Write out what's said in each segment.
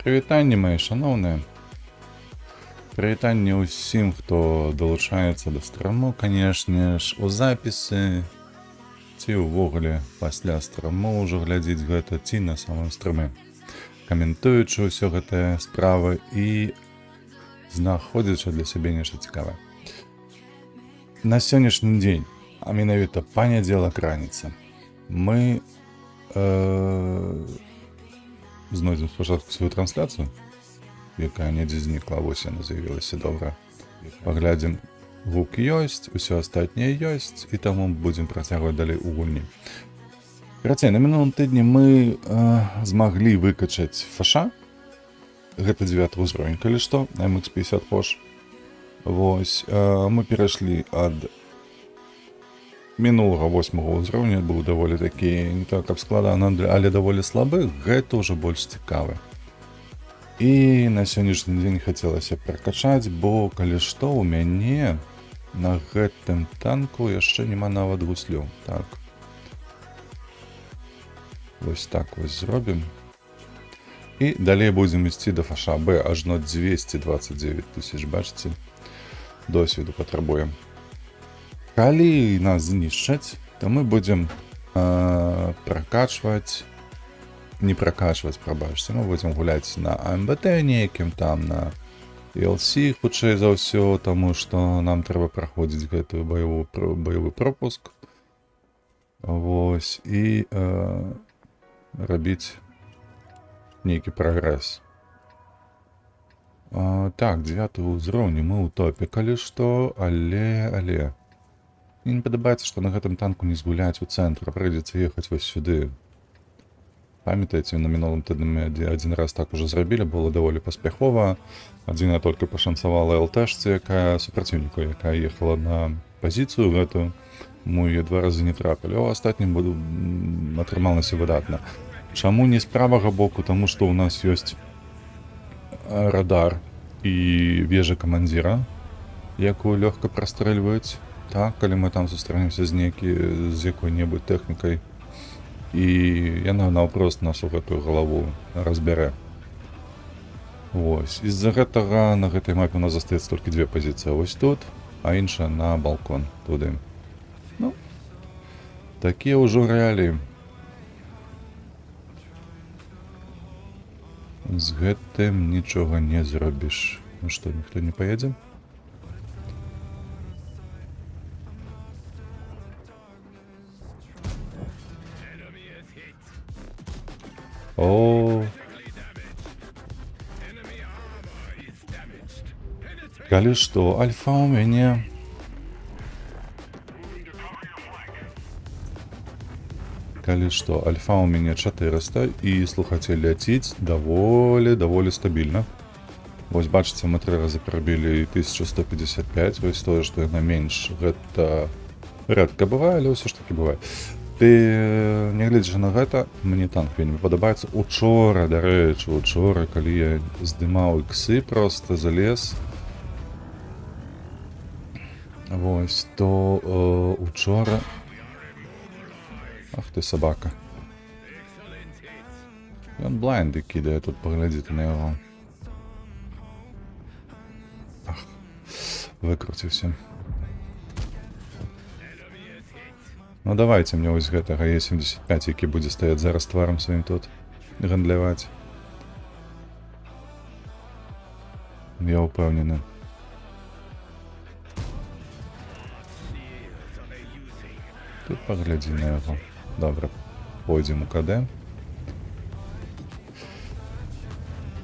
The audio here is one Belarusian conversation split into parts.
Прывітанне, мае шаноўныя. Прывітанне ўсім, хто далучаецца да страму, канешне ж, у запісы, ці ўвогуле пасля страму ўжо глядзіць гэта, ці на самым страмы. Каментуючы ўсё гэтыя справы і знаходзячы для сябе нешта цікавае. На сённяшні дзень, а менавіта панядзелак раніца, мы знойдзем спачатку сваю трансляцыю, якая недзе знікла, вось яна з'явілася добра. Паглядзім, гук ёсць, усё астатняе ёсць, і таму будзем працягваць далей у гульні. Карацей, на мінулым тыдні мы змаглі выкачаць фаша. Гэта 9 ўзровень, калі што, MX50 Posh. Вось, мы перайшлі ад мінулага 8 ўзроўня, быў даволі такі, не так каб складана, але даволі слабы, гэта ўжо больш цікавы. І на сённяшні дзень хацелася пракачаць, бо калі што, у мяне на гэтым танку яшчэ няма нават гуслёў. Так. Вось так вось зробім. І далей будзем ісці да фаша Б, ажно 229 000, бачыце? Досведу патрабуем. Калі нас знішчаць, то мы будзем прабачце, мы будзем гуляць на АМБТ нейкім, там на ELC, хутчэй за ўсё, таму што нам трэба праходзіць гэты баявы пропуск. Вось, і рабіць нейкі прагрэс. Так, 9 ўзроўні, мы ў топе, калі што, але... Мне не падабаецца, што на гэтым танку не згуляць у цэнтры, прыйдзецца ехаць вось сюды. Памятаеце, на мінулым тыдні адзін раз так ужо зрабілі, было даволі паспяхова. Адзіна толькі пашанцавала ЛТшцы, якая супраціўніку, якая ехала на пазіцыю гэтую. Мы яе 2 разы не трапілі, а ў астатнім атрымалася выдатна. Чаму не з правага боку? Таму што ў нас ёсць радар і вежа камандзіра, якую лёгка прастрэльваюць. Так, калі мы там сустрэнемся з якой-небудзь тэхнікай, і яна наўпрост нас у гэтую галаву разбярэ. Вось. І з-за гэтага на гэтай мапе у нас застаецца толькі 2 пазіцыі. Вось тут, а іншая на балкон туды. Ну, такія ўжо рэаліі. З гэтым нічога не зробіш. Ну што, ніхто не паедзе? О, калі што, альфа ў мяне. Калі што, альфа ў мяне 400, і, слухайце, ляціць даволі стабільна. Вось, бачыце, мы 3 разы прабілі 1155, вось тое, што яна менш, гэта рэдка бывае, але ўсё ж такі бывае. Ты, нягледзячы на гэта, мне танк вельмі падабаецца. Учора, дарэчы, калі я здымаў іксы, проста залез. Вось, то учора... Ах ты, сабака. Ён блайнды кідае, тут паглядзіце на яго. Ах, выкруціўся. Ну давайте мне вось гэтага Е75, які будзе стаяць зараз тварам сваім тут, гандляваць. Я ўпэўнены. Тут паглядзім на яго. Добра, пойдзем у КД.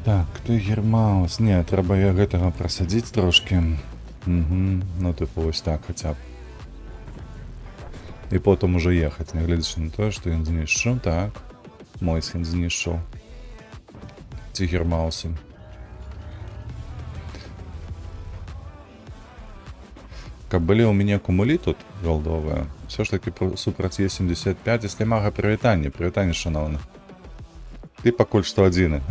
Так, ты Гермаус. Не, трэба я гэтага прасадзіць трошкі. Ну тыпу вось так хаця б. І потым ужо ехаць, нягледзячы на тое, што ён знішчыў. Так, Мойсхен знішчыў. Ці Гермаусы. Каб былі ў мяне кумулі тут голдовыя, ўсё ж такі супраць Е75, если мага прывітанне, шаноўны. Ты пакуль што адзіны.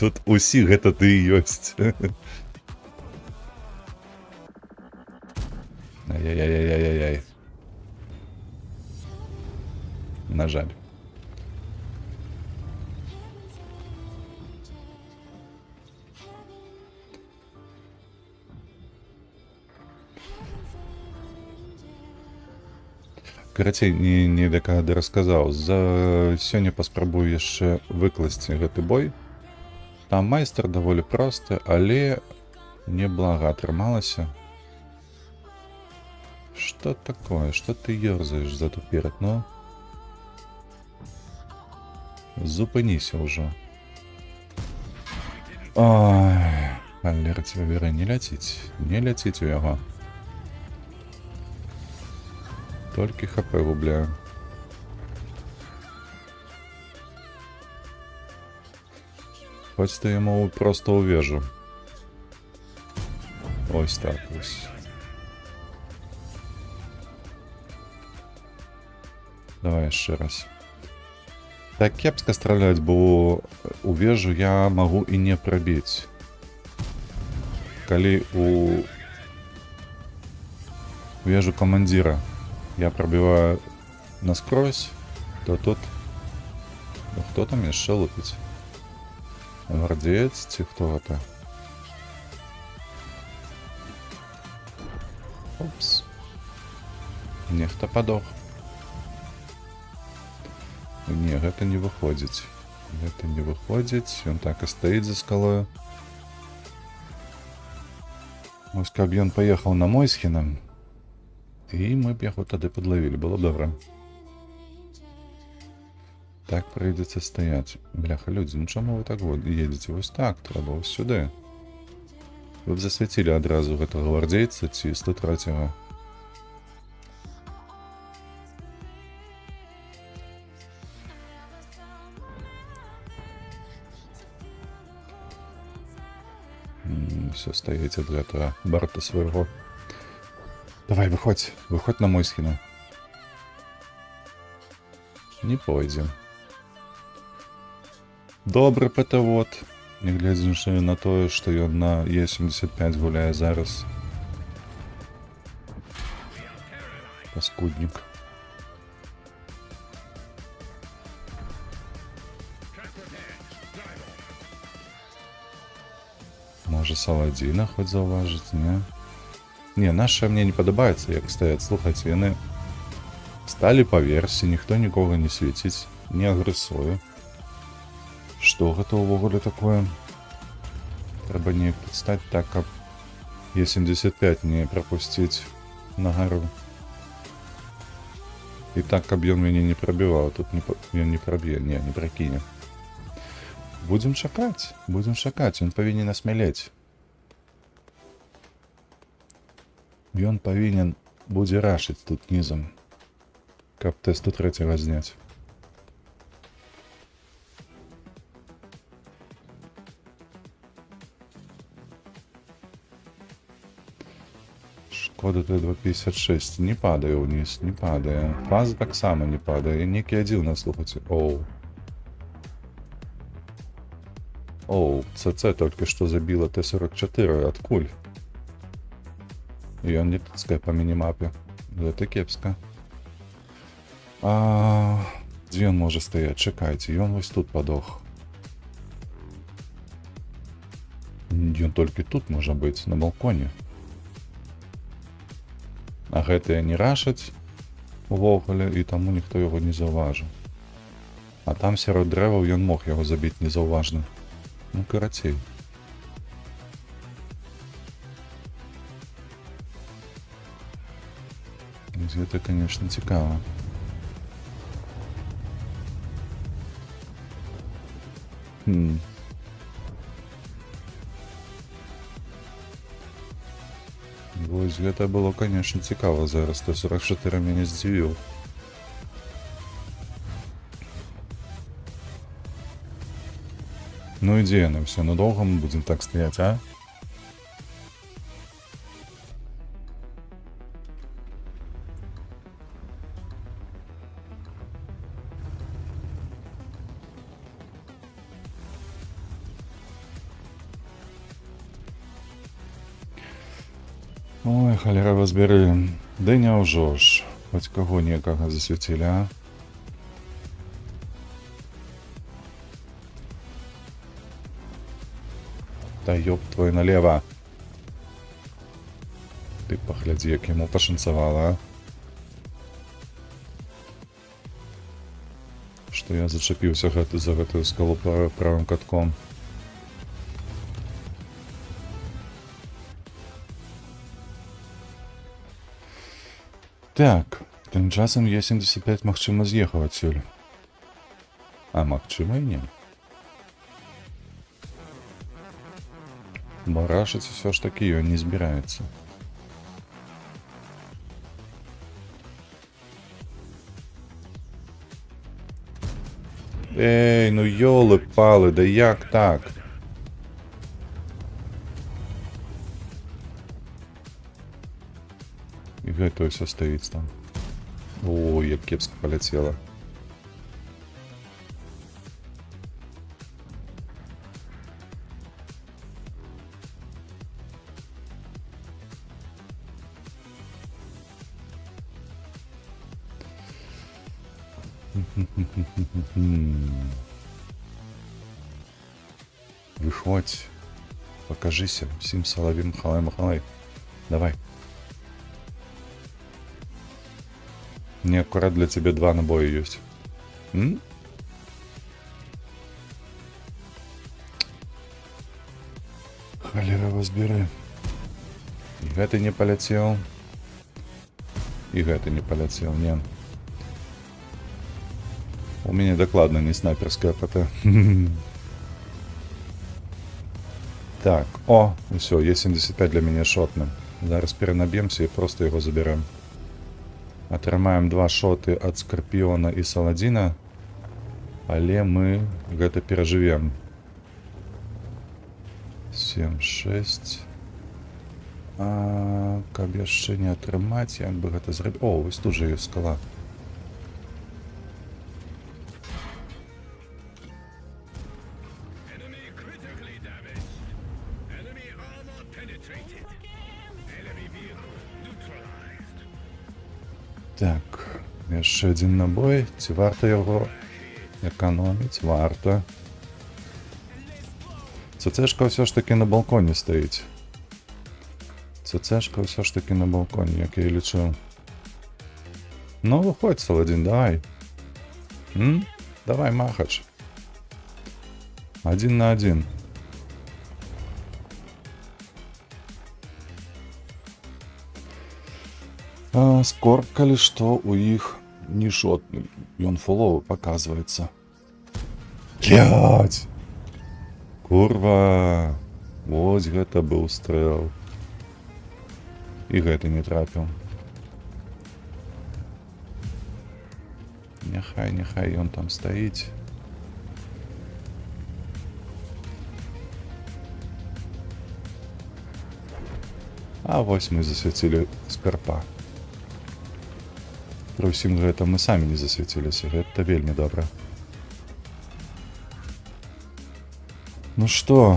Тут усі гэта ты і ёсць. Ай-яй-яй-яй-яй-яй. На жаль. Карацей, не да кага расказаў. Сёння паспрабую яшчэ выкласці гэты бой. Там майстар даволі просты, але неблага атрымалася. Что такое? Что ты ёрзаеш за туперад, ну? Зупыніся ўжо. Ой, алерць выбірай, не ляціць. Не ляціць у яго. Толькі хп губляю. Хоць ты яму проста ў вежу. Ось так ось. Давай яшчэ раз. Так кепска страляць, бо у вежу я магу і не прабіць. Калі у вежу камандзіра я пробиваю насквозь, то тут... Ну, хто там яшчэ лупіць? Гвардзеец ці хто гэта? Упс. Нехта падох. Не, гэта не выходзіць. Гэта не выходзіць. Ён так і стаіць за скалою. Ось каб ён паехаў на Мойсхена, і мы б яго тады падлавілі. Было добра. Так прыйдзецца стаяць. Бляха, людзі, ну чаму вы так вот едзеце? Вось так, трэба вось сюды. Вы б засвяцілі адразу гэтага гвардзейца ці 103-го. Все, стаіць ад гэтага барта свайго. Давай, выходь. Выходь на Мойсхена. Не пойдзе. Добры патавод. Нягледзячы на тое, што ён на Е75 гуляе зараз. Паскуднік. Можа Саладзіна хоць заўважыць, не? Не, наша мне не падабаецца, як стаяць. Слухайце, яны сталі па версе, ніхто нікога не свеціць, не агрэсуе. Што гэта ўвогуле такое? Трэба неяк падстаць так, каб Е75 не прапусціць на гару. І так, каб ён мяне не прабіваў, тут ён не праб'е, не пракіне. Будзем чакаць, ён павінен асмялець. Ён павінен будзе рашыць тут нізам, каб Т-103 зняць. Шкода Т-256 не падае ўніз, не падае. Фаза таксама не падае, некі дзіўна, слухайце. Оу, ЦЦ толькі што забіла Т-44, адкуль? Ён не тыцкае па мінімапе. Гэта кепска. Дзе ён можа стаяць? Чакайце, ён вось тут падох. Ён толькі тут можа быць, на балконе. А гэтыя не рашаць увогуле, і таму ніхто яго не заўважыў. А там сярод дрэваў ён мог яго забіць незаўважна. Ну, карацей. Гэта, конечно, цікава. Вось гэта было, конечно, цікава зараз. Т-44 мяне здзівіў. Ну і дзе яны ўсё? Надоўга мы будзем так стаяць, а? Ой, халера вас бяры. Ды няўжо ж. Хоць каго некага засвяцілі, а? Да ёб твой налево. Ты паглядзі, як яму пашанцавала, а? што я зачапіўся за гэтую скалу правым катком. Так, тым часам Е-75 магчыма з'ехаў адсюль. А магчыма і не. Бо рашыць усё ж такі ён не збіраецца. Эй, ну ёлы-палы, да як так? І гэта ўсё стаіць там. Ой, як кепска паляцела. Выходь, покажися всім соловім халай-махалай. Давай. Мне аккурат для тебя 2 набоя есть. Холера возбери. И гэты не полетел. И гэты не полетел, не. У меня докладно не снайперская ПТ. Так, о, все, Е-75 для меня шотным. Зараз перенаб'емся и просто его заберем. Атрымаем 2 шоты ад Скорпіона і Саладзіна, але мы гэта перажывем. 7-6. Каб яшчэ не атрымаць, як бы гэта зрабіць. О, вось тут жа ёсць скала. Так, яшчэ адзін набой. Ці варта яго эканоміць? Варта. ЦЦшка ўсё ж такі на балконе стаіць. ЦЦшка ўсё ж такі на балконе, як я і лічыў. Ну, выходь, Саладзін, давай. Давай, махач. 1 на 1. Скорб, калі што, у іх не шотны. Ён фуловы паказваецца. Блядь! Курва! Вось гэта быў стрэл. І гэты не трапіў. Няхай ён там стаіць. А вось мы засвяцілі скарпа. Пры ўсім гэта мы самі не засвяціліся, гэта вельмі добра. Ну што,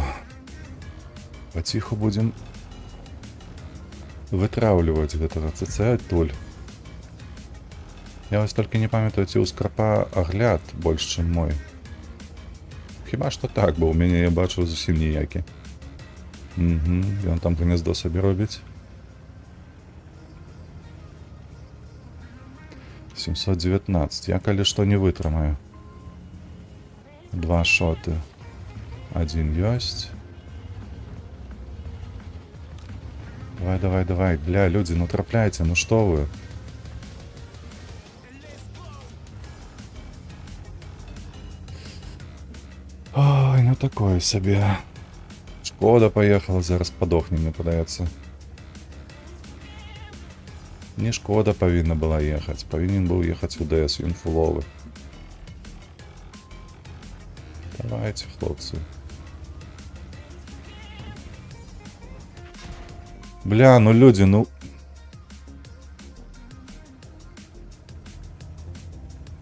паціху будзем вытраўліваць гэтага ЦЦ адтуль. Я вось толькі не памятаю, ці ў скарпа агляд больш, чым мой. Хіба што так, бо ў мяне я бачыў зусім ніякі. Ён там гнездо сабе робіць. 719. Я калі што не вытрымаю. 2 шоты. 1 ёсць. Давай. Бля, людзі, ну трапляйце, ну што вы? Ой, ну такое сабе. Шкода паехала, зараз падохне, мне падаецца. Не шкода павінна была ехаць. Павінен быў ехаць у ДС, ён фуловы. Давайте, хлопцы. Бля, ну людзі, ну...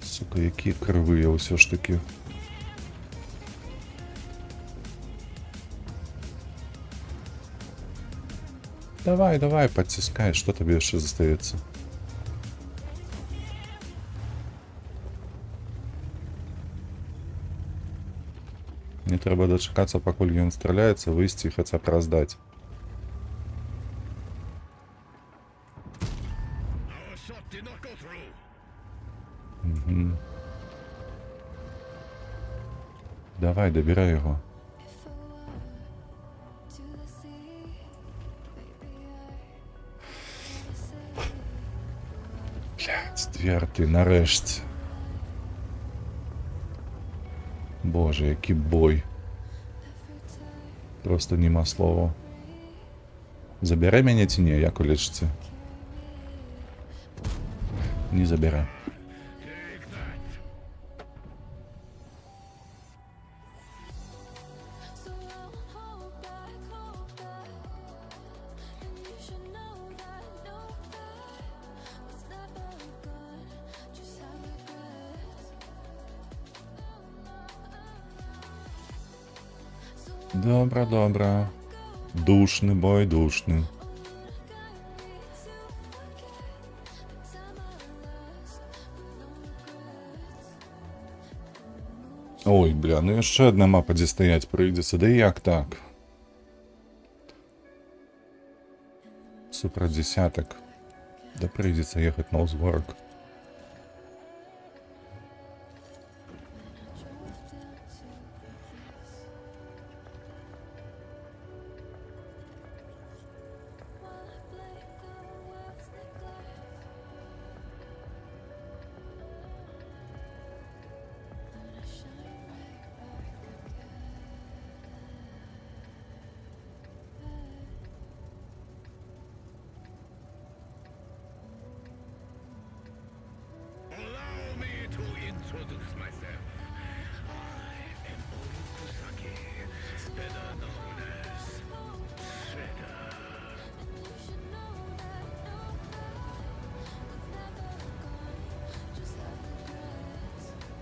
Сука, якія крывыя ўсё ж такі. Давай, подтискай, что тебе еще застаецца? Не трэба дачакацца, пакуль ён страляецца, выйсці і хаця б раздаць. Давай, добирай його. Блядь, двертий, нарешті. Боже, який бой. Просто нема слова. Забирай мене ці ні, як улічиться. Не забирай. Добре, добре. Душний бой, душний. Ой, бля, ну яшчэ одна мапа, дзе стаяць прыйдзецца, да як так? Супраць десятак. Да прыйдзецца ехаць на ўзгорак.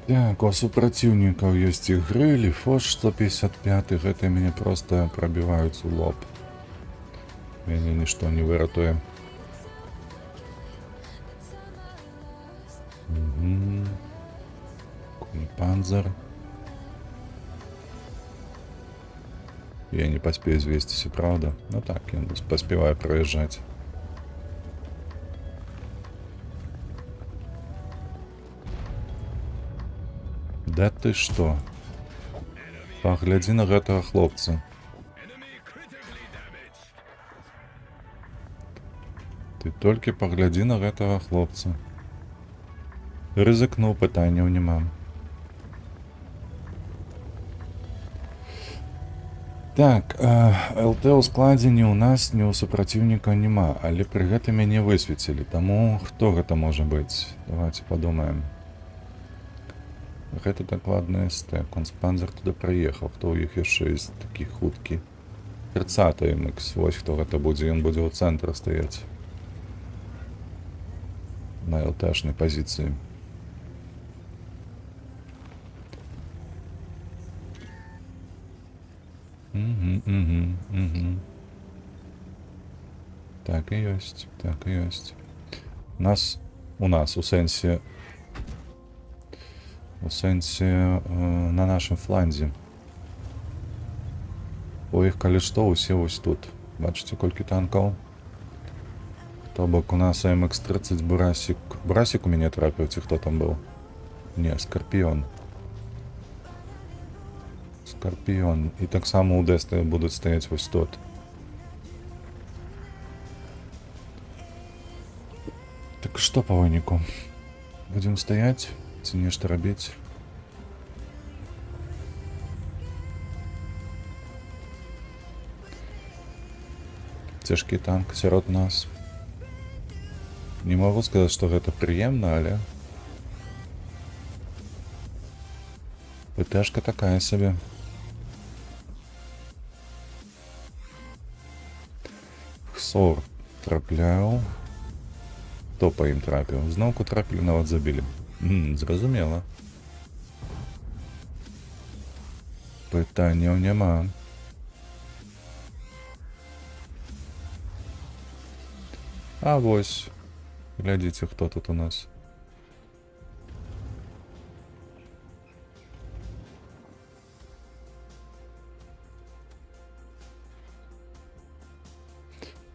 Так, у супраціўнікаў ёсць і грыль, і фош 155, гэта мяне проста прабіваюць у лоб. Мяне нішто не выратуе. Панзер. Я не паспею звесціся, правда? Ну так, ён паспявае праязджаць. Да ты што? Паглядзі на гэтага хлопца. Ты толькі паглядзі на гэтага хлопца. Рызыкнуў, пытанняў няма. Так, ЛТ ў складзе ні ў нас, ні ў супраціўніка няма, але пры гэтым мяне высвецілі, таму хто гэта можа быць? Давайте падумаем. Гэта дакладны СТ. Конспанзер туды прыехаў. Хто ў іх яшчэ ёсць такі хуткі? 30 МХ. Вось хто гэта будзе. Ён будзе ў цэнтры стаяць. На ЛТшнай пазіцыі. Так і ёсць. Так і ёсць. У нас, у сэнсе, на нашым фланзе. У іх, калі што, усе вось тут. Бачыце, колькі танкаў? То бок у нас АМХ-30 Бурасік. Бурасік у мяне трапіў, ці хто там быў? Не, Скарпіён. Скарпіён. І таксама у Дэсты будуць стаяць вось тут. Так што па выніку? Будзем стаяць? Ці нешта рабіць? Цяжкі танк сярод нас. Не магу сказаць, што гэта прыемна, але ПТшка такая сабе. Хсор трапляў. Хто па ім трапіў? Зноўку трапілі, нават забілі. Зразумела. Пытанняў няма. А вось, глядзіце, хто тут у нас.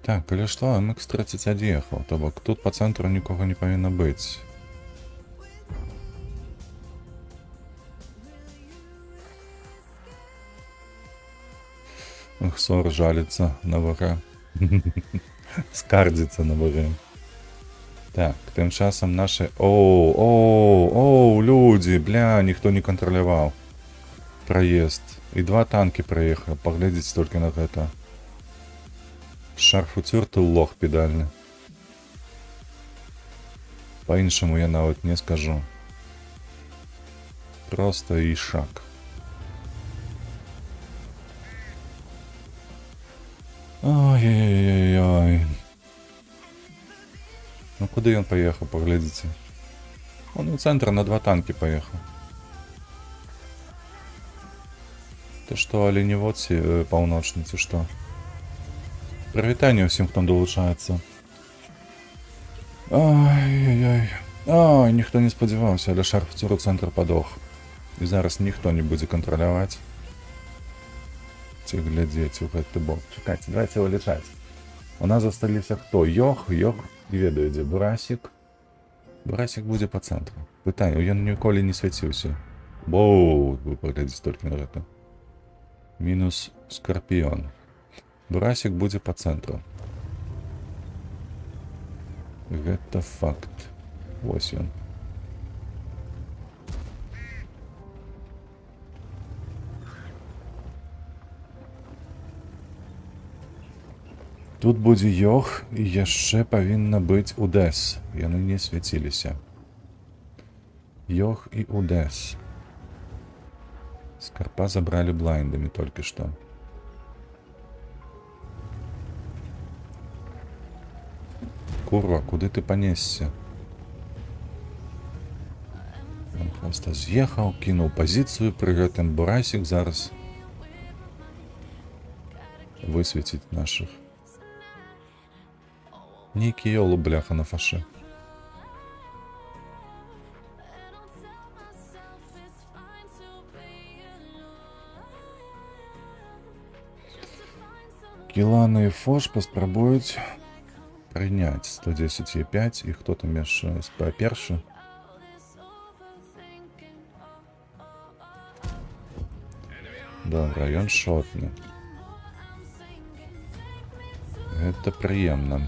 Так, калі што, МХ-30 ад'ехаў, то бок тут па цэнтру нікога не павінна быць. Хсор жалится на ВГ. Скардится на ВГ. Так, тим часом наші... Оу, люди, бля, ніхто не контролював проезд. И 2 танки проехали, поглядите только на это. Шарфутюр ты лох педальный. По-іншому я навіть не скажу. Просто ішак. Ой-ой-ой-ой. Ну куди він поїхав, поглядите. Он у центра на 2 танки поехал. Ты что, оленевод полночный, ты что? Привітання всім, хто долучається. Ай-яй-яй. Ай, ніхто не сподівався, але шарф центр подох. І зараз ніхто не буде контролювати. Ці глядеть у гэты бок. Чекайте, давайте вылетать. У нас засталіся хто? Йох, ведаю, де Бурасик. Бурасик буде по центру. Питання, ён ніколи не свяціўся. Боу, вы поглядите только на это. Мінус Скорпіон. Бурасик буде по центру. Гэта факт. Вось ён. Тут будзе Йох, і яшчэ павінна быць Удэс. Яны не свяціліся. Йох і Удэс. Скарпа забрали блайндами только что. Курва, куды ты понесся? Он просто з'ехаў, кинул позицию, при гэтым Бурасик зараз высветить наших. Нейкі ёлу, бляха, на фаше. Кілана і Фош паспрабуюць прыняць 110,5, і хто там яшчэ першы? Добра, ён шотны. Гэта прыемна.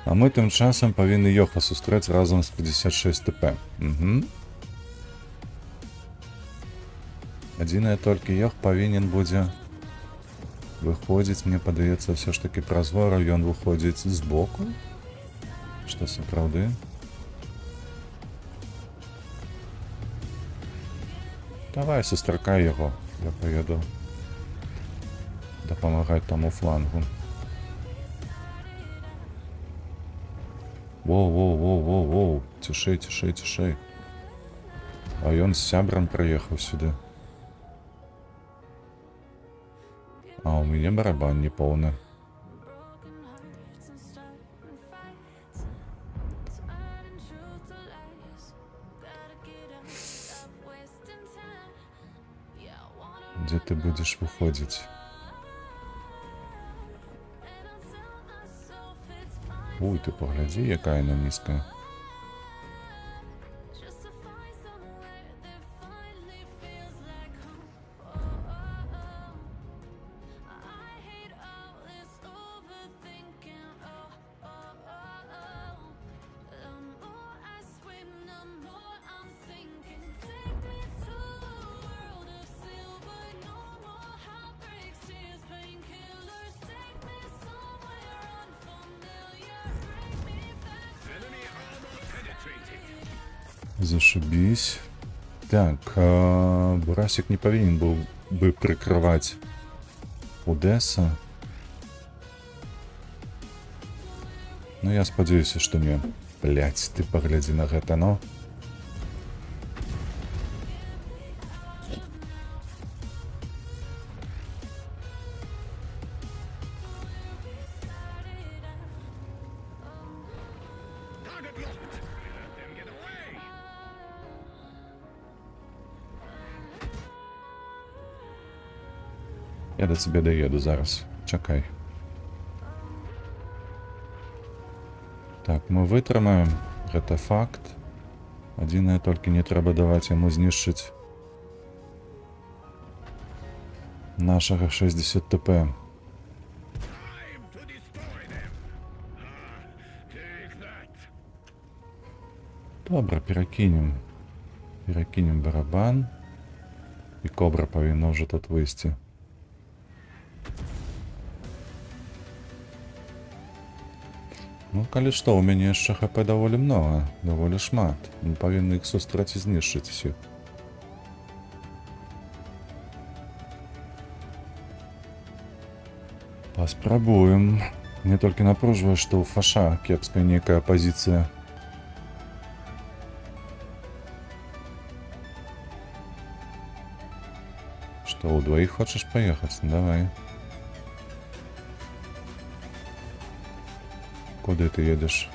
А мы тым часам павінны Йоха сустрэць разам з 56 ТП. Угу. Адзінае толькі Йох павінен будзе выходзіць, мне падаецца, все ж таки праз гору ён выходзіць збоку. Што сапраўды? Давай, сустракай яго. Я поеду дапамагаць таму флангу. Воу. Цішэй. А ён з сябрам прыехаў сюды. А у мяне барабан не поўны. Дзе ты будзеш выходзіць? Уй, ты поглядзі, якая яна нізкая. Зашибись. Так, Бурасик не повинен был бы прикрывать Удэса. Но я спадзяюся, что не. Блять, ты погляди на гэта, но. Я до тебе доеду зараз. Чекай. Так, мы вытрымаем. Гэта факт. Адзінае, толькі не трэба даваць яму знішчыць нашага 60 ТП. Добра, перакінем. Перакінем барабан. І кобра павінна ўжо тут выйсці. Ну, калі што, у мяне яшчэ ХП даволі многа, даволі шмат. Мы павінны іх сустрэць і знішчыць усіх. Паспрабуем. Мне толькі напружвае, што ў фаша кепская нейкая пазіцыя. Што, удвоіх хочаш паехаць? Давай. Куды ты едзеш?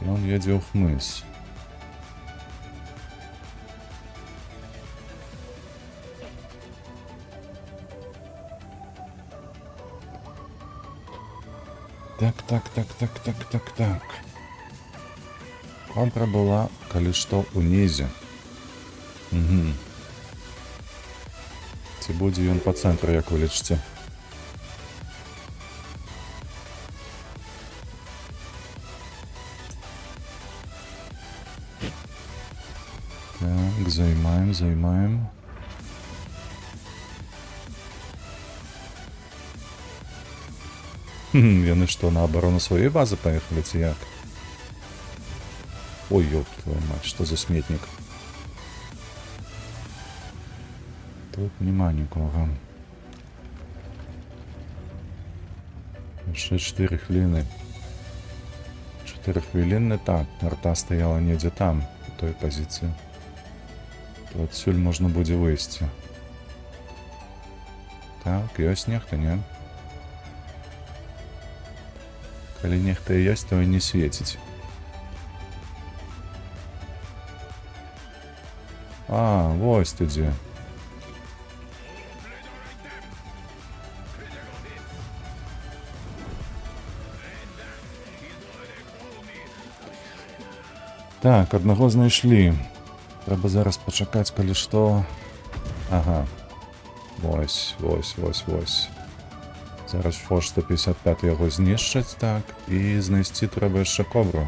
Ён едзе ў хмыз. Так. Кобра была, калі што, унізе. Угу. Ці будзе ён па цэнтру, як вы лічыце? Так, займаем. Яны што, на абарону сваёй базы паехалі, ці як? Ой, ёб твою мать, што за сметнік? Тут нема нікога. Яшчэ 4 хвіліны. 4 хвіліны, так, арта стаяла недзе там, у той пазіцыі. То адсюль можна будзе выйсці. Так, ёсць нехта, не? Калі нехта і ёсць, то і не свеціць. А, вось ты дзе. Так, аднаго знайшлі. Трэба зараз пачакаць, калі што. Ага. Вось. Зараз фош 155 яго знішчаць, так. І знайсці трэба яшчэ кобру.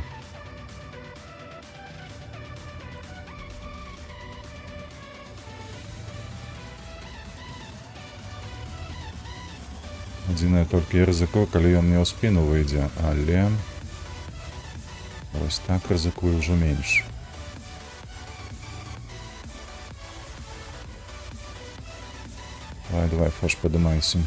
Адзінае, толькі я рызыкую, калі ён мне ў спіну выйдзе, але вось так рызыкую ўжо менш. Давай, фош, падымайся.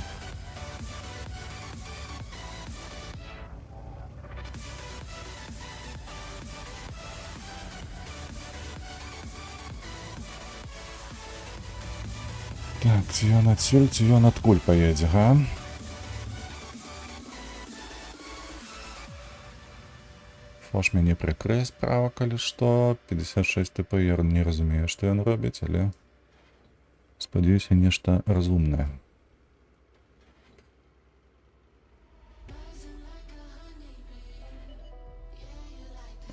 Так, ці ён адсюль, ці ён адкуль паедзе, га? Фош мяне прыкрые справа, калі што. 56 ТПР, не разумею, што ён робіць, але спадзяюся, нешта разумнае.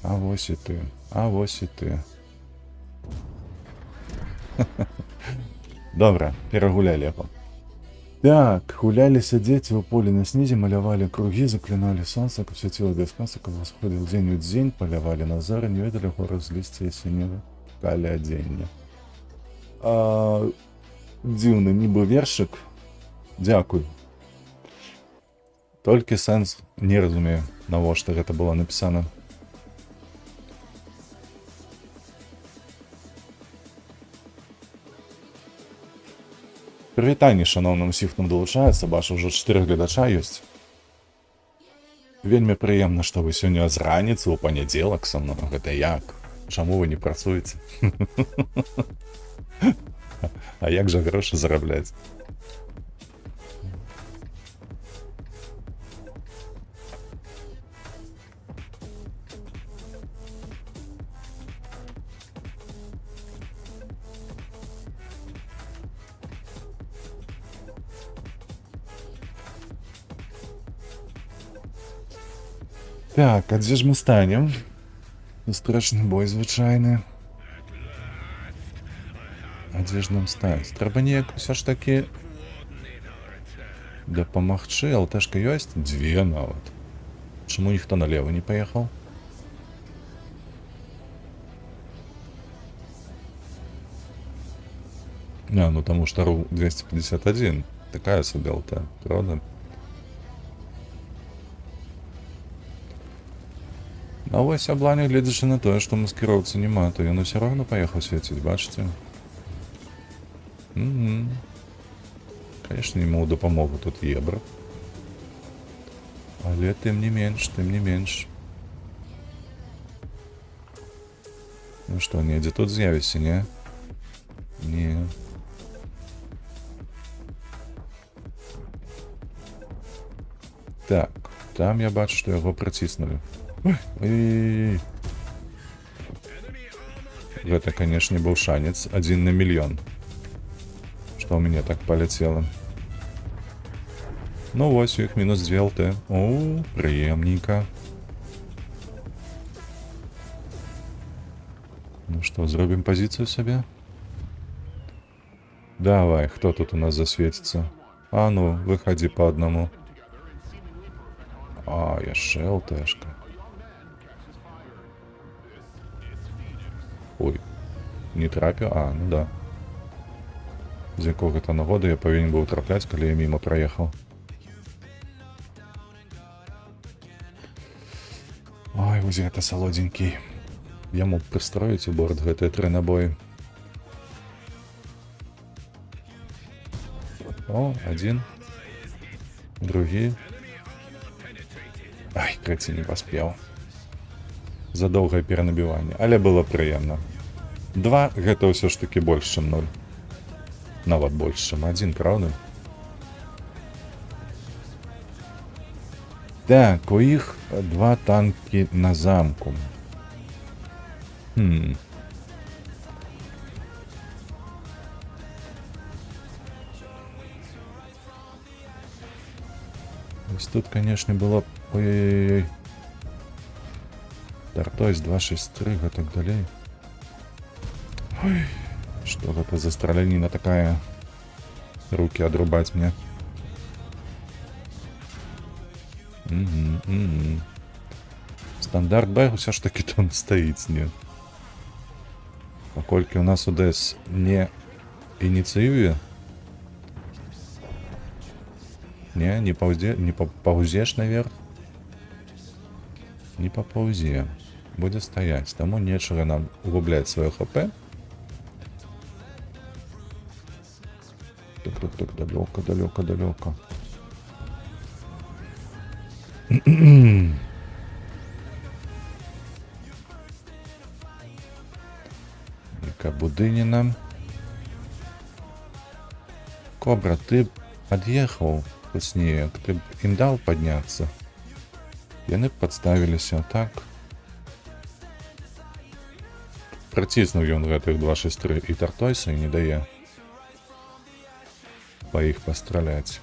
А вось і ты. Добра, перагулялі яго. Так, гуляліся дзеці ў полі на снезе, малявалі кругі, закліналі сонца, каб свяціла без конца, каб восходзіў дзень у дзень, палявалі на зары, не ведалі горы з лісця ясеневы, ткалі адзенне. Дзіўны нібы вершык. Дзякуй. Толькі сэнс не разумею, навошта гэта было напісана. Прывітанне шаноўным усіх, хто далучаецца, бачу, ўжо 4 гледача ёсць. Вельмі прыемна, што вы сёння з раніцы ў панядзелак са мной. Гэта як? Чаму вы не працуеце? А як жа грошы зарабляць? Так, а дзе ж мы станем? Страшны бой звычайны. А дзе ж нам стаць? Трэба неяк усё ж такі дапамагчы. ЛТшка ёсць? Дзве нават. Чаму ніхто налево не паехаў? Ну таму што РУ 251. Такая сабе ЛТ, правда? А вось аблане, гледзячы на тое, што маскіроўцы няма, то ён усё роўна паехаў свеціць, бачыце? Канешне, ему дапамогу тут ебра. Але тым не менш, тым не менш. Ну што, недзе тут з'явіся, не? Не. Так, там я бачу, што яго прыціснулі. Ой. Гэта, канешне, быў шанец 1 на мільён. Што ў мяне так паляцела. Ну вось, у іх мінус 2 ЛТ. О, прыемненька. Ну што, зробім пазіцыю сабе? Давай, хто тут у нас засвеціцца? А ну, выхадзі па аднаму. А, яшчэ ЛТшка. Ой, не трапіў? А, ну да. З якога-то нагоды я павінен быў трапляць, калі я міма праехаў. Ой, вось гэта салодзенькі. Я мог прыстроіць у борт гэтыя 3 набоі. О, адзін. Другі. Ай, крэці, не паспеў. За доўгае перанабіванне, але было прыемна. 2 гэта ўсё ж такі больш, чым 0. Нават больш, чым 1, правда? Так, у іх 2 танкі на замку. Ось тут, канешне, было... Ой-ой-ой. Тартойс 263, гэтак далей. Ой, што гэта за страляніна такая? Рукі адрубаць мне. Стандарт Б ўсё ж такі там стаіць, не? Паколькі ў нас УДС не ініцыюе. Не паўзеш наверх. Не папаўзе. Будзе стаяць. Таму нечага нам углубляць сваё ХП. Так, далёка. Нека будыніна. Кобра, ты ад'ехаў хоць неяк. Ты б ім даў падняцца. Яны б падставіліся, так? Прыціснуў ён гэтых 263 і Тартойса і не дае па іх пастраляць.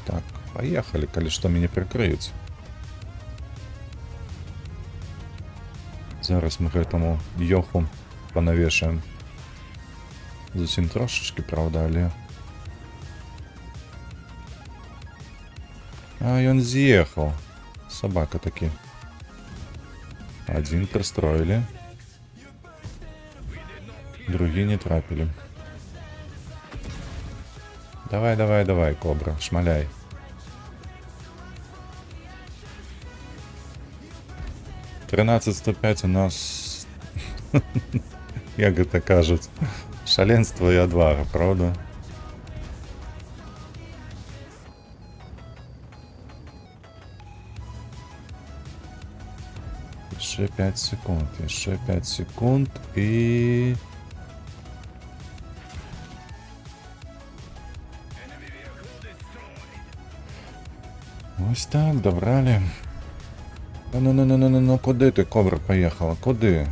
Так. Паехалі, калі што мяне прыкрыюць. Зараз мы гэтаму ёху панавешаем. Зусім трошачкі, правда, але... А, ён з'ехаў. Сабака такі. Адзін прыстроілі. Другі не трапілі. Давай, Кобра, шмаляй. $13-105 у нас, як гэта кажуць, шаленства і адвага, правда? Яшчэ 5 секунд і... Ось так, добрали. Ну, куди ти, Кобра, поїхала? Куди?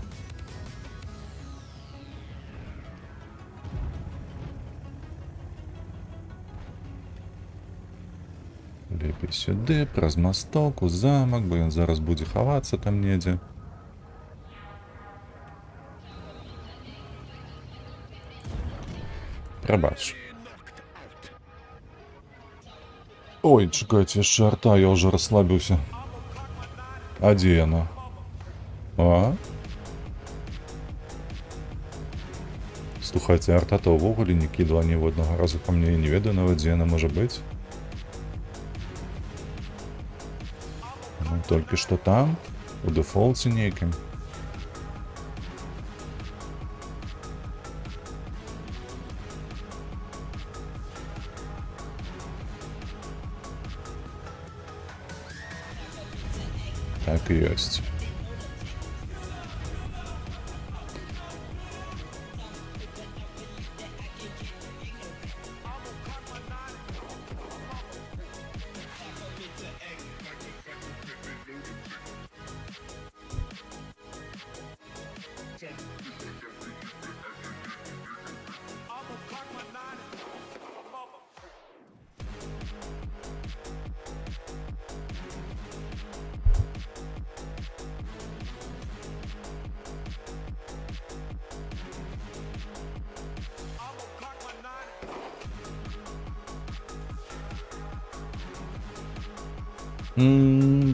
Лепей сюди, праз масток, у замок, бо він зараз буде ховатися там недзе. Прабач. Ой, чекайте, яшчэ арта, я уже расслабился. А дзе яна? А? Слухайте, арта-то ўвогуле не кідала ні в одного разу по мне, і не ведаю нават, дзе яна можа быць. Ну, толькі што там, у дэфолце нейкім. Так і ёсць.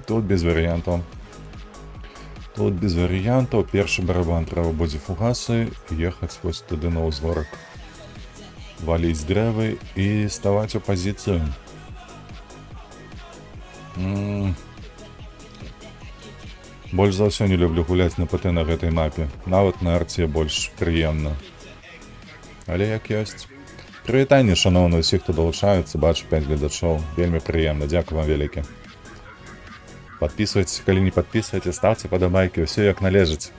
Тут без варыянтаў. Тут без варыянтаў. Першы барабан трэба будзе фугасы, ехаць вось туды на ўзгорак. Валіць дрэвы і ставаць у пазіцыю. Больш за ўсё не люблю гуляць на ПТ на гэтай мапе. Нават на арце больш прыемна. Але як ёсць. Прывітанне, шаноўны ўсіх, хто далучаецца, бачу 5 гледачоў. Вельмі прыемна, дзякую вам вялікі. Подписывайтесь, калі не подписываете, ставьте падабайкі, все як належыць.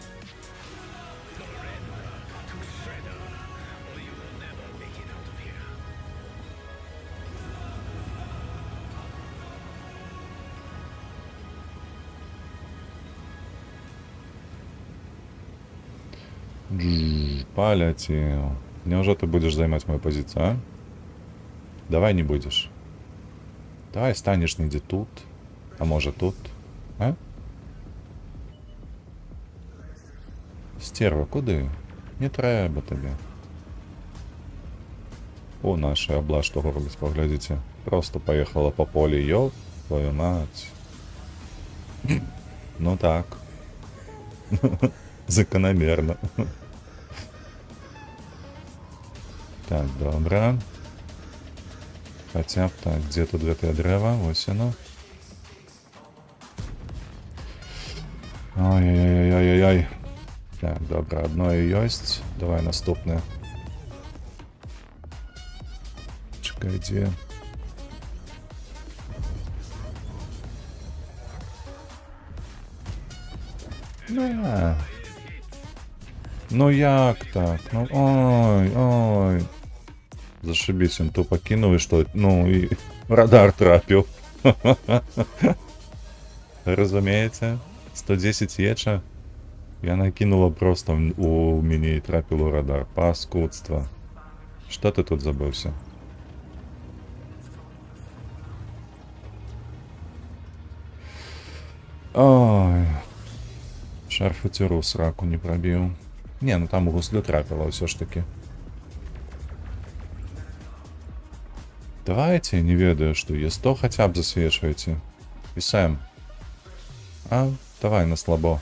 Полетел. Неужели ты будешь займать мою позицию, а? Давай не будешь. Давай станешь где тут. А може тут? А? Стерва, куди? Не треба тобі. О, наша обла, что робить, поглядите. Просто поехала по полю, ёп, твою мать. Ну так. Закономерно. Так, добре. Хотя б так, где тут гэтае дрэва? Вось оно. Ой-ой-ой-ой-ой-ой. Так, добре, одно і ёсць. Давай наступне. Чекай, дзе? Ну як так? Ну ой. Зашибись, он тупо кинул и что? Ну и радар трапил. Разумеется. 110 еча. Я накинула просто у меня и трапил у радар. Паскудство. Что ты тут забылся? Ой. Шарфутюру сраку не пробил. Не, ну там у гуслю трапило все ж таки. Давайте, не ведаю, что Е100 хотя бы засвечивайте. Писаем. А, давай на слабо.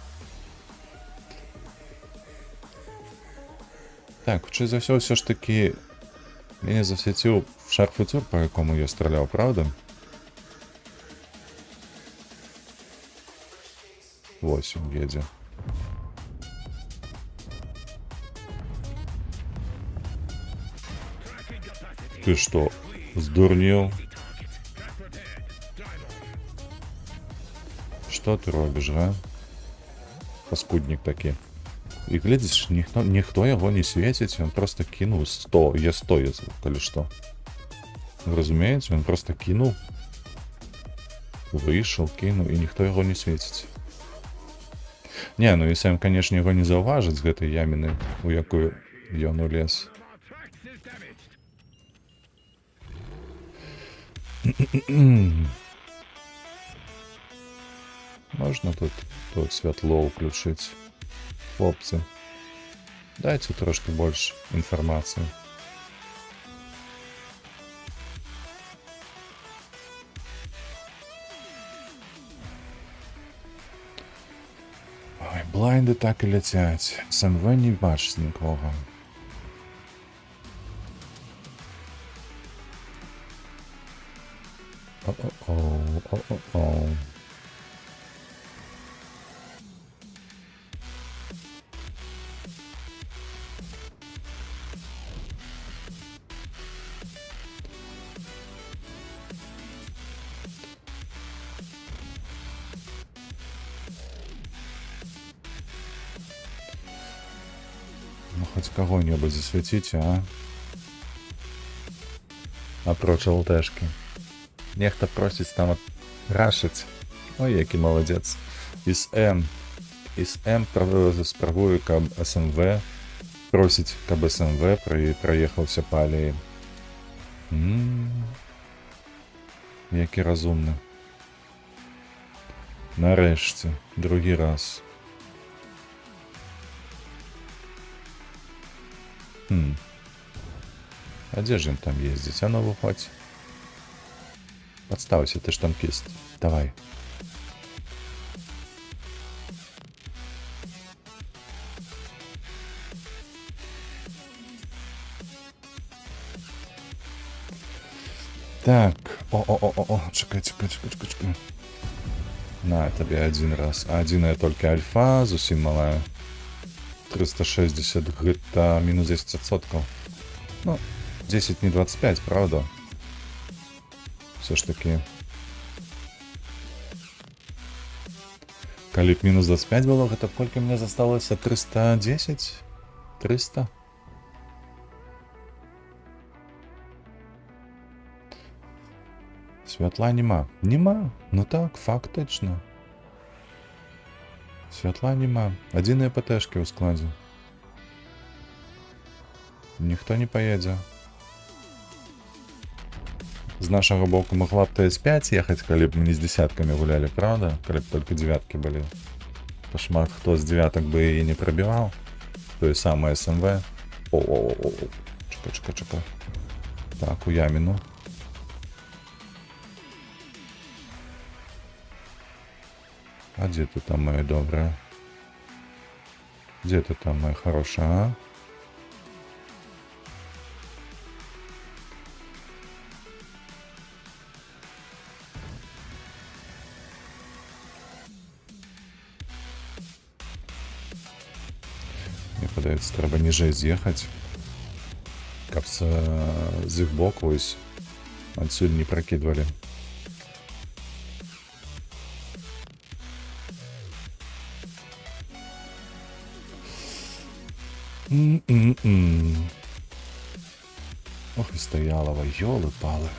Так, чи за все ж таки я не засвітив в шарфутюр, по якому я стріляв, правда? 8 едет. Ты что, сдурнел? Что ты робишь, а? Паскудник таки. И глядишь, никто его не светит, он просто кинул 100, Е100, если что. Разумеется, он просто кинул. Вийшов, кинув, і ніхто його не свіціць. Не, ну і Сэм, конечно, його не заўважыць з гэтай яміны, у якую ён улез. Можна тут святло ўключыць. Хлопцы, дайце трошки больш інфармацыі. Ой, блайнды так і ляцяць. СМВ не бачыць нікога. О-о-о, о-о-о. Ну, хоть кого-нибудь засветите, а? Апроч ЛТшки. Нехта просіць там рашыць. Ой, які молодец. Із М спрабую, каб СМВ просіць, каб СМВ праехаўся па алеі. Які разумны. Нарэшце, другі раз. А дзе ж ім там ездзіць? А ну выходзь. Подставься, ты ж танкіст. Давай. Так. О. Чекай. На тебе один раз. Адзіная толькі альфа, зусім малая. 360 гэта мінус 10%. Ну, 10 не 25, правда? Все ж таки. Калі б мінус 25 было, гэта колькі мне засталося? 310? 300? Святла нема. Нема? Ну так, фактычна. Святла нема. Адзіныя ПТшки ў складзе. Ніхто не поедзе. З нашага боку могла б ТС-5 ехаць, калі б мы не з десяткамі гулялі, правда? Калі б толькі девяткі былі. То шмат хто з девятак бы і не прабіваў. Тое самае СМВ. О. Чекай. Так, у яміну. А дзе ты там, моя добрая? Дзе ты там, моя хорошая, а? Мне падаецца, трэба ніжэй з'ехаць, каб з іх боку ось адсюль не пракідвалі. Ох і Стоялова, ёлы-палы.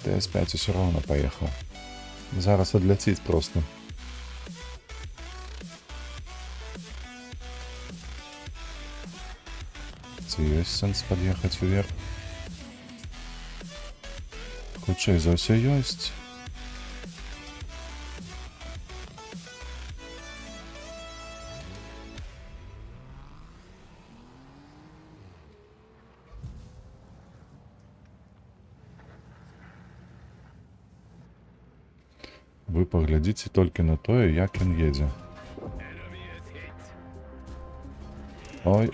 ТС-5 усё роўна паехаў. Зараз адляціць просто. Ці ёсць сэнс пад'ехаць уверх? Хутчэй за ўсё ёсць. Вы паглядзіце толькі на тое, як ён едзе. Ой.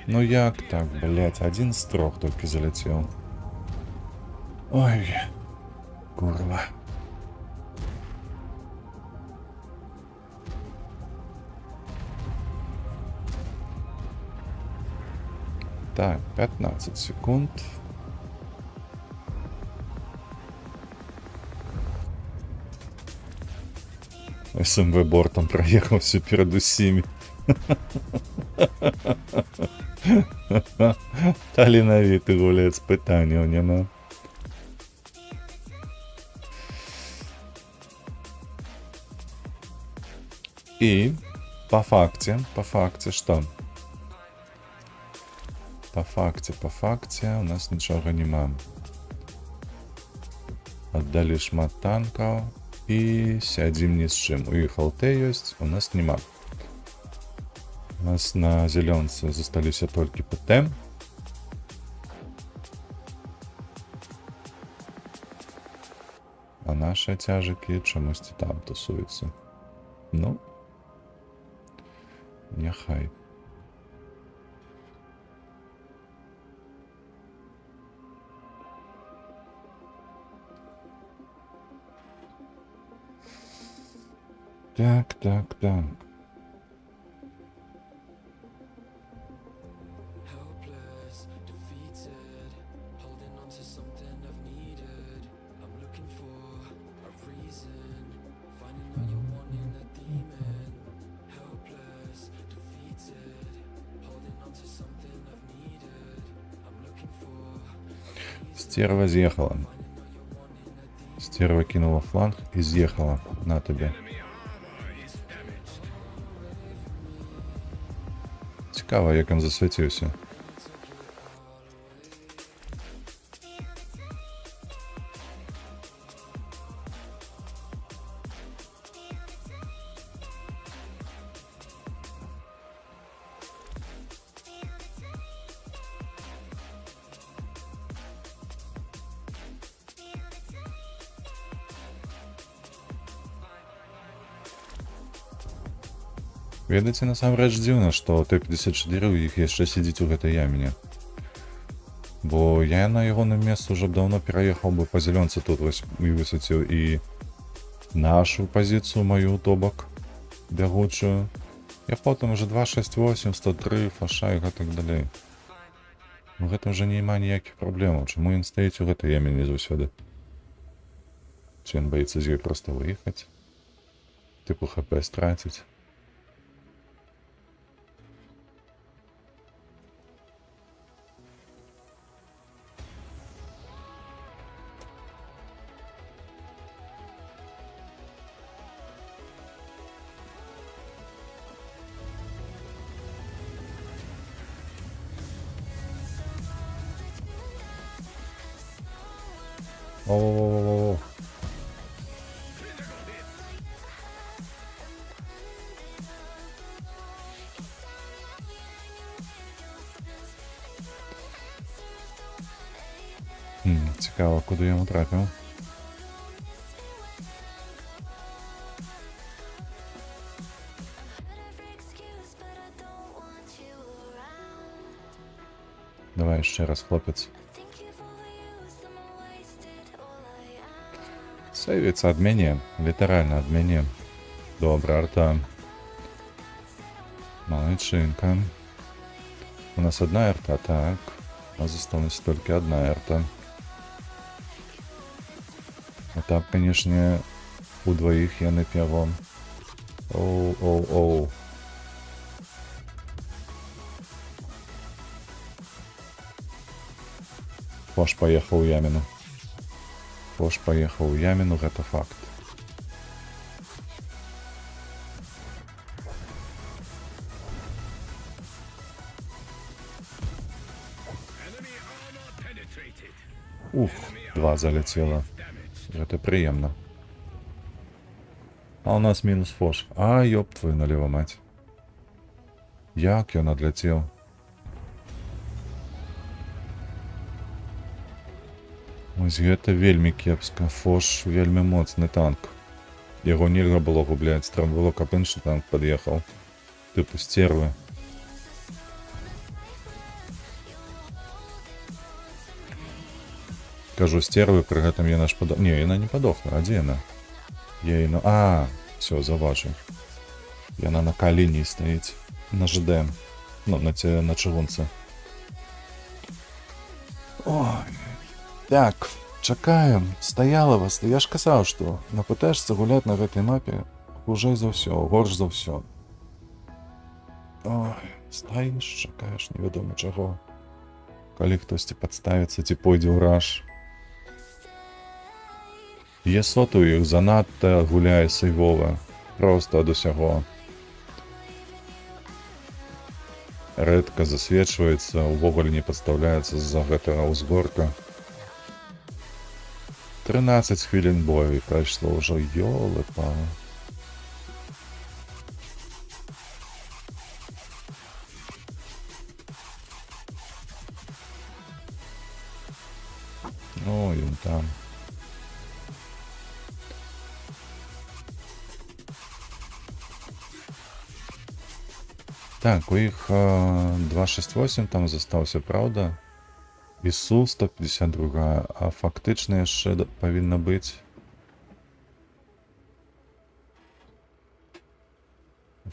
Ну як так, блять, один з трох толькі заляцеў. Ой, курва. Так, 15 секунд. СМВ бортом проехался перед усімі. Таленавіты гулец, пытанняў няма. И по факте что? По факте у нас нічога нема. Отдали шмат танкаў і сядзім ні з чым. У іх ЛТ ёсць, у нас нема. У нас на зелёнцы засталіся толькі ПТ. А наши цяжыкі чамусьці там тусуюцца. Ну, няхай. Так. Стерва з'ехала. Стерва кинула фланг и з'ехала. На тебе. Цікаво, як він засвітився. Ведаеце, насамрэч дзіўна, што Т-54 у іх яшчэ сидзіць у гэтай яміне. Бо я на ягоным месцы уже давно пераехаў бы па зелёнцы тут і высадзіў і нашу пазіцыю маю, то бок, бягучую. Я потым уже 268, 103, фаша і гэтак далей. Ну гэта ўжо няма ніякіх праблемаў. Чаму ён стаіць у гэтай яміне заўсёды? Ці ён баіцца з ёй проста выехаць? Тыпу ХП страціць? О-о-о-о-о. Цікаво, куди я йому трапив. Давай ще раз, хлопець. Сейвиться от меня, литерально от меня. Добре, арта. Молодчинка. У нас одна арта, так. У нас осталась только одна арта. А так, конечно, у двоих я на первом. Оу. Пош поехал в Ямину. Пош поехал в Ямину, это факт. Ух, 2 залетело. Это приемно. А у нас минус фош. А, ёб твою налево, мать. Як ён отлетел? Ось гэта вельмі кепска. Фош вельмі моцны танк. Яго нельга было губляць. Трэба было, каб іншы танк пад'ехаў. Тыпу стервы. Кажу стервы, пры гэтым яна ж падохла. Не, яна не падохла. А дзе яна? Я яна... А, все, заважу. Яна на каліні стаіць. На ЖД. Ну, на чыгунцы. Ой. Так, чакаем. Стаяла вас. Я ж казаў, што на ПТшцы гуляць на гэтай мапе Хужэй за ўсё, горш за ўсё. Ой, стаіш, чакаеш невядома чаго. Калі хтосьці падставіцца ці пойдзе ў раш. Есота ў іх занадта гуляе сейвова. Проста ад усяго. Рэдка засвечваецца, увогуле не падстаўляецца з-за гэтага ўзгорка. 13 хвілін бою і прайшло ўжо, ёлы-палы. О, ён там. Так, у іх 268 там застаўся, праўда? І Су-152, а фактычна яшчэ павінна быць.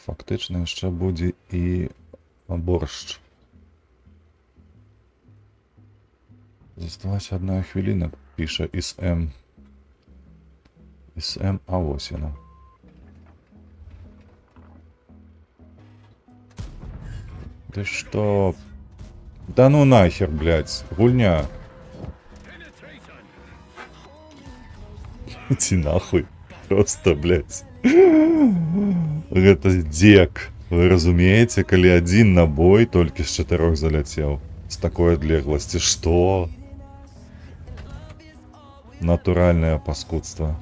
Фактычна яшчэ будзе і боршч. Засталася 1 хвіліна, піша СМ. СМ, а ось яна. Ты что? Да ну нахер, блядь, гульня. Иди нахуй. Просто, блядь. Это дек. Вы разумеете, коли один набой только с 4 залетел. С такой отлеглости. Что? Натуральное паскудство.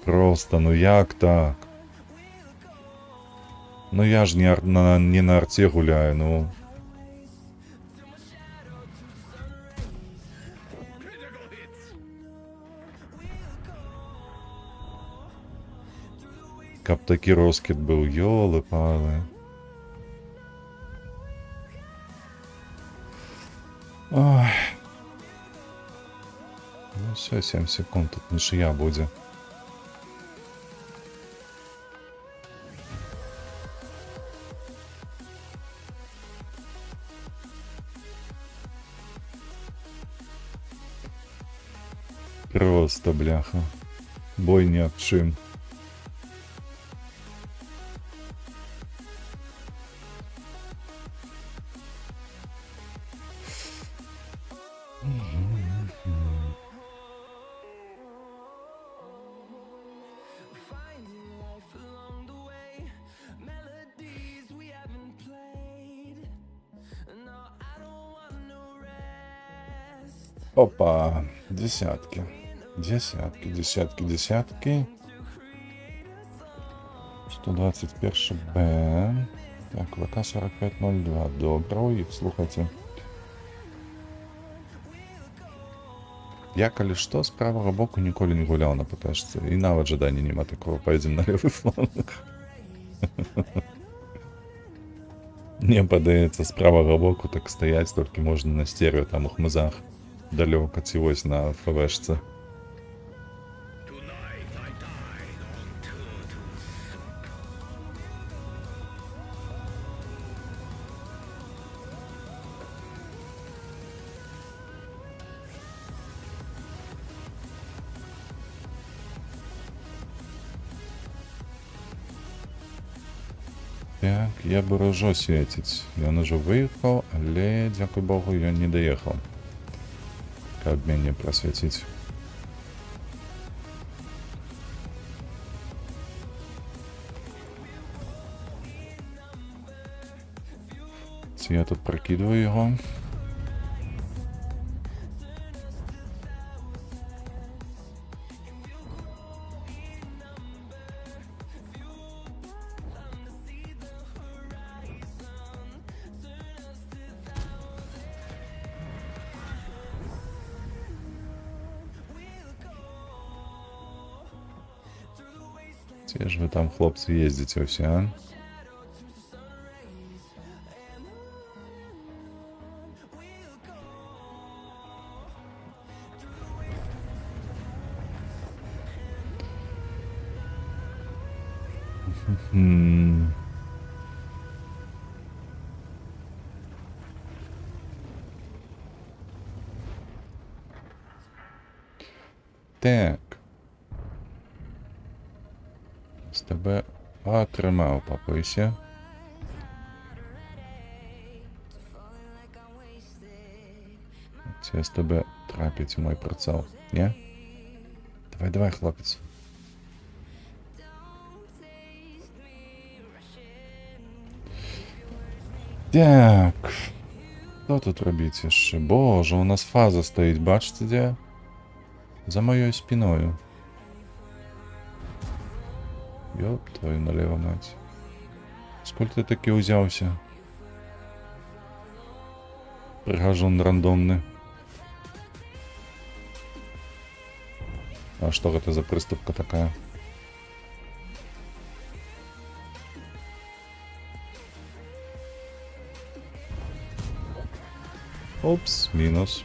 Просто, ну як так? Ну я ж не на арте гуляю, ну. Каб такі роскіт быў, ёлы-палы. Ой. Ну все, 7 секунд, тут нічия будзе. Просто, бляха. Бой ні аб чым. Опа, десятки. Десятки, десятки, десятки. 121 Б. Так, ВК-4502. Добро, і слухайте. Я, калі што, з правага боку ніколі не гуляў на ПТшцы. І нават жадання нема такого. Пойдзем на левый фланг. Мне падаецца, з правага боку так стаяць толькі можна на стерео, там у хмызах. Далёка ці вось на ФВшцы. Так, я бы ружо свеціць. Ён ужо выехаў, але, дзякуй Богу, ён не даехаў. Каб мяне прасвяціць. Ці я тут пракідваю яго. Ці ж ви там, хлопці, ездзіце ўсе, а? Так. З тебе отримав по писі. Це з тебе трапить у мой прицел. Ні? Давай, давай, хлопець. Так. Що тут робити ще? Боже, у нас фаза стоїть, бачите де? За моєю спиною. Ёб твою налево, мать. Сколько ты таки узялся? Прихожун рандомный. А что это за приступка такая? Опс, минус.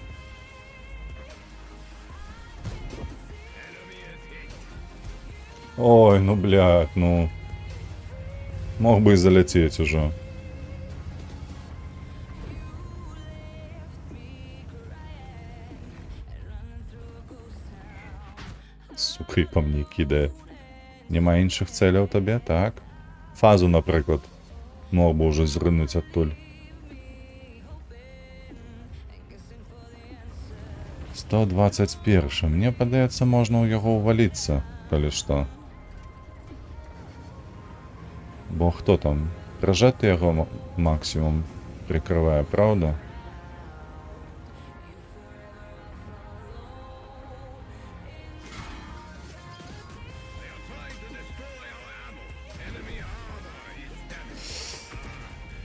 Ой, ну блядь, ну. Мог бы и залететь уже. Сука, і по мені кидає. Нема інших целей у тебе, так? Фазу, наприклад. Мог би уже зринуть оттуль. 121. Мне подається, можна у його увалитися, коли що. Бо хто там? Прожати його максимум прикриває, правда?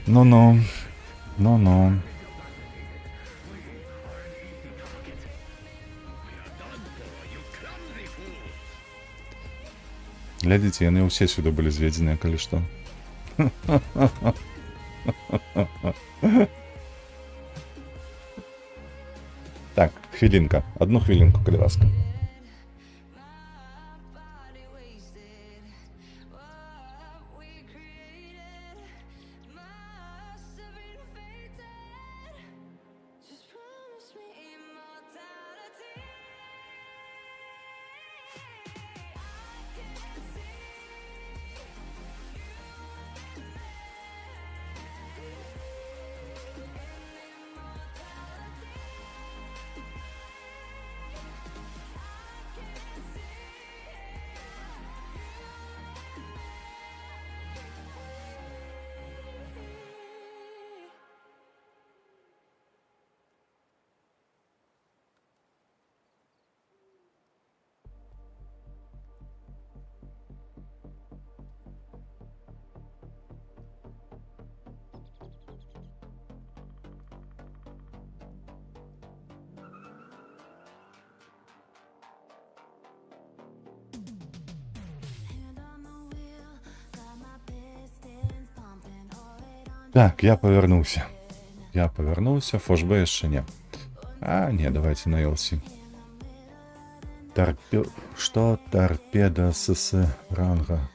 Ну-ну. Ну-ну. Глядите, яны ўсе сюда былі зведзеныя, калі што. Так, хвилинка. Одну хвилинку, калі ласка. Так, я повернувся. Я повернувся, фошбе еще не. А, не, давайте на LC. Что? Торпеда СС ранга.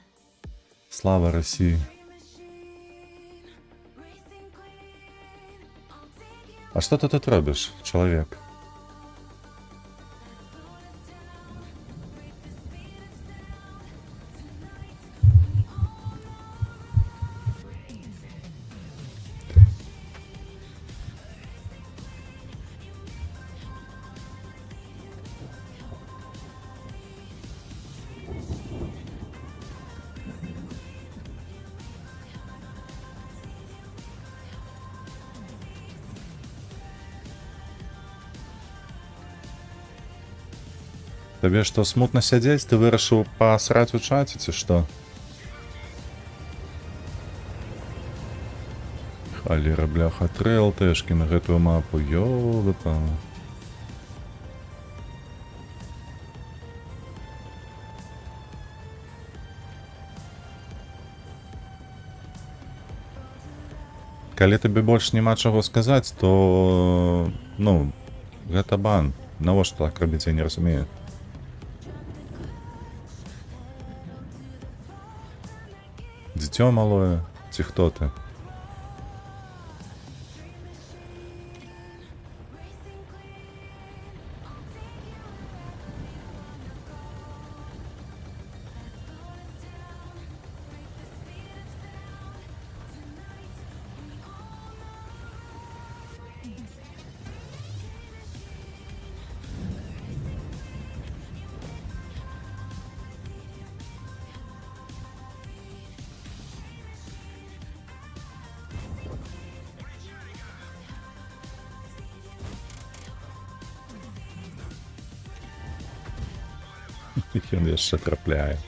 Слава России. А что ты тут робишь, человек? Тебе что, смутно сядзець? Ты вырашыў пасраць у чаце, ці што? Халера, бляха, 3 ЛТшки на гэтую мапу, ёлда-па. Калі табе больш няма чаго сказаць, то... ну, гэта бан. Навошта так рабіць, я не разумею. Дзіцё малое, ці хто ты? Ён яшчэ трапляе.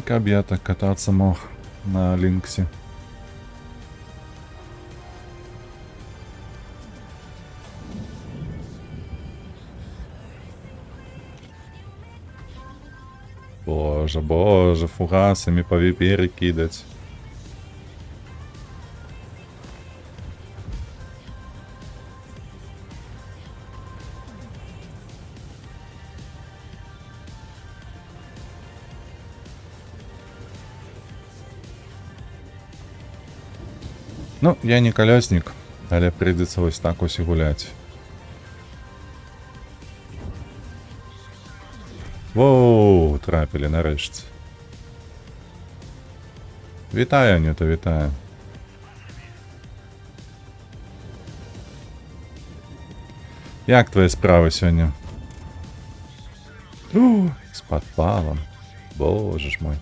Каб я так кататься мог на Линксе. Боже, фугасами по випере кидать. Ну, я не колесник, але придется вот так ось и гулять. Воу, трапили нарешті. Вітаю, Анюта, вітаю. Як твої справи сьогодні? С подпалом. Боже ж мой.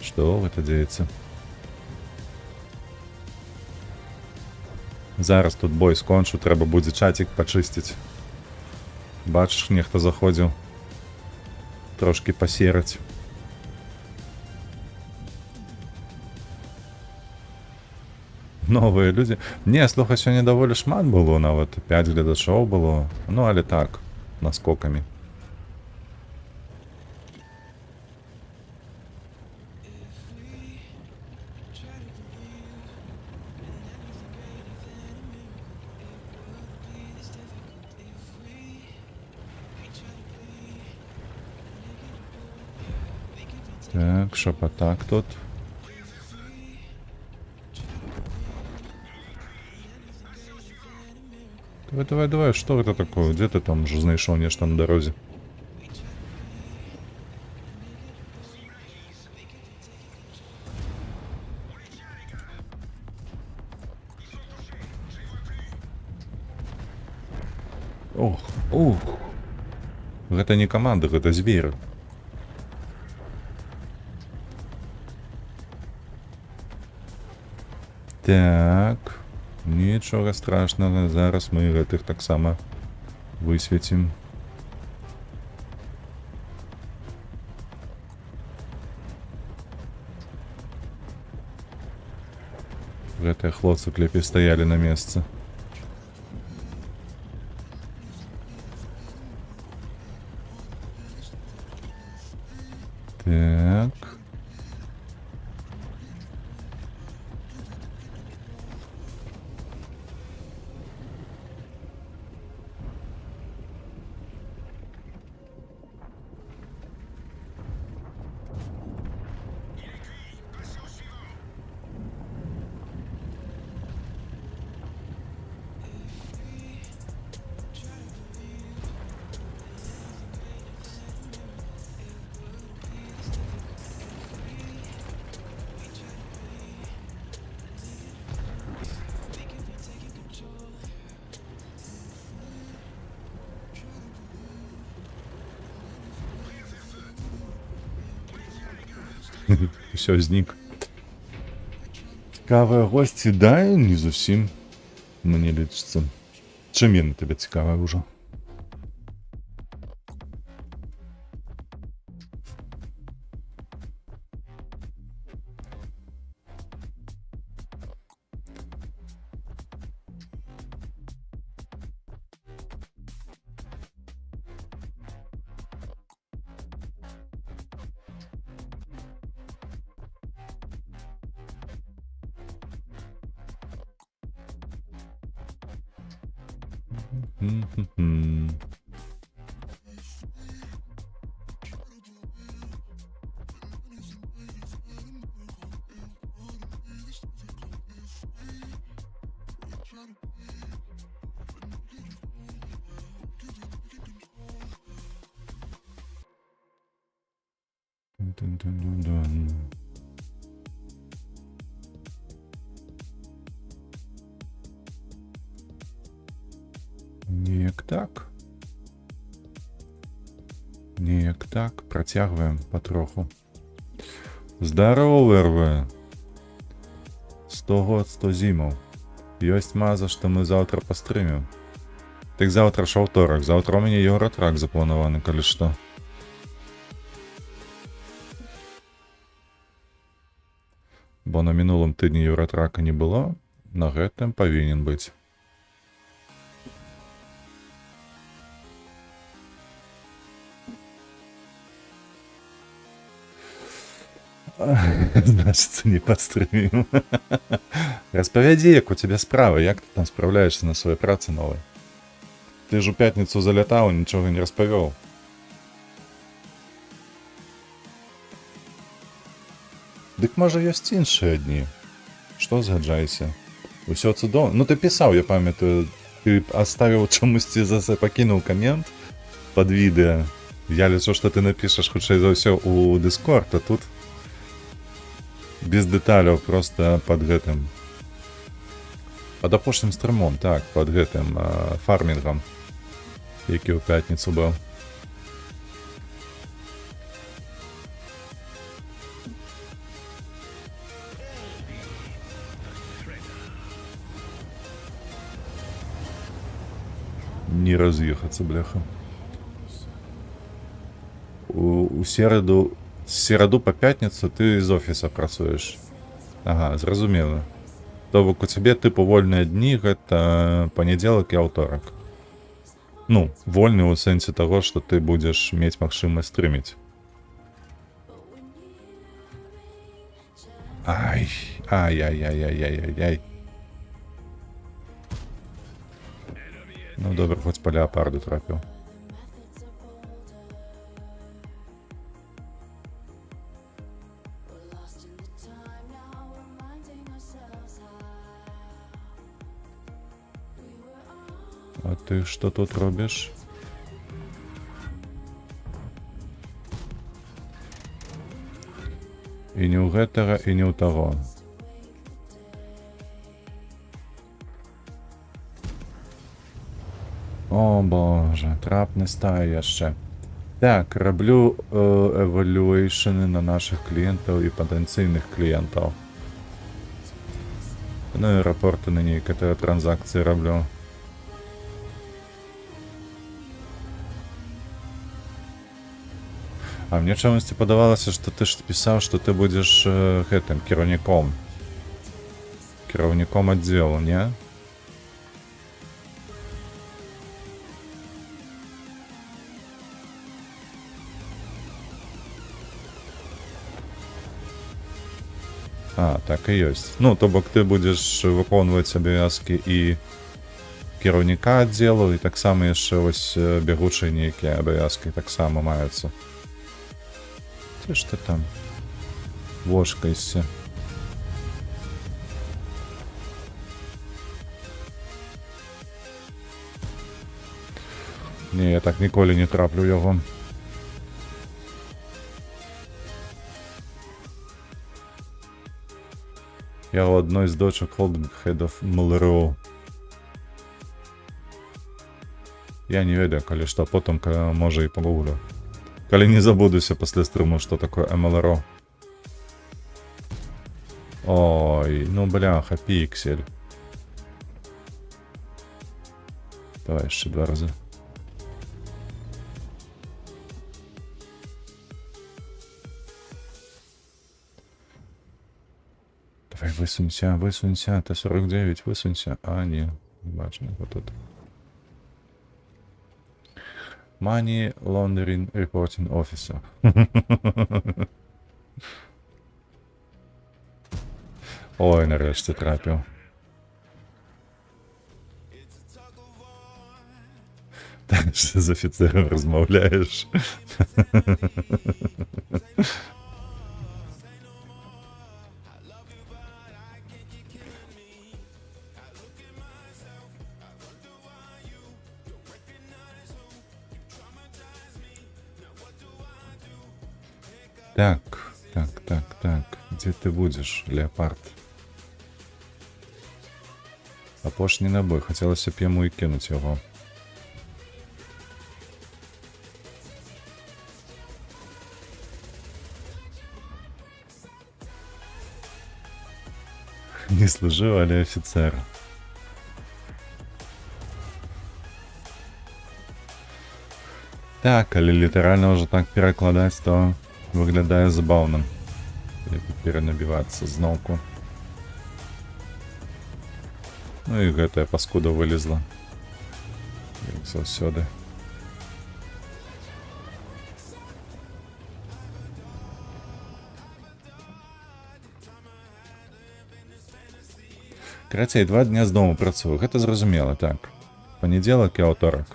Что в это деется? Зараз тут бой скончу, треба буде чатик почистить. Бачиш, нехто заходив. Трошки посерать. Новые люди. Не, слухай, сьогодні доволі шмат було, навіть 5 глядачів було. Ну, але так, наскоками. Так, шапотак тут. Давай, что это такое? Где ты там уже знайшов нечто на дороге? Ух. Это не команда, это зверь. Так. Нічого страшного, зараз ми гэтых так само высветім. Гэтыя хлопцы лепей стаялі на месцы. Так. Все, зник. Цікаві гості, да, не зовсім мені лічиться. Чим я на тебе цікавий уже? Тун-тун-тун-тун-тун. Неяк так. Неяк так. Працягваем патроху. Здарово, РВ. 100 год, 100 зімаў. Ёсць маза, што мы заўтра пастрымем. Так заўтра ж аўторак. Заўтра у мяне еўратрак запланаваны, калі што. Бо на мінулым тыдні еўратрака не было, на гэтым павінен быць. Значит, не подстримим. Распавядзі, як у тебя справа, як ты там справляешься на своей працы новой. Ты ж у пятніцу залятаў, нічога не распавёў. Дык можа ёсць іншыя дні. Што згаджайся? Усё цудоўна. Ну ты пісаў, я памятаю, ты оставіў чамусьці пакінуў камент пад відэа. Я лічу, што ты напішаш хутчэй за ўсё у Discord, а тут без дэталяў, просто пад гэтым. Пад апошнім стрымом, так, пад гэтым фармінгам, які ў пятніцу быў. Не разъехаться, бляха. У середу, з середу по пятніцу ты з офіса працуеш. Ага, зразумела. То бок у цябе тыпу вольныя дні гэта панядзелак і аўторак. Ну, вольны ў сэнсе таго, што ты будзеш мець магчымасць стрыміць. Ай, ай-яй-яй-яй-яй-яй. Ну добра, хоць па леапарду трапіў. А ты што тут робіш? І не ў гэтага, і не ў таго. О боже, трапны стая яшчэ. Так, раблю эвалюэйшаны на нашых кліентаў і патэнцыйных кліентаў. Ну і рапорты на нейкатыя транзакцыі раблю. А мне чамусьці падавалася, што ты ж пісаў, што ты будзеш гэтым кіраўніком. Кіраўніком аддзелу, не? А, так і ёсць. Ну, то бок ты будзеш выконваць абавязкі і кіраўніка аддзелу, і таксама яшчэ вось бягучыя нейкія абавязкі таксама маюцца. Ці ж ты там вошкайся. Не, я так ніколі не траплю яго. Я у адной з дочак Head of МЛРО. Я не ведаю, калі што, потым, можа, і пагуглю. Калі не забудуся пасля стрыму, што такое МЛРО. Ой, ну бляха, піксель. Давай яшчэ 2 разы. Давай, высунься, высунься, Т-49, высунься. А, не, бачу, вот тут. Money Laundering Reporting Officer. Ой, нарешті трапив. Так що з офіцером розмовляєш? Так, Так. Где ты будешь, леопард? Апошні набой. Хотілося б йому і кинуть його. Не служив, але офіцер. Так, але літерально вже так перекладати, то виглядає забавно. Перенабиваться знову. Ну і гэтая паскуда вылезла. Як заўсёды. Карацей, 2 дня з дому працую. Гэта зразумела, так. Панядзелак і аўторак.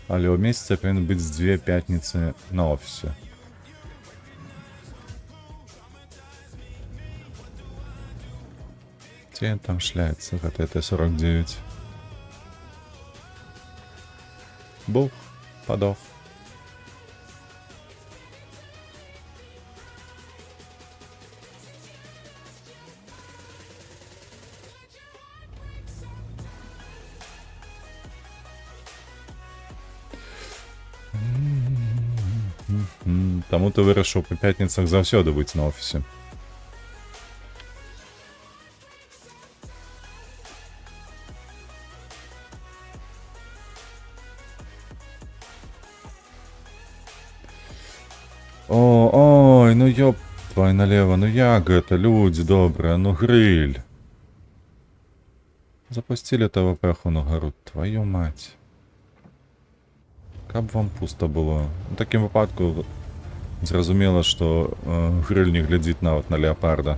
Але ў месяце павінны быць 2 пятніцы на офісе. Где там шляется гэта Т-49? Бух, подох. Таму ты вырашыў па пятніцах заўсёды быць на офісе. Ой, ну ёб твой налево, ну як гэта, людзі добрыя, ну гриль. Запусцілі ТВП-ху на гару, твою мать. Каб вам пуста было. У такім выпадку зразумела, што гриль не глядзіць нават на леапарда.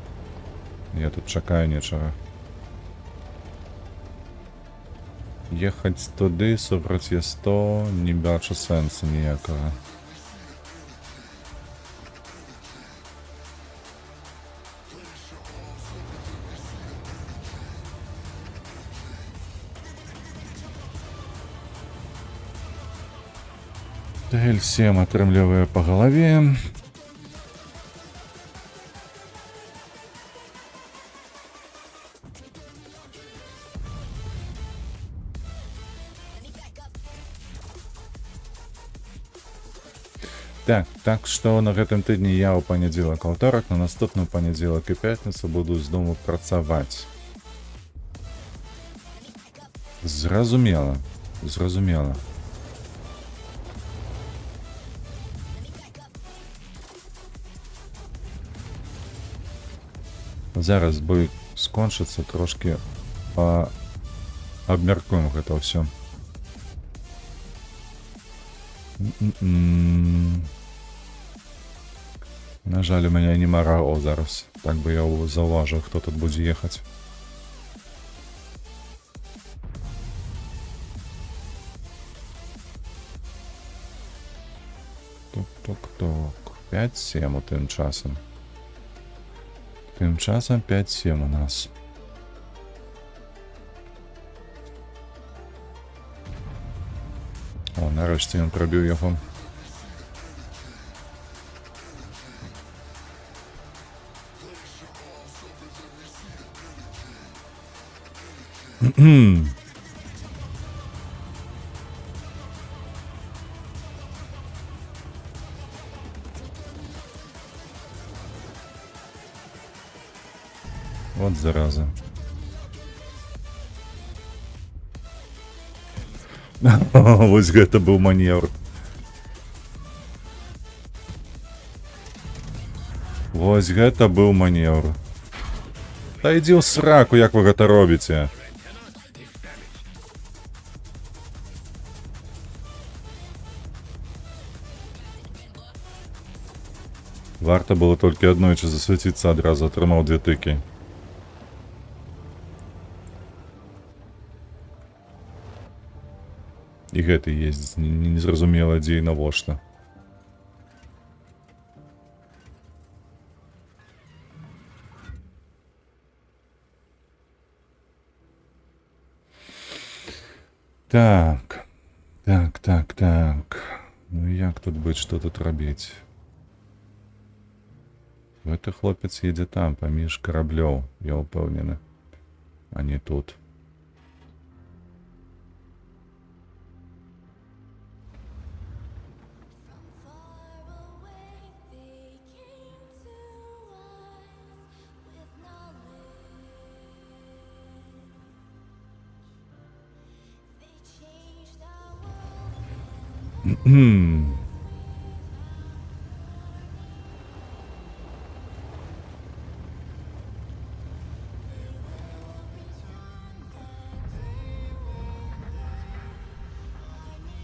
Я тут чакаю нечага. Ехаць туды, супраць Е100, не бачу сэнсу ніякага. ТЛ-7 атрымлівае па галаве. Так што на гэтым тыдні я ў панядзелак аўторак, на наступны панядзелак і пятніцу буду з дому працаваць. Зразумела. Зараз бой скончыцца, трошки абмяркуем гэта ўсё. На жаль, у мяне няма РАО зараз. Так бы я заўважыў, хто тут будзе ехаць. Тук-тук-тук. 5-7 у тым часам. Тым часам 5-7 у нас. О, нарэшце ён прабіў яго. Вот зараза. Вось гэта быў маневр. Вось гэта быў маневр. Та ідзі ў сраку, як вы гэта робіце. Варта было толькі аднойчы засвяціцца, адразу атрымаў 2 тыкі. І гэты ездзіць незразумела дзе і навошта. Так. Ну як тут быць, што тут рабіць? Гэты хлопец едзе там, паміж караблёў, я ўпэўнены, а не тут.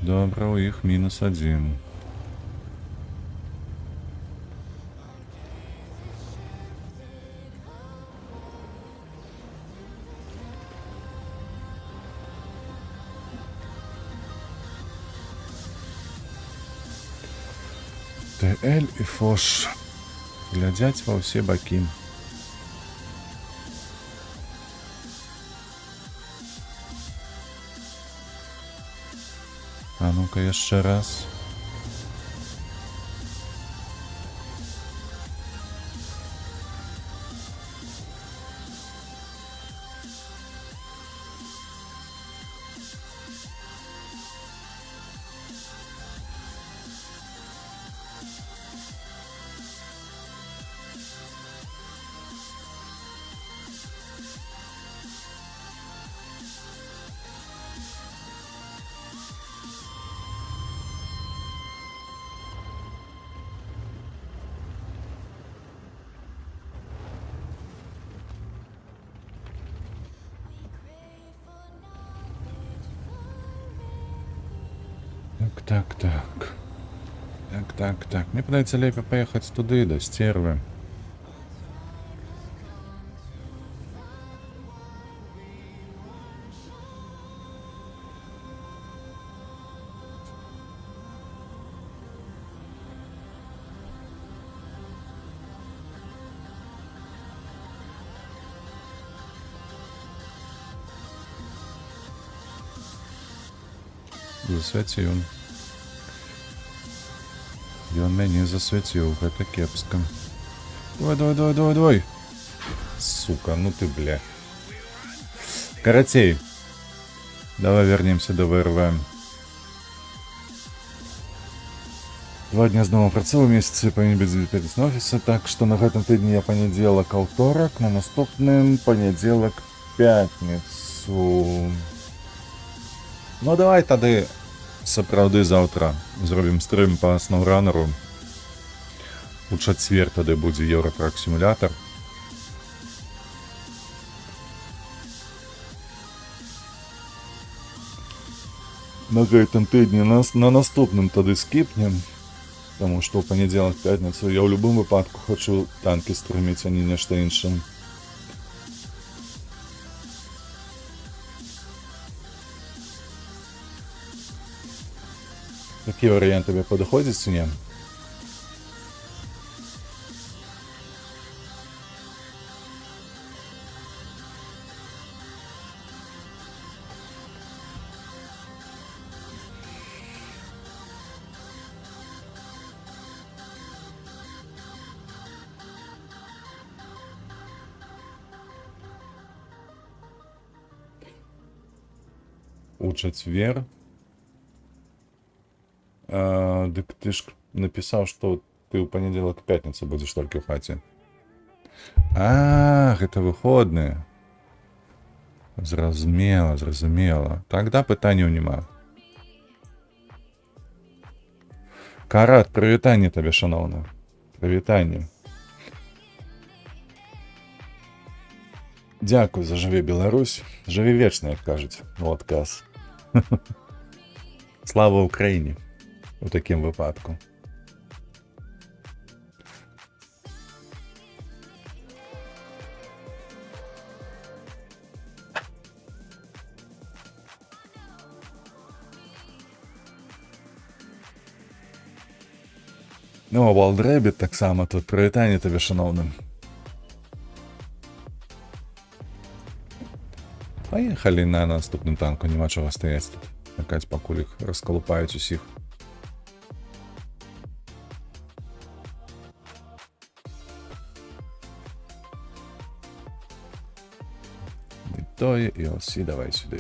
Добра, у іх -1. ТЛ і Фош глядзяць ва ўсе бакі. А ну-ка яшчэ раз. Так. Мне падаецца лепей паехаць туды, да сцервы. Засвяціў. Ён мяне засвяціў, гэта кепска. Давай. Сука, ну ты, бля. Карацей. Давай вернемся до ВРВ. 2 дня зноў працаваў, месяцы павінен быць 9 офіса, так што на гэтым тыдні я панядзелак, аўторак, на наступным панядзелак, пятніцу. Ну давай тады сапраўды заўтра зробім стрым па SnowRunner. У чацвер тады будзе Еўратрак сімулятар. На гэтым тыдні на наступным тады скіпнем, таму што ў панядзелак, пятніцу я ў любым выпадку хачу танкі стрыміць, а не нешта іншае. Такі варыянт табе падыходзіць ці не? У чацвер. Дык ты ж напісаў, што ты ў панядзелак, пятніцу будзеш толькі ў хаце. Гэта выходныя. Зразумела. Тогда пытанняў няма. Карат, прывітанне табе, шаноўна. Прывітанне. Дзякуй за жыве Беларусь. Жыве вечна, як кажуць, у адказ. Слава Ўкраіне у такім выпадку. Ну, а Валдрэбіт таксама тут прывітанне табе, шаноўным. Паехалі на наступным танку, няма чаго стаяць тут. Чакаць, пакуль іх раскалупаюць усіх. тое, і ось, і давай сюди.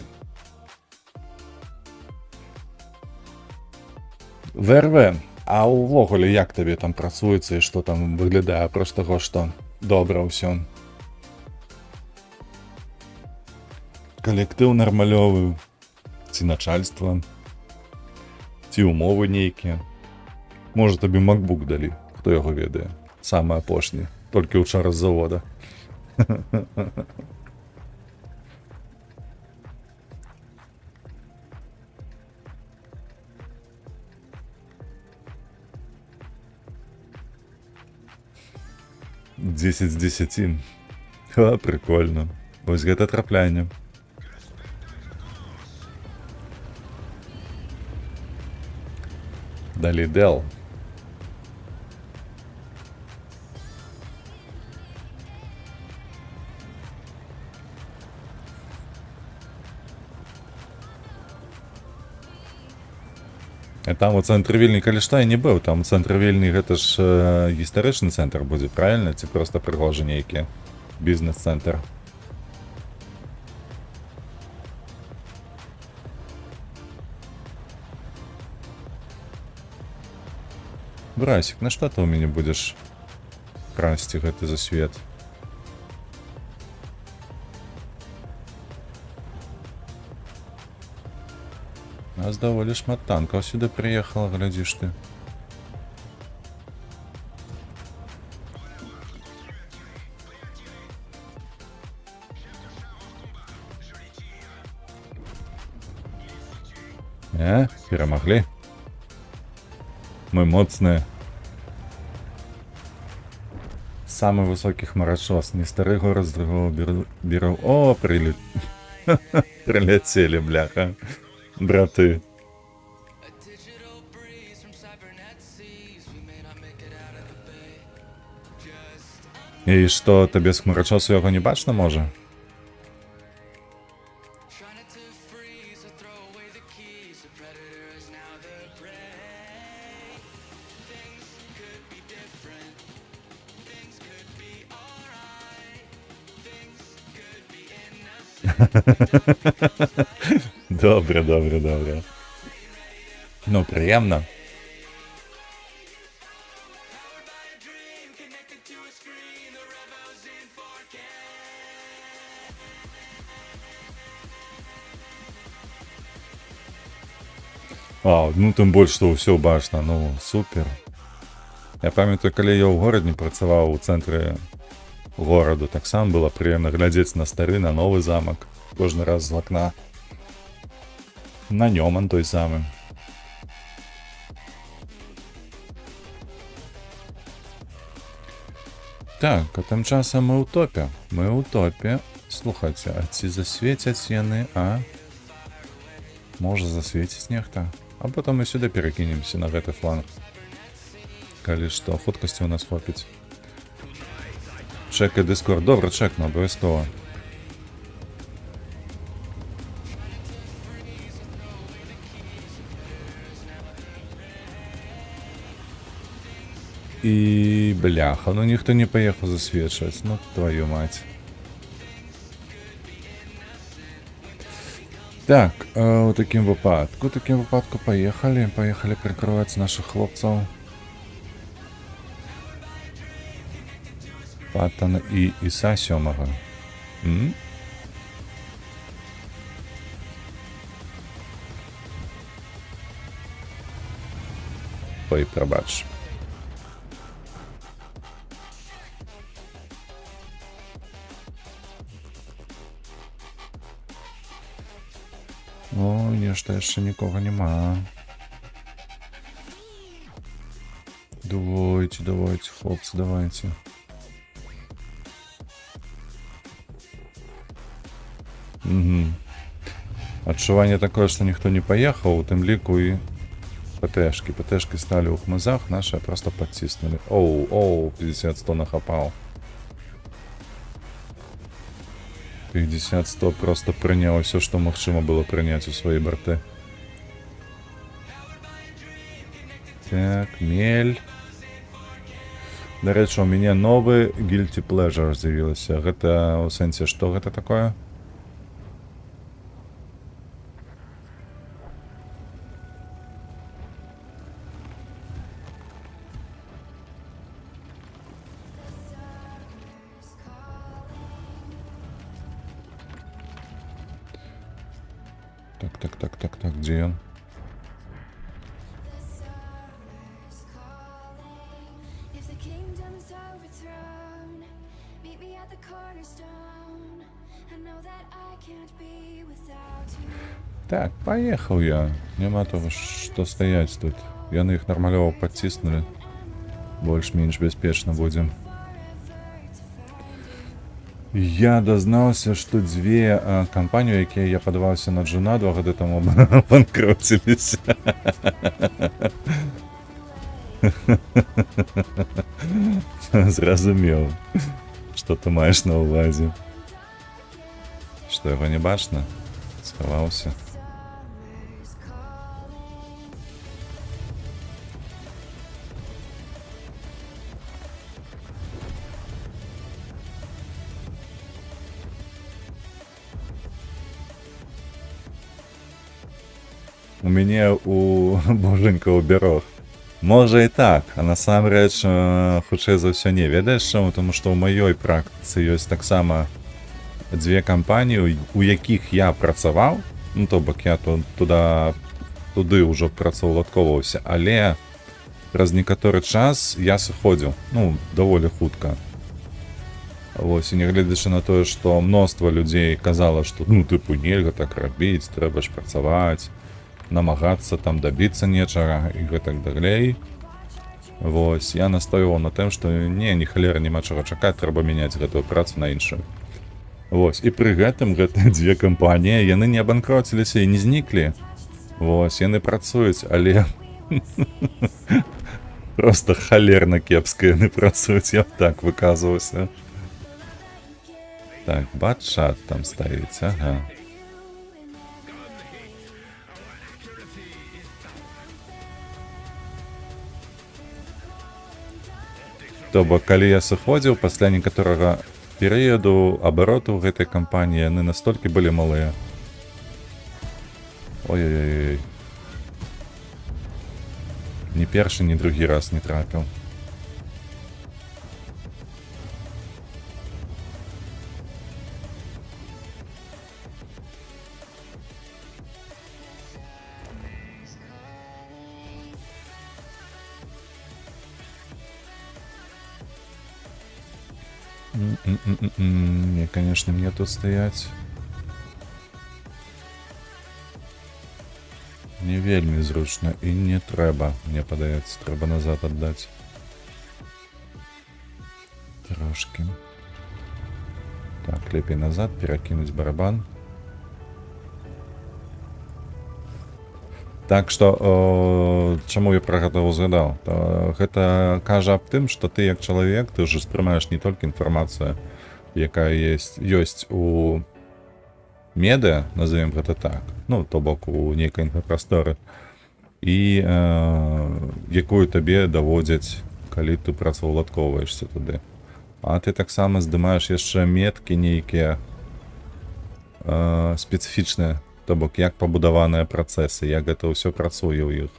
ВРВ, а ўвогуле як табе там працуецца і што там выглядае, апроч таго, што добра ўсё? Калектыў нармалёвы, ці начальства, ці умовы нейкія. Можа, табе MacBook далі, хто яго ведае. Самы апошні, толькі ўчора з завода. Дзесяць з 10. Ха, прикольно. Вось гэта траплянне. Далі Dell. Там у цэнтры Вільні, калі што, я не быў. Там у цэнтры Вільні гэта ж гістарычны цэнтр будзе, правільна? Ці проста прыгожы нейкі бізнес-цэнтр? Брасік, на што ты ў мяне будзеш красці гэты засвет? У нас даволі шмат танкаў сюды прыехала, глядзіш ты. Перамаглі. Мы моцныя. Самы высокі хмарачос. Не стары горад з другого беру. О, прилетели, бляха. Браты. І што, табе з хмарачосу яго не бачна, можа? Добре, добре, добре. Ну, приємно. Вау, ну тим більше, що все бачно, ну супер. Я пам'ятаю, коли я в городі працював у центрі городу, так само было приємно глядеть на старый, на новый замок. Кожный раз з окна. На ньому он той самий. Так, а тим часом ми у топі. Ми у топі. Слухайте, а ці засвітять яны, а? Може засвітить нехто? А потім ми сюди перекинемося на гэты фланг. Калі што, хуткасці у нас хопіць. Чекай Discord. Добре, чекну, обов'язково. І бляха, ну ніхто не поїхав засвідчувати. Ну, твою мать. Так, у таким випадку поїхали. Поїхали прикривати наших хлопців. Паттона і Іса 7-го. Ой, пробач. О, нешта яшчэ нікога няма. Давайте, давайте, хлопцы, давайте. Угу. Адчуванне такое, што ніхто не паехаў, у тым ліку і ПТшки. ПТшки сталі ў хмызах, наши просто подціснули. Оу, 50-100 нахапаў. 50-100 просто прыняў все, што магчыма было прыняць у свае барты. Так, мель. Дарэчы, у мяне новы Guilty Pleasure з'явілася. Гэта ў сэнсе, што гэта такое? Так, где он? Так, поехал я. Нема того, что стоять тут. Яны их нормалёва подтиснули. Больш-менш бяспечна будем. Я дазнаўся, што дзве кампаніі, якія я падаваўся на Джуна 2 гады таму банкроціліся. Зразумеў, што ты маеш на ўвазе. Што яго не бачна? Схаваўся. У мяне у боженька уберог. Можа і так, а насамрэч хутчэй за ўсё не. Ведаеш чаму? Таму што ў маёй практыцы ёсць таксама дзве кампаніі, у якіх я працаваў. Ну, то бок я туды ўжо працаўладковаўся, але праз некаторы час я сыходзіў, ну, даволі хутка. Вось, і нягледзячы на тое, што мноства людзей казала, што ну, тыпу, нельга так рабіць, трэба ж працаваць, намагацца там дабіцца нечага і гэтак далей. Вось, я настойваў на тым, што не халера няма чаго чакаць, трэба мяняць гэтую працу на іншую. Вось, і пры гэтым гэтыя дзве кампаніі, яны не абанкроціліся і не зніклі. Вось, яны працуюць, але просто халерна кепска яны працуюць, я так выказваўся. Так, бат-чат там стаіць, ага. То бок, калі я сыходзіў, пасля некаторага перыяду абароты ў гэтай кампаніі, яны настолькі былі малыя. Ой-ой-ой. Ні першы, ні другі раз не трапіў. Не, конечно, мне тут стоять не вельмі зручна і не трэба, мне падаецца, трэба назад аддаць. Трошки. Так, лепей назад, перакінуць барабан. Так што, чаму я пра гэта ўзгадаў? Гэта кажа аб тым, што ты як чалавек, ты ўжо спрымаеш не толькі інфармацыю, якая ёсць у медыа, назовем гэта так, ну, то бок у нейкай інфапрасторы, і якую табе даводзяць, калі ты працаўладковаешся туды. А ты таксама здымаеш яшчэ меткі нейкія спецыфічныя, то бок як пабудаваныя працэсы, як гэта ўсё працуе ў іх.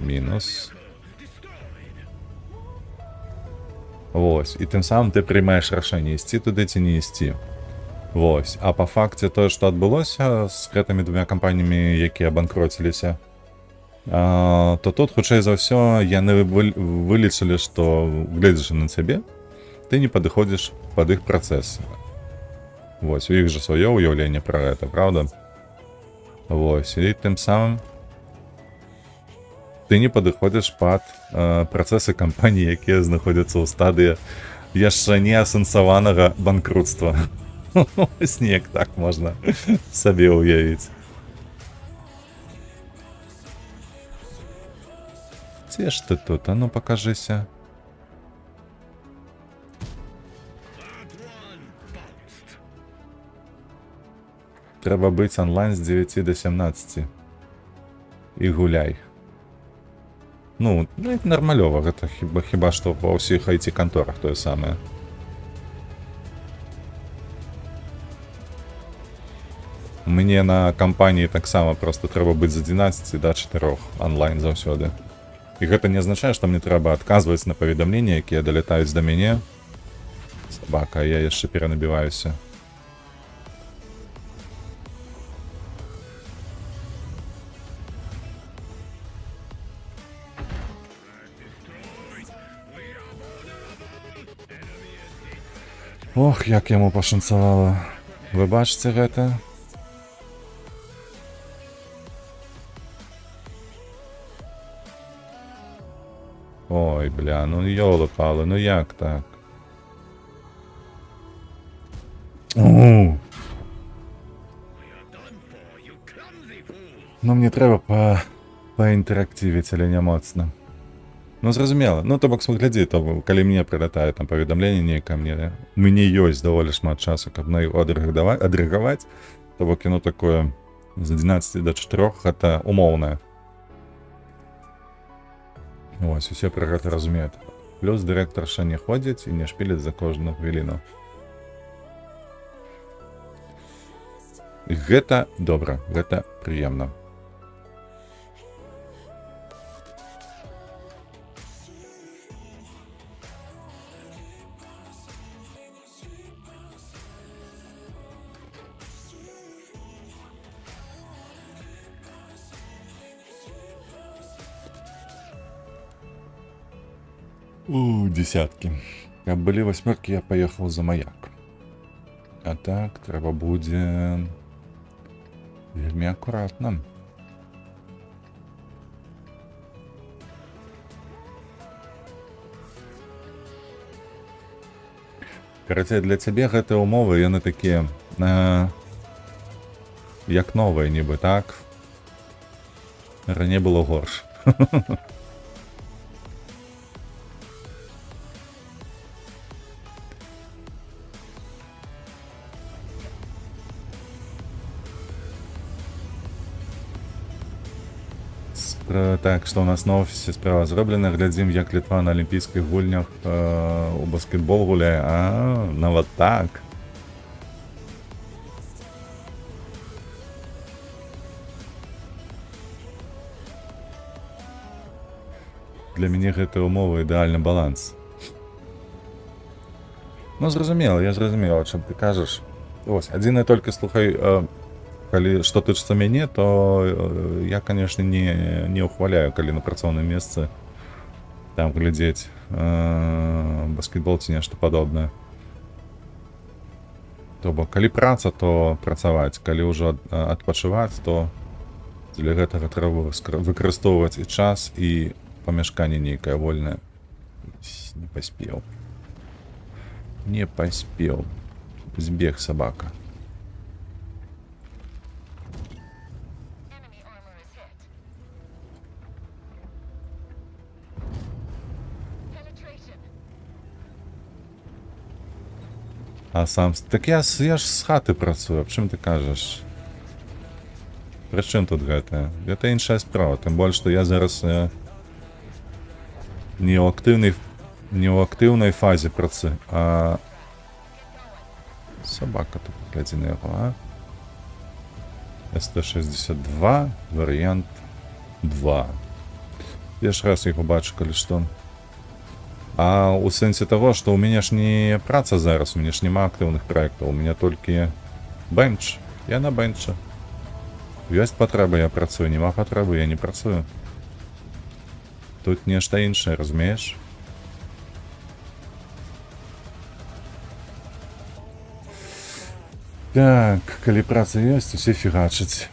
Мінус. Вось, і тым самым ты прымаеш рашэнне, ісці туды ці не ісці. Вось, а па факце тое, што адбылося з гэтымі двумя кампаніямі, якія абанкроціліся, то тут, хутчэй за ўсё, яны вылічылі, што, гледзячы на цябе, ты не падыходзіш пад іх працэс. Вось, у іх жа сваё ўяўленне пра гэта, праўда? Вось, і тым самым ты не падыходзіш пад працэсы кампаній, якія знаходзяцца ў стадыі яшчэ не асэнсаванага банкрутства. Вось неяк так можна сабе ўявіць. Дзе ж ты тут? А ну пакажыся. Трэба быць онлайн з 9 до 17. І гуляй. Ну, нармалёва, гэта хіба што ва ўсіх IT-канторах тое самае. Мне на кампаніі таксама проста трэба быць з 11 до 4 онлайн заўсёды. І гэта не азначае, што мне трэба адказваць на паведамленні, якія далятаюць да мяне. Собака, я яшчэ перанабіваюся. Ох, як яму пашанцавала. Вы бачыце гэта? Ой, бля, ну ёлы-палы, ну як так? Ну мне трэба паінтэрактывіць, але не моцна. Ну зразумела, ну то бок глядзі, то калі мне прылятае там паведамленне нейкае, мне ёсць даволі шмат часу, каб на яго адрэгаваць, то бок яно такое з 11 до 4 гэта умоўнае. Вось, усе пра гэта разумеюць. Плюс дырэктарша не ходзіць і не шпіліць за кожную хвіліну. Гэта добра, гэта прыемна. Десяткі. Каб былі 8, я паехаў за Маяк. А так, трэба будзе вельмі акуратна. Карацей, для цябе гэтыя умовы, яны такія, як новыя нібы, так? Раней было горш. Так, што ў нас на офісе справа зроблена. Глядзім, як Літва на алімпійскіх гульнях у баскетбол гуляе. Нават так. Для мяне гэтая умова ідэальны баланс. Ну, зразумела, я зразумела, о чым ты кажаш. Вось, адзінае толькі, слухай, калі што тычыцца мяне, то я, канешне, не ўхваляю, калі на працоўным месцы там глядзець баскетбол ці нешта падобнае. То бок, калі праца, то працаваць, калі ўжо адпачываць, то для гэтага трэба выкарыстоўваць і час, і памяшканне нейкае вольнае. Не паспеў. Не паспеў. Збег сабака. А сам... Так я ж з хаты працую, аб чым ты кажаш? Пры чым тут гэта? Гэта іншая справа, тым больш, што я зараз не ў актыўнай фазе працы, а... Собака тут, глядзі на яго, а? СТ-62, варыянт 2. Я ж раз яго бачу, калі што. А у сэнсе таго, што ў мяне ж не праца зараз, у мяне ж няма актыўных праектаў, у мяне толькі бенч, я на бенчы. Ёсць патрэба, я працую, няма патрэбы, я не працую. Тут нешта іншае, разумееш? Так, калі праца ёсць, усе фігачаць.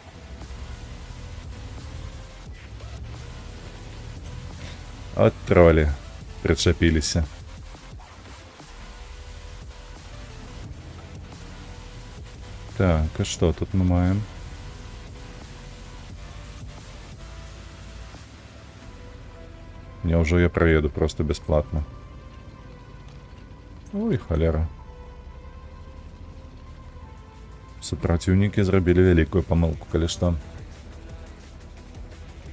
От тролі. Прычапіліся. Так, а што тут мы маем? Няўжо я праеду просто бясплатна? Ой, халера. Супраціўнікі зрабілі вялікую памылку, калі што.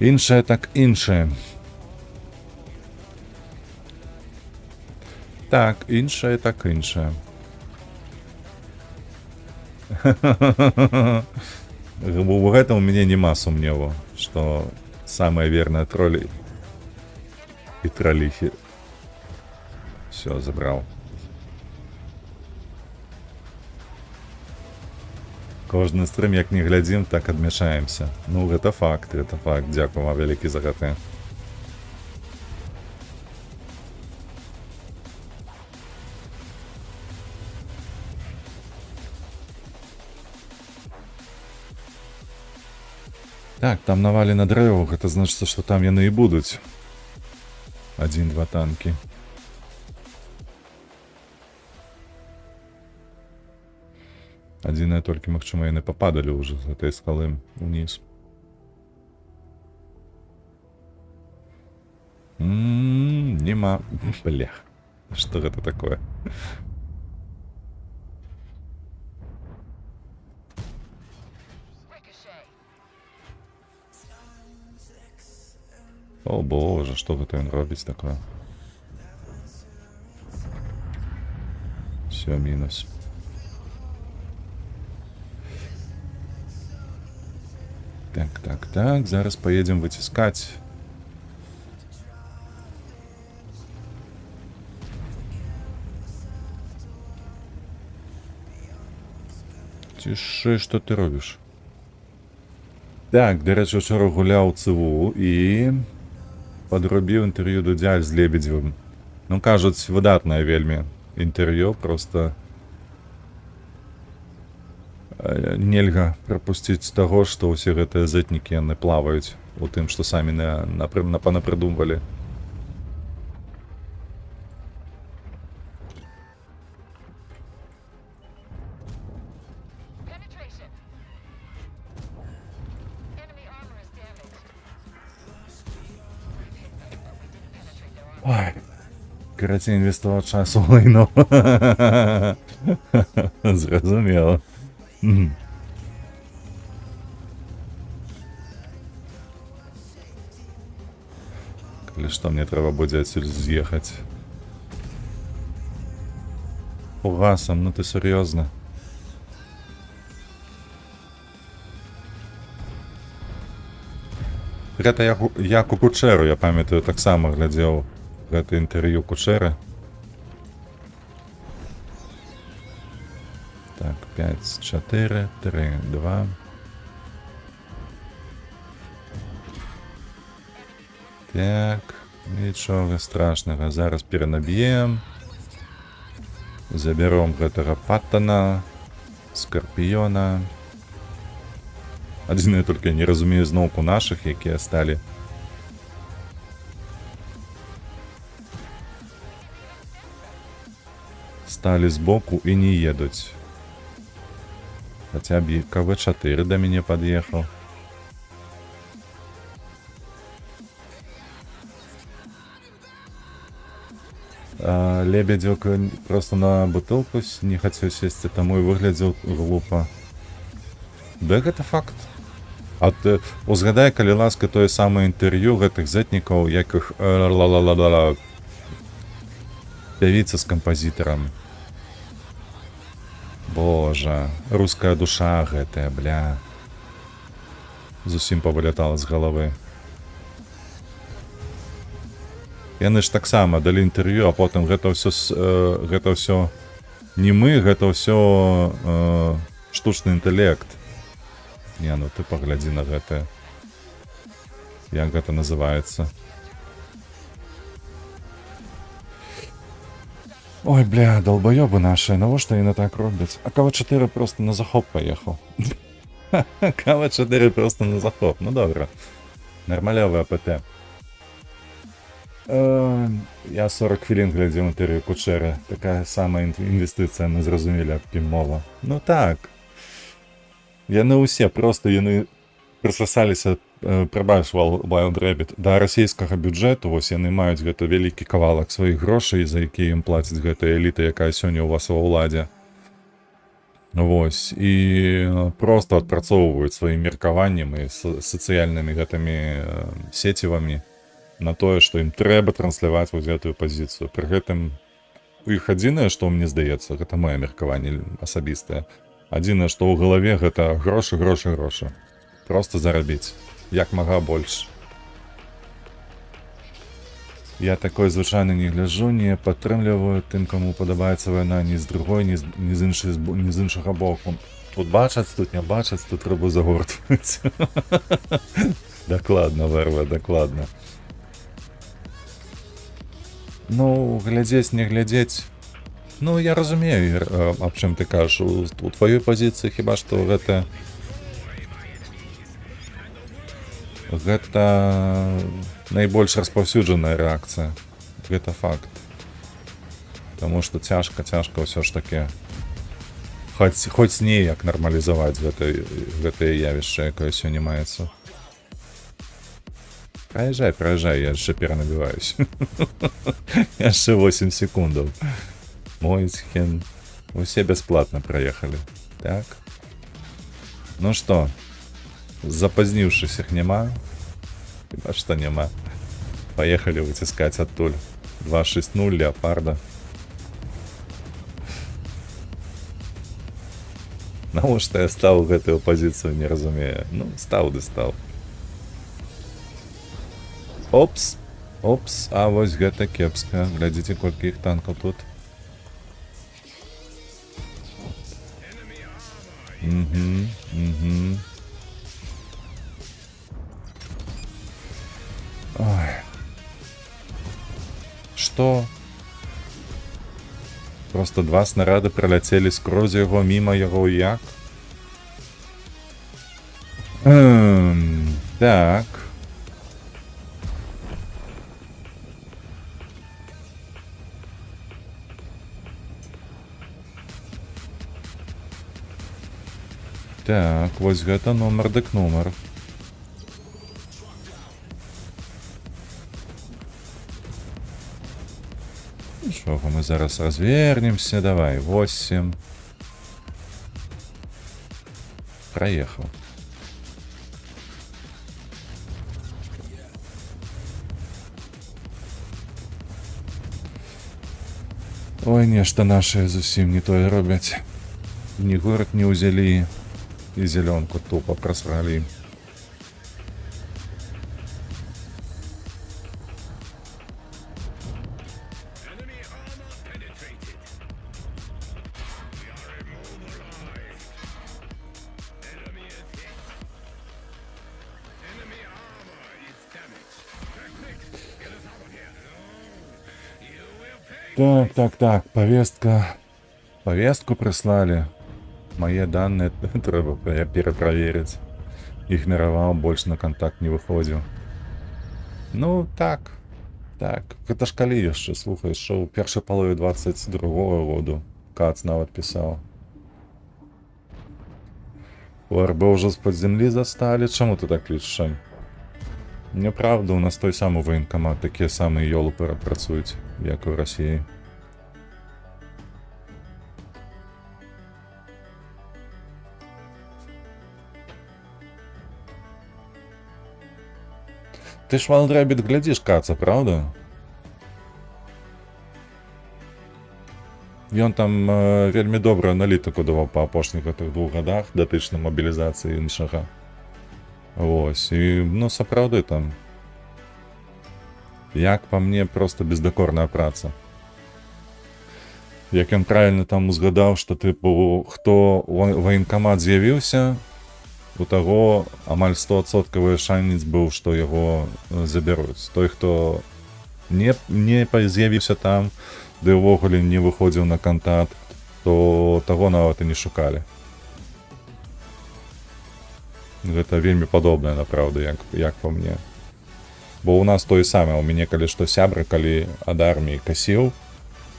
Іншае так іншае. Так, іншае так іншае. У гэтым у мяне няма сумневу, што самыя верныя тролі і троліхі. Всё, забраў. Кожны стрым, як не глядзім, так адмяшаемся. Ну, гэта факт, гэта факт. Дзякую вам вялікі за гэта. Так, там навалена дрэваў, гэта значыцца, што там яны і будуць. 1-2 танкі. Адзінае толькі, магчыма, яны пападалі ўжо з гэтай скалы ўніз. Нема. Блях. Што гэта такое? О боже, што гэта ён робіць такое? Всё, мінус. Так, зараз поедем выціскаць. Цішэй, што ты робіш? Так, дарэчы, учора гуляў ЦВУ і падрабіў інтэрв'ю Дудя з Лебедзевым. Ну, кажуць, выдатнае вельмі інтэрв'ю, просто нельга прапусціць таго, што ўсе гэтыя зэтнікі яны плаваюць у тым, што самі напрыдумвалі. Ой, карацей, інвеставаў час у вайну. Зразумела. Калі што, мне трэба будзе адсюль з'ехаць. Фугасам, ну ты сур'ёзна? Гэта як у Кучэру, я памятаю, таксама глядзеў гэта інтэрв'ю Кучэры. Так, 5, 4, 3, 2. Так, нічога страшнага. Зараз перанаб'ем. Забяром гэтага Паттана, Скарпіёна. Адзінае толькі не разумею зноўку нашых, якія сталі. Сталі збоку і не едуць. Хаця б КВ-4 да мяне пад'ехаў. Лебедзюк просто на бутылку не хацеў сесці, таму і выглядзеў глупа. Да, гэта факт. А ты узгадай, калі ласка, тое самае інтэрв'ю гэтых зэтнікаў, як іх пявіца з кампазітарам. Божа, руская душа гэтая, бля. Зусім павылятала з галавы. Яны ж таксама далі інтэрв'ю, а потым гэта ўсё не мы, гэта ўсё штучны інтэлект. Не, ну ты паглядзі на гэта. Як гэта называецца? Ой, бля, долбоёбы наши, навошта яны так робяць? А КВ-4 просто на захоп паехаў. КВ-4 просто на захоп, ну добра. Нармалёвы АПТ. Я 40 хвілін глядзеў інтэрв'ю Кучэры. Такая самая інвестыцыя, мы зразумелі, аб кім мова. Ну так. Яны ўсе, просто яны прысасаліся, прабач, Wild Rabbit, да расійскага бюджэту, вось яны маюць гэта вялікі кавалак сваіх грошай, за якія ім плаціць гэтая эліта, якая сёння ў вас ва ўладзе. Вось, і просто адпрацоўваюць сваім меркаваннем і сацыяльнымі гэтымі сецівамі на тое, што ім трэба трансляваць вось гэтую пазіцыю. Пры гэтым у іх адзінае, што мне здаецца, гэта маё меркаванне асабістае. Адзінае, што ў галаве гэта грошы, грошы, грошы. Просто зарабіць. Як мага больш. Я такой звычайна не гляджу, не падтрымліваю тым, каму падабаецца вайна ні з другой, ні з іншага боку. Тут бачаць, тут не бачаць, тут трэба загортваць. Дакладна, Варва, дакладна. Ну, глядзець, не глядзець. Ну, я разумею, аб чым ты кажаш. У тваёй пазіцыі хіба што гэта найбольш распаўсюджаная рэакцыя. Гэта факт. Таму што цяжка ўсё ж такі хоць неяк нармалізаваць гэтае явішча, якое сёння маецца. Праязджай, я яшчэ перанабіваюсь. Яшчэ 8 секундаў. Мойсхен. Усе бясплатна праехалі. Так. Ну што, запазніўшыся няма? Хіба што няма. Паехалі выціскаць адтуль. 2-6-0 Леапарда. Навошта я стаў гэтую пазіцыю, не разумею. Ну, стаў ды стаў. Опс, а вось гэта кепска. Глядзіце, колькі іх танкаў тут. Ой. Што? Просто 2 снарады праляцелі скрозь яго, міма яго, як? Так. Так, вось гэта нумар дык нумар. Нічога, мы зараз развернемся, давай, 8. Праехаў. Ой, нешта нашыя зусім не тое робяць. Ні горад не ўзялі, і зелёнку тупо прасралі. Так, повестку прислали. Мои данные трэба перепроверить. Игнорировал, больше на контакт не выходил. Ну, так. Гэта ж калі яшчэ, слухай, што ў першай палове 22-го году Кац нават пісаў. У РБ уже з-пад землі засталі, чаму ты так лічыш? Неправда, у нас той самы военкомат, такія самыя ёлупы працуюць, як і ў Расіі. Ты ж, Валдрабіт, глядзіш Каца, правда? Ён там вельмі добрую аналітыку даваў па апошніх гэтых 2 гадах датычна мабілізацыі іншага. Вось, і, ну, сапраўды там, як па мне, проста бездакорная праца. Як ён правільна там узгадаў, што, тыпу, хто военкамат з'явіўся, у таго амаль 100% шанец быў, што яго забяруць. Той, хто не з'явіўся там, ды ўвогуле не выходзіў на кантакт, то таго нават і не шукалі. Гэта вельмі падобнае, напраўду, як па мне. Бо ў нас тое самае, у мяне калі што сябра, калі ад арміі касіў,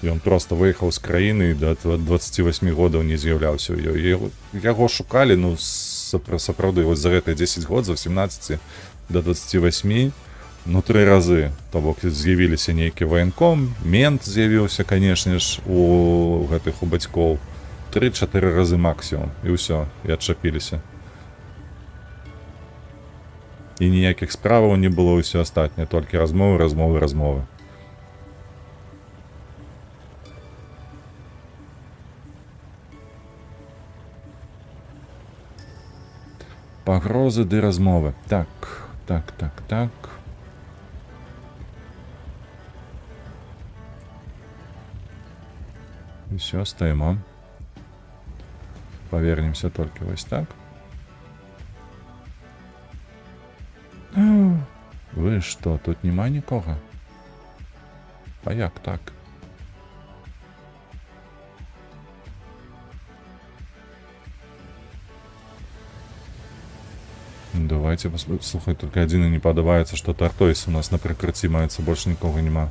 ён проста выехаў з краіны і да 28 годаў не з'яўляўся ў ёй. Яго шукалі, ну, сапраўды, вось за гэтыя 10 год, з 18 до 28, ну, 3 разы. То бок з'явіліся нейкі военком, мент з'явіўся, канешне ж, у гэтых у бацькоў. 3-4 разы максімум, і ўсё, і адчапіліся. І ніякіх справаў не было, ўсё астатняе, толькі размовы. Пагрозы ды размовы. Так. Усё, стаємо. Павернемся толькі вось так. Вы што, тут няма нікога? А як так? Давайте посмотрим. Слухай, только адзіна не падабаецца, што Тартойс у нас на прыкрыцці маецца, больш нікога няма.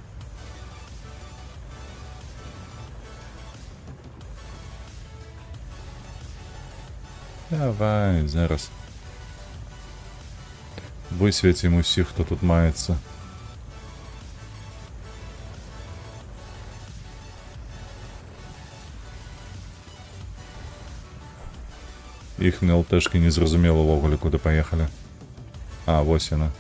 Давай, зараз. Высветім усіх, хто тут маецца. Іх на ЛТшкі не зразумела ўвогуле, куды паехалі. А, вось яна.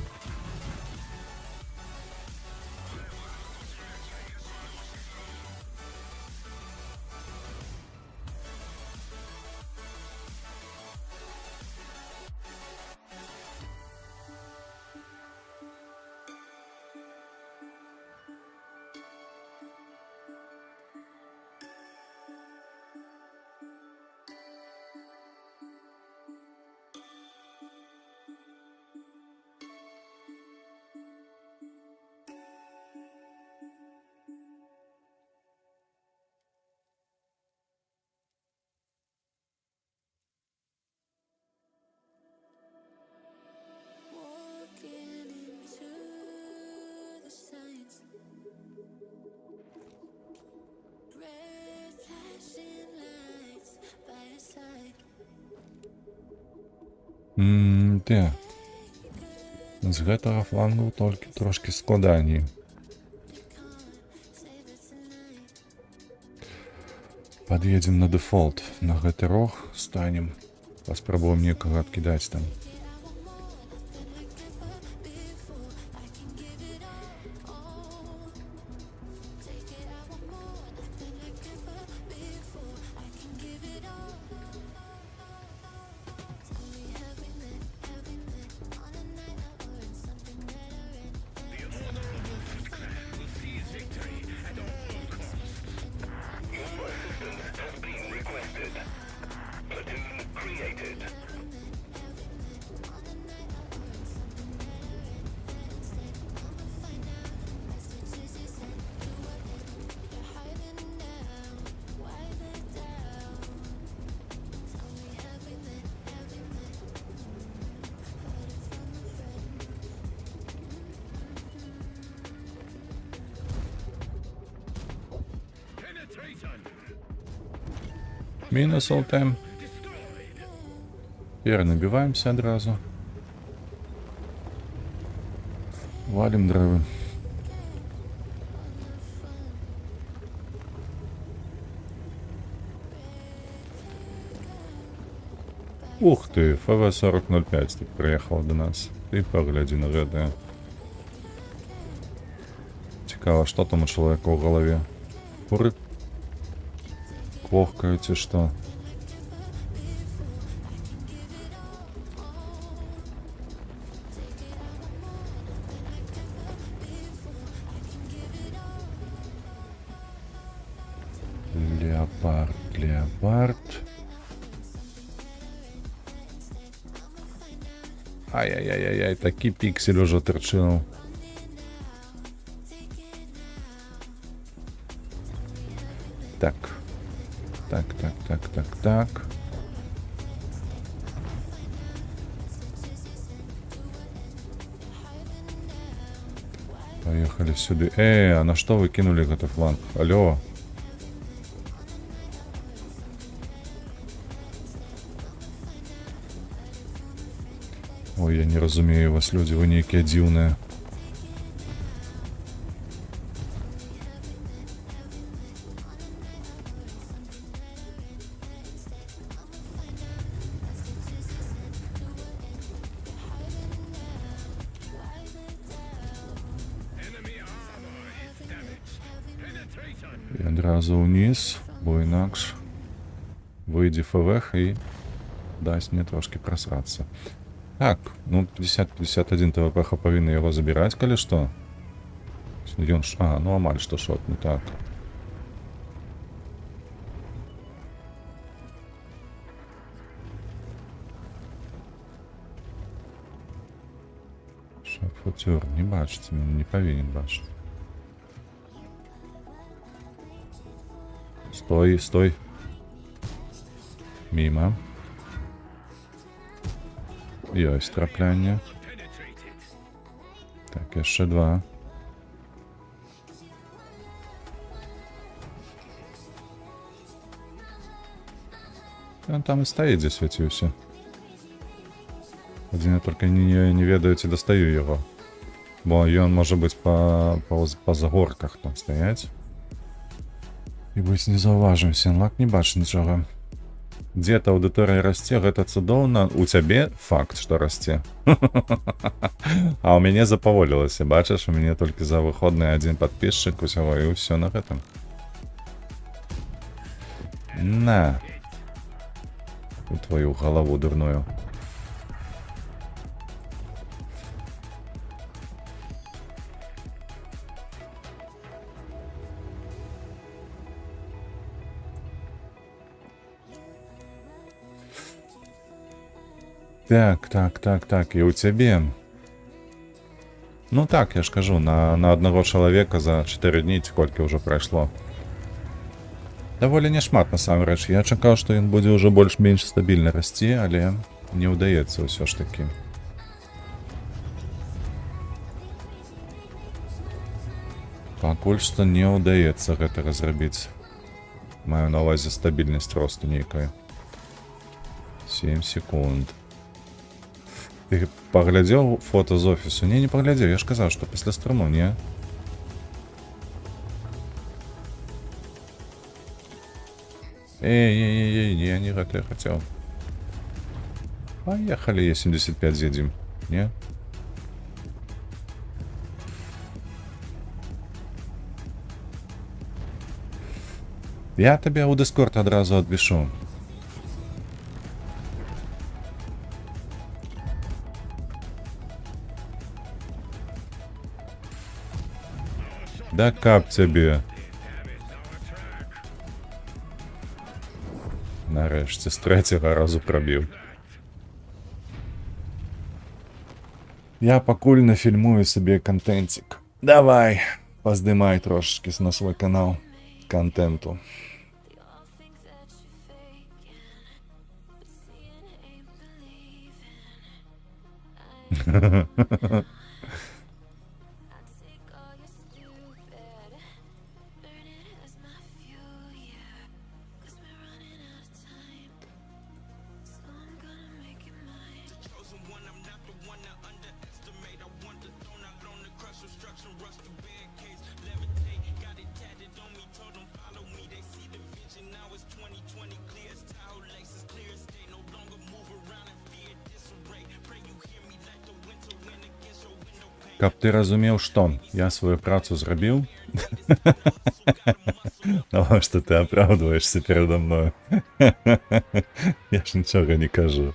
Де? З гэтага флангу толькі трошки складаней. Пад'едзем на дэфолт. На гэты рог станем. Паспрабуем некага адкідаць там. Мінус ЛТМ. Перенабиваемся одразу. Валим дрова. Ух ты, ФВ-4005 тут приехал до нас. Ты погляди на гэта. Цікаво, что там у человека в голове. Куры квохкают и что? Леопард, леопард. Ай-яй-яй-яй, такі піксель уже торчинул. Так. Так. Поехали сюда. А на что вы кинули этот фланг? Алло. Ой, я не разумею вас, люди, вы некие дивные. І одразу вниз, бо інакш вийде ФВХ і дасть мне трошки просраться. Так, ну 50-51 ТВПХ повинны его забирать, коли что. Ну амаль что шот, не так. Шафутюр, не бачыць, не павінен бачыць. Стой, стой. Мимо. Ёсць траплянне. Так, яшчэ два. Ён там і стаіць, дзе свяціўся. Адзін я толькі не ведаю, ці дастаю яго. Бо ён можа быць па загорках там стаяць. І быць незаўважым. Сенлак не бачыць нічога. Дзе-то аўдыторыя расце, гэта цудоўна. У цябе факт, што расце. А ў мяне запаволілася, бачыш, у мяне толькі за выходны адзін падпісчык усяго, і ўсё на гэтым. На. У твою галаву дурную. Так, і ў цябе. Ну так, я ж кажу, на аднаго чалавека за 4 дні ці колькі ўжо прайшло. Даволі няшмат насамрэч. Я чакаў, што ён будзе ўжо больш-менш стабільна расці, але не ўдаецца ўсё ж такі. Пакуль што не ўдаецца гэтага зрабіць. Маю на ўвазе стабільнасць росту нейкая. 7 секунд. Ты паглядзеў фота з офісу? Не паглядзеў, я ж казаў, што пасля струму, не? Эй, не гэта я хацеў. Поехали, Е75 з'едзім, не? Я табе ў дыскорд адразу адпішу. Да кап цябе. Нарэшце, з 3-го разу прабіў. Я пакуль нафільмую сабе контентик. Давай, паздымай трошечки на свой канал контенту. Каб ты разумеў, што я сваю працу зрабіў, навошта ты апраўдваешся перада мною? Я ж нічога не кажу.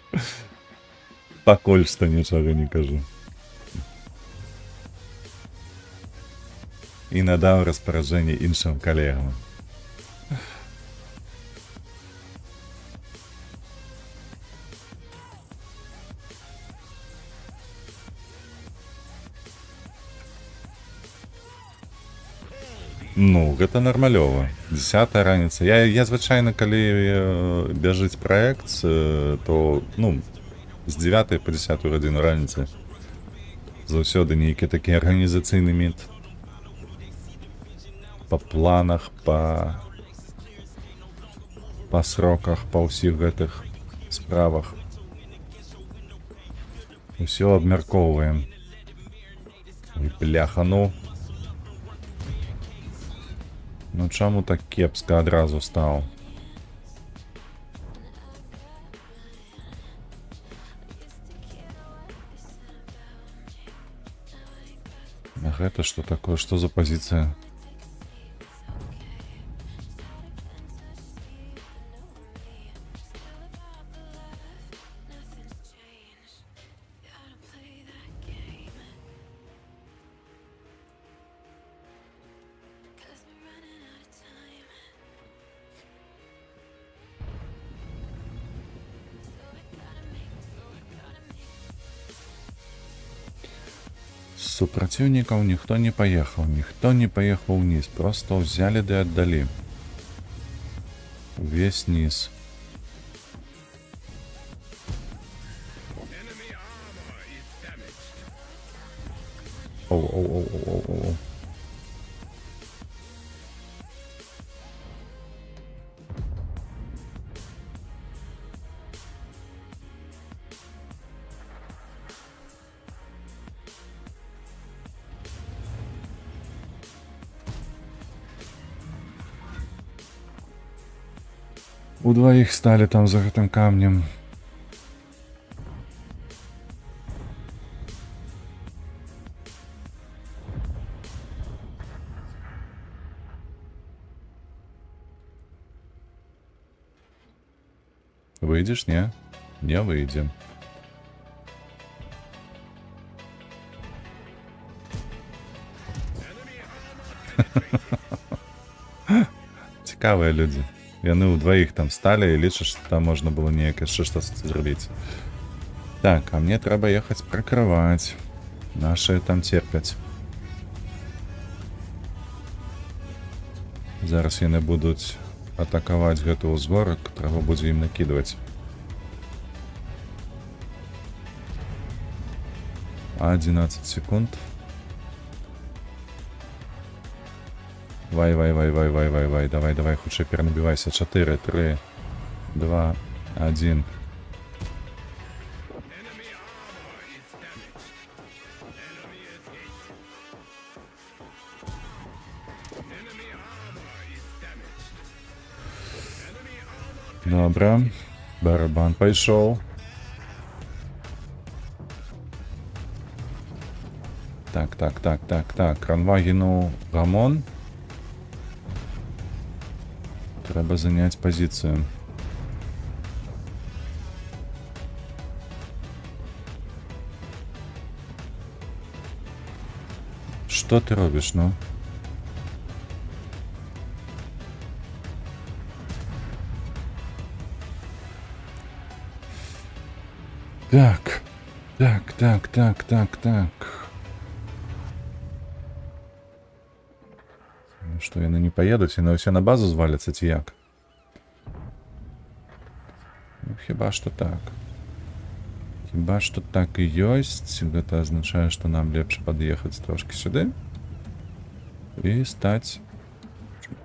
Пакуль што нічога не кажу. І надаў распараджэнне іншым калегам. Ну, гэта нармалёва. 10-я раніца. Я звычайна, калі бяжыць праект, то, ну, з 9 по 10 гадзіну раніцы. Заўсёды нейкі такі арганізацыйны міт. Па планах, па сроках, па ўсіх гэтых справах. Усё абмяркоўваем. Ой, бляха, ну. Ну чаму так кепска адразу стаў? А гэта што такое? Што за пазіцыя? Супротивников никто не поехал вниз, просто взяли да отдали. Весь низ. Оу. Удвоих стали там за этим камнем. Выйдешь, не? Не выйдем. Цікавые люди. Яны ўдваіх там сталі і лічаць, што там можна было неяк яшчэ штось зрабіць. Так, а мне трэба ехаць прыкрываць. Нашы там терпяць. Зараз яны будуць атакаваць гэты ўзгорак, трэба будзе ім накідваць. 11 секунд. Вай, давай, хутчэй перанабівайся. 4, 3, 2, 1. Добра. Барабан пайшоў. Так. Кранвагену гамон. Треба занять позицию. Что ты робишь, ну? Так. Что, яны не поедуць, яны ўсе на базу зваляцца ці як? Ну, хіба што так. Хіба што так і ёсць. Гэта азначае, што нам лепш пад'ехаць трошкі сюды. І стаць...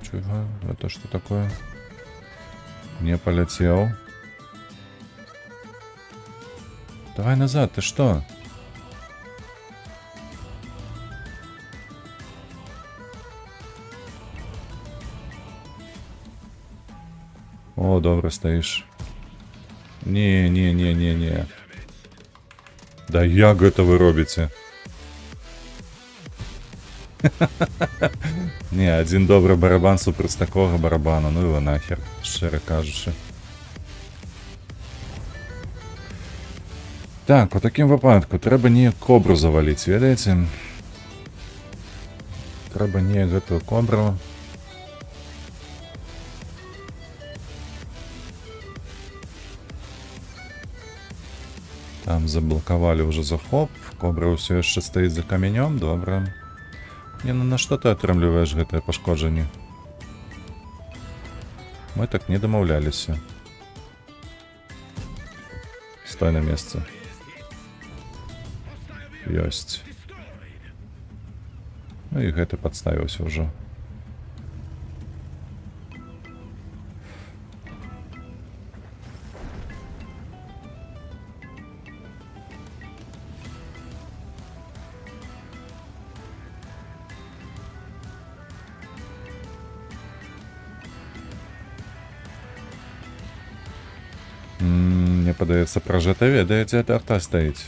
Чего? Это что такое? Не полетел. Давай назад, ты что? О, добре стоишь. Не. Да як гэта вы робіце? Не, один добрый барабан супер з такого барабана, ну его нахер, щиро кажучи. Так, у таким випадку треба не кобру завалить, ведаєте? Треба не гэтую кобру. Там заблоковали уже захоп, кобра все яшчэ стаіць за каменем, добра. Не, ну на што ты атрымліваеш гэтае пашкоджанне? Мы так не дамаўляліся. Стой на месцы. Ёсць. Ну і гэты падставіўся ўжо. Мне падаецца, пражэта ведае, дзе эта арта стаіць.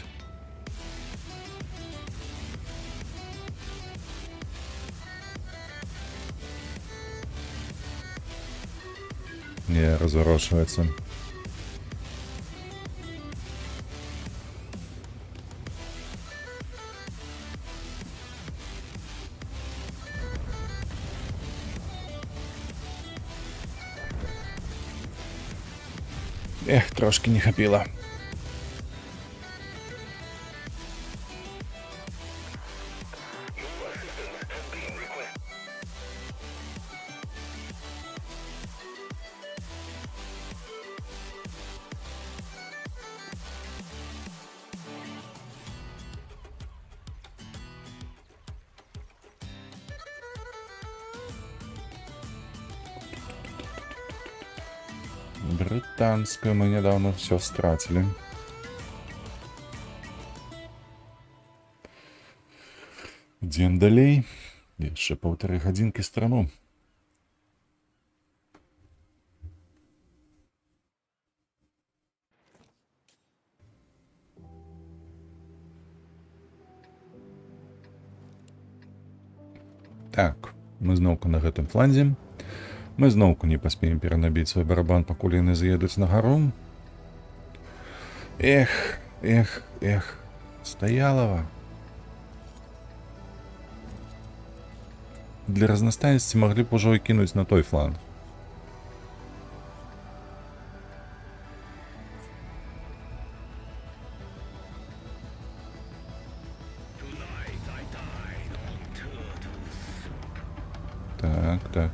Не, разворачивается. Эх, трошки не хапіла. Британскую мы недавно все стратили. Ідзем далей. Яшчэ 1,5 гадзінкі страну. Так, мы зноўку на гэтым фланзе. Мы зноўку не паспеем перанабіць свой барабан, пакуль яны заедуць на гару. Эх, Стоялова. Для разнастайнасці маглі б ужо і кінуць на той фланг. Так.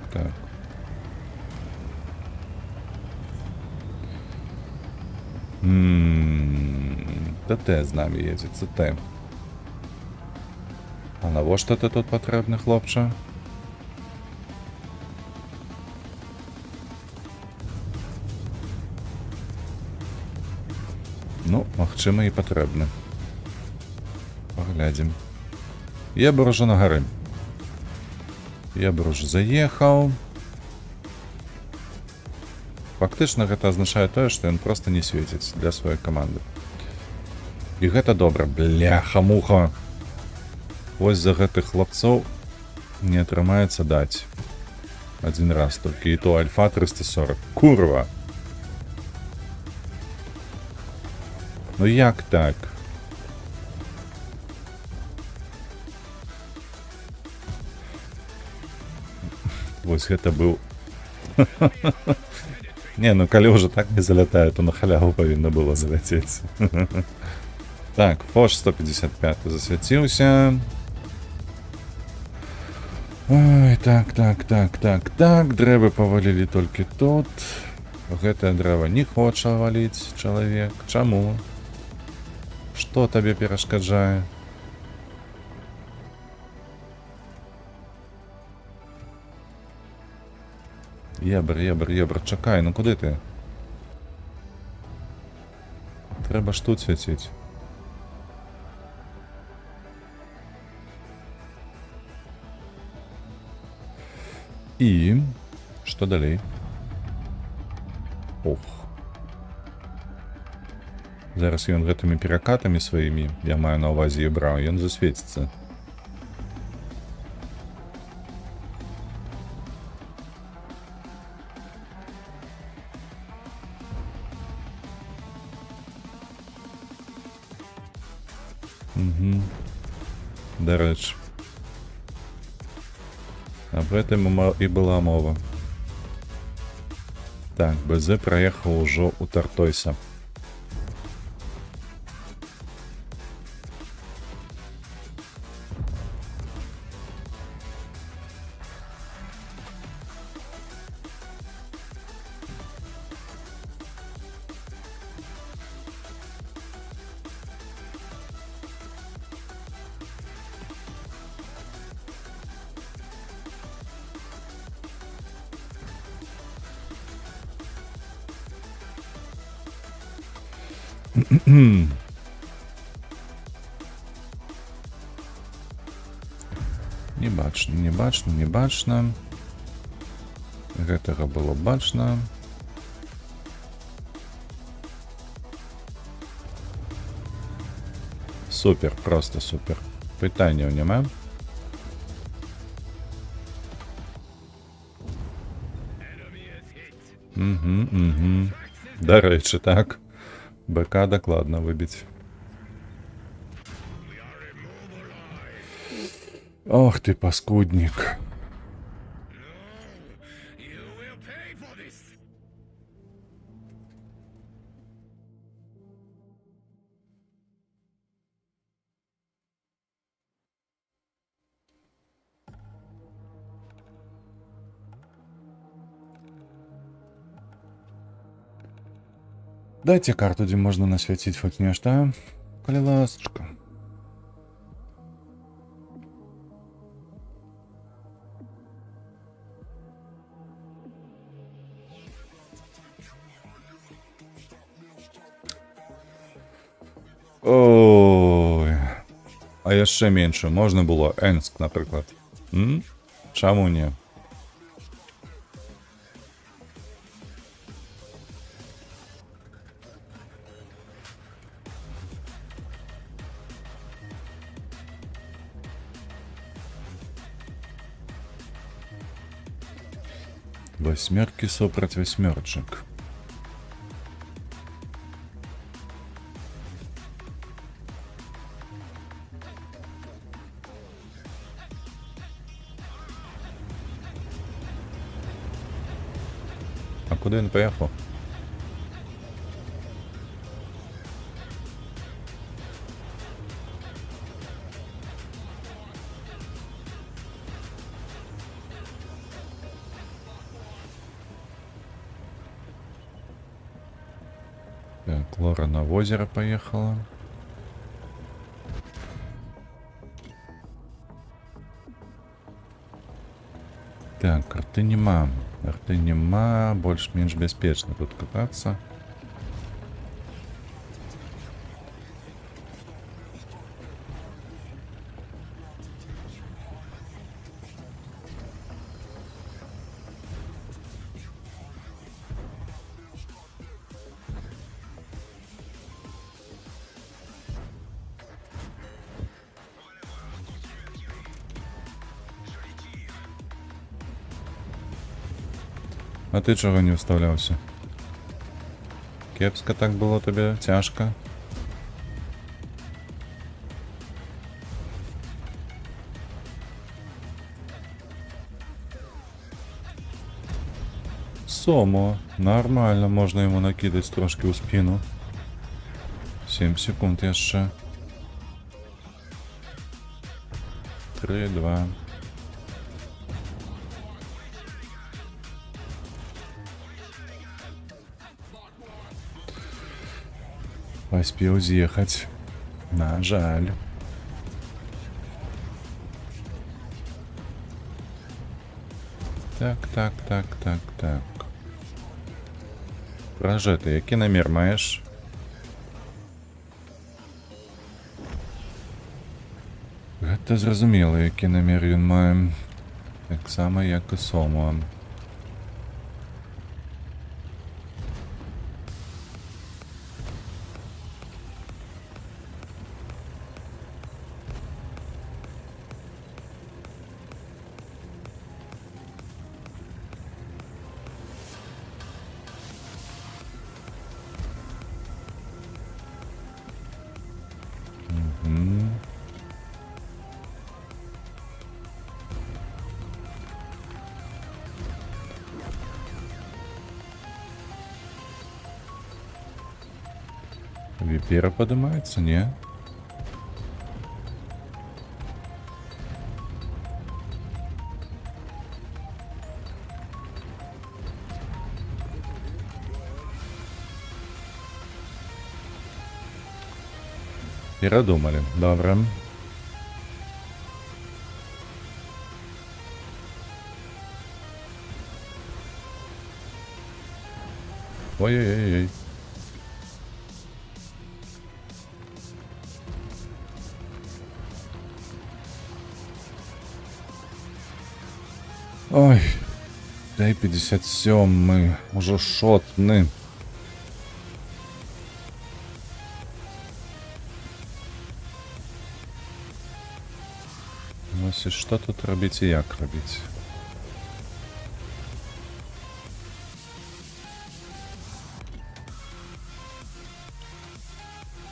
ТТ з нами едзе, ЦТ. А навошта ты тут патрэбны, хлопча? Ну, магчыма, і патрэбны. Паглядзім. Ебар ужо на гары. Ебар ужо заехаў. Фактычна гэта азначае тое, што ён проста не свеціць для сваёй каманды. І гэта добра. Бляха-муха. Вось за гэтых хлопцоў не атрымаецца даць. Адзін раз толькі, і то Альфа 340. Курва! Ну як так? Вось гэта быў... Не, ну калі ўжо так не залятае, то на халяву павінна было заляцець. Так, Фош 155 засвяціўся. Ой, так. Дрэвы павалілі толькі тут. Гэтае дрэва не хоча валіць чалавек. Чаму? Што табе перашкаджае? Ебр, чакай, ну куды ты? Трэба ж тут свяціць. І... Што далей? Ох. Зараз ён гэтымі перакатамі сваімі, я маю на ўвазе Ебра, ён засвеціцца. Дарэчы. Аб гэтым і была мова. Так, БЗ праехаў ужо ў Тартойса. Не бачна. Гэтага было бачна. Супер, просто супер. Пытанняў няма. Дарэчы, так. БК дакладна выбіць. Ох ты, паскуднік. Дайце карту, дзе можна насвяціць хоць нешта. Калі ласачка. Ой. А яшчэ менше можна було Енск, наприклад. Чаму не? Восьмерки супраць восьмерчик. А куди він поїхав? Так, Лора на озеро поехала. Так, арты нема. Арты нема. Больш-менш бяспечна тут кататься. А ти чого не вставлявся? Кепсько так було тобі? Тяжко? Сомо. Нормально, можна йому накидати трошки у спину. 7 секунд ще. 3, 2. Поспел з'ехать. На жаль. Так. Прожити, який намір маєш? Гэта зразумела, який намір він має. Так само, як і Сомо. Випера поднимается, не? Передумали. Добре. Ой-ой-ой. Ой, дай 57, мы уже шотны. Ось і що тут робити і як робити?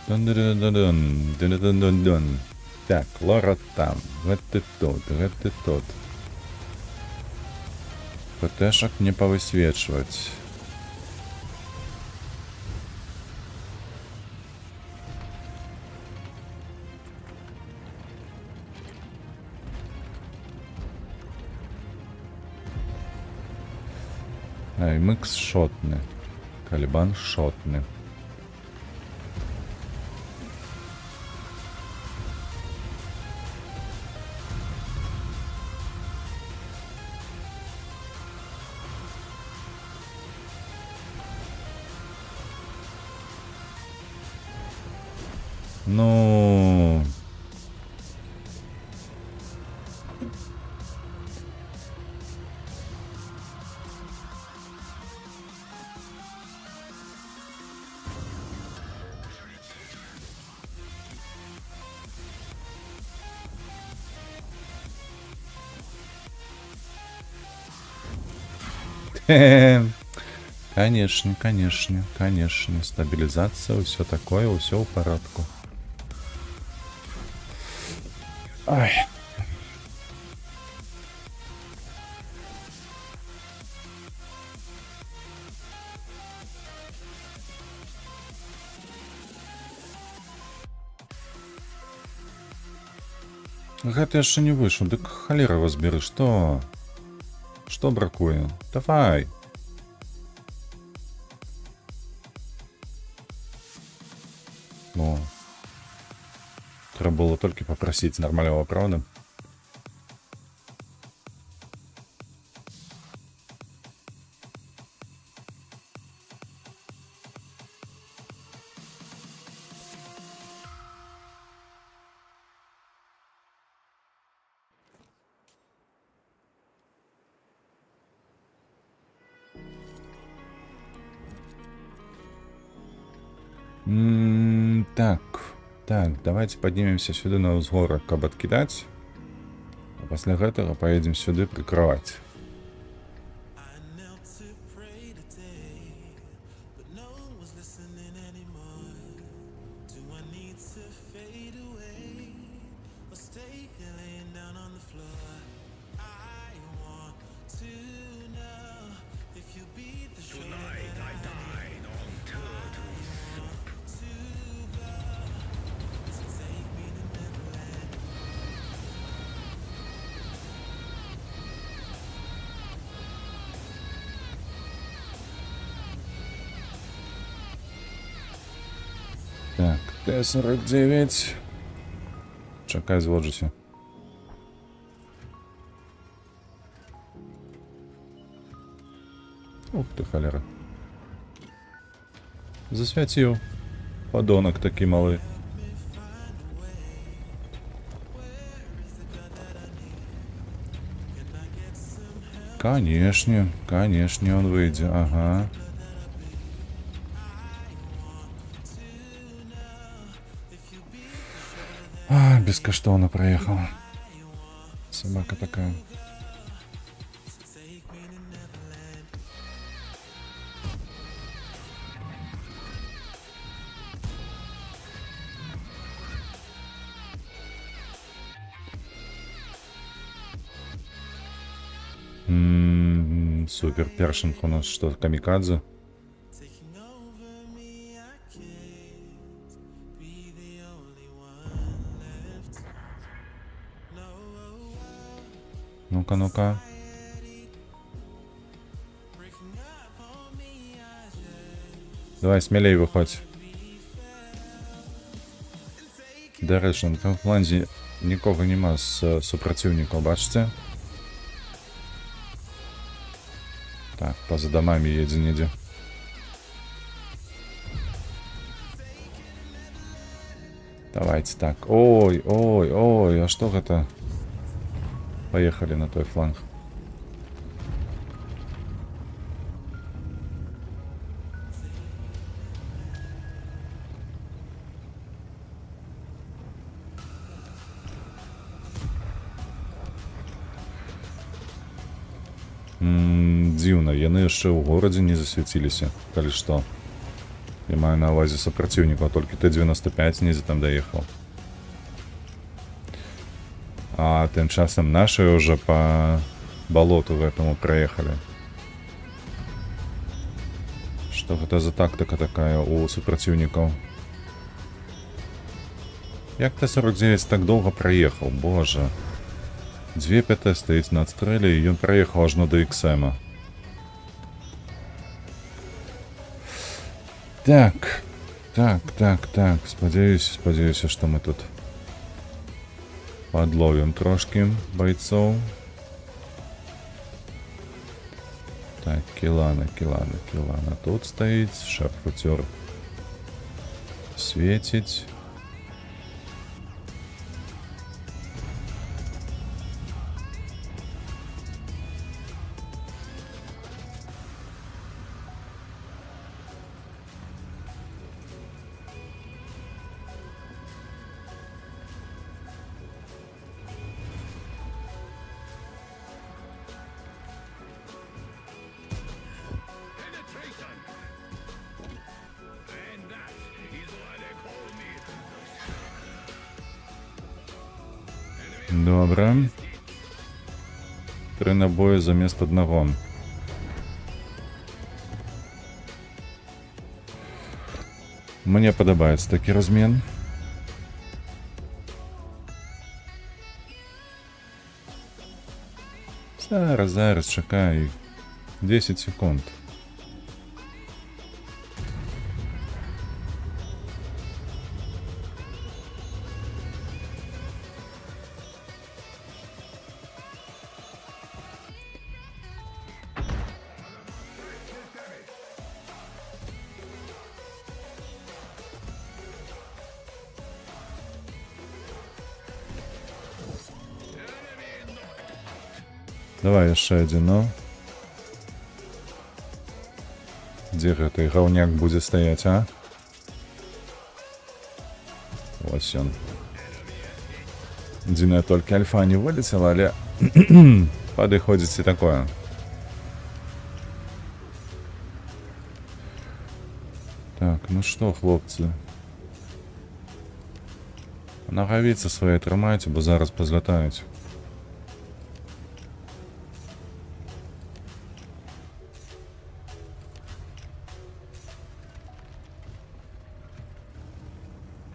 Дун-дун-дун-дун. Так, Лора там. Гэта тут. ПТшек не повысвечивать. МХ шотны. Калибан шотны. Ну... Конечно, конечно, конечно. Стабилизация, все такое, все в порядку. Ай. Гэта яшчэ не выйшаў, дык халера разберы, што? Што бракуе? Давай. О. Трэба было толькі папрасіць нармального, правда? Так, так, давайте поднимемся сюда на ўзгорак, каб адкідаць. А пасля гэтага поедем сюды прыкрываць. Так, Т-49. Чакай, зводжуся. Ух ты, холера. Засвяціў. Падонак такі малы. Конечно, конечно, он выйдзе, ага. Бескоштовно проехал. Собака такая. Супер, першинг у нас что, камикадзе? Ну-ка, ну-ка. Давай, смелей выходь. До речі, на тому фланзі нікого нема з супротивників, бачите? Так, поза домами едет ниде. Давайте так. Ой, ой, ой, а что это? Поехали на той фланг. Дзіўна, яны яшчэ ў горадзе не засвяціліся, калі што. Я маю на ўвазе супраціўнікаў, толькі Т-95 недзе там даехаў. А тым часам наши уже по болоту гэтаму праехалі. Што гэта за тактыка такая у супраціўнікаў? Як Т-49 так доўга праехаў, боже. 2 ПТ стаіць на адстрэле, і ён праехаў ажно да XM. Так, так. Спадзяюся, што мы тут подловим трошки бойцов. Так, Килана. Тут стоит, шарфутер светить. Добра. 3 набоі замест аднаго. Мне падабаецца такі размен. Зараз чакай. 10 секунд. Давай яшчэ адзін, ну. Дзе гэты гаўняк будзе стаяць, а? Вось ён. Адзінае толькі альфа не вылецела, але падыходзіць і такое. Так, ну што, хлопцы? Нагавіцы свае трымайце, бо зараз пазлятаюць.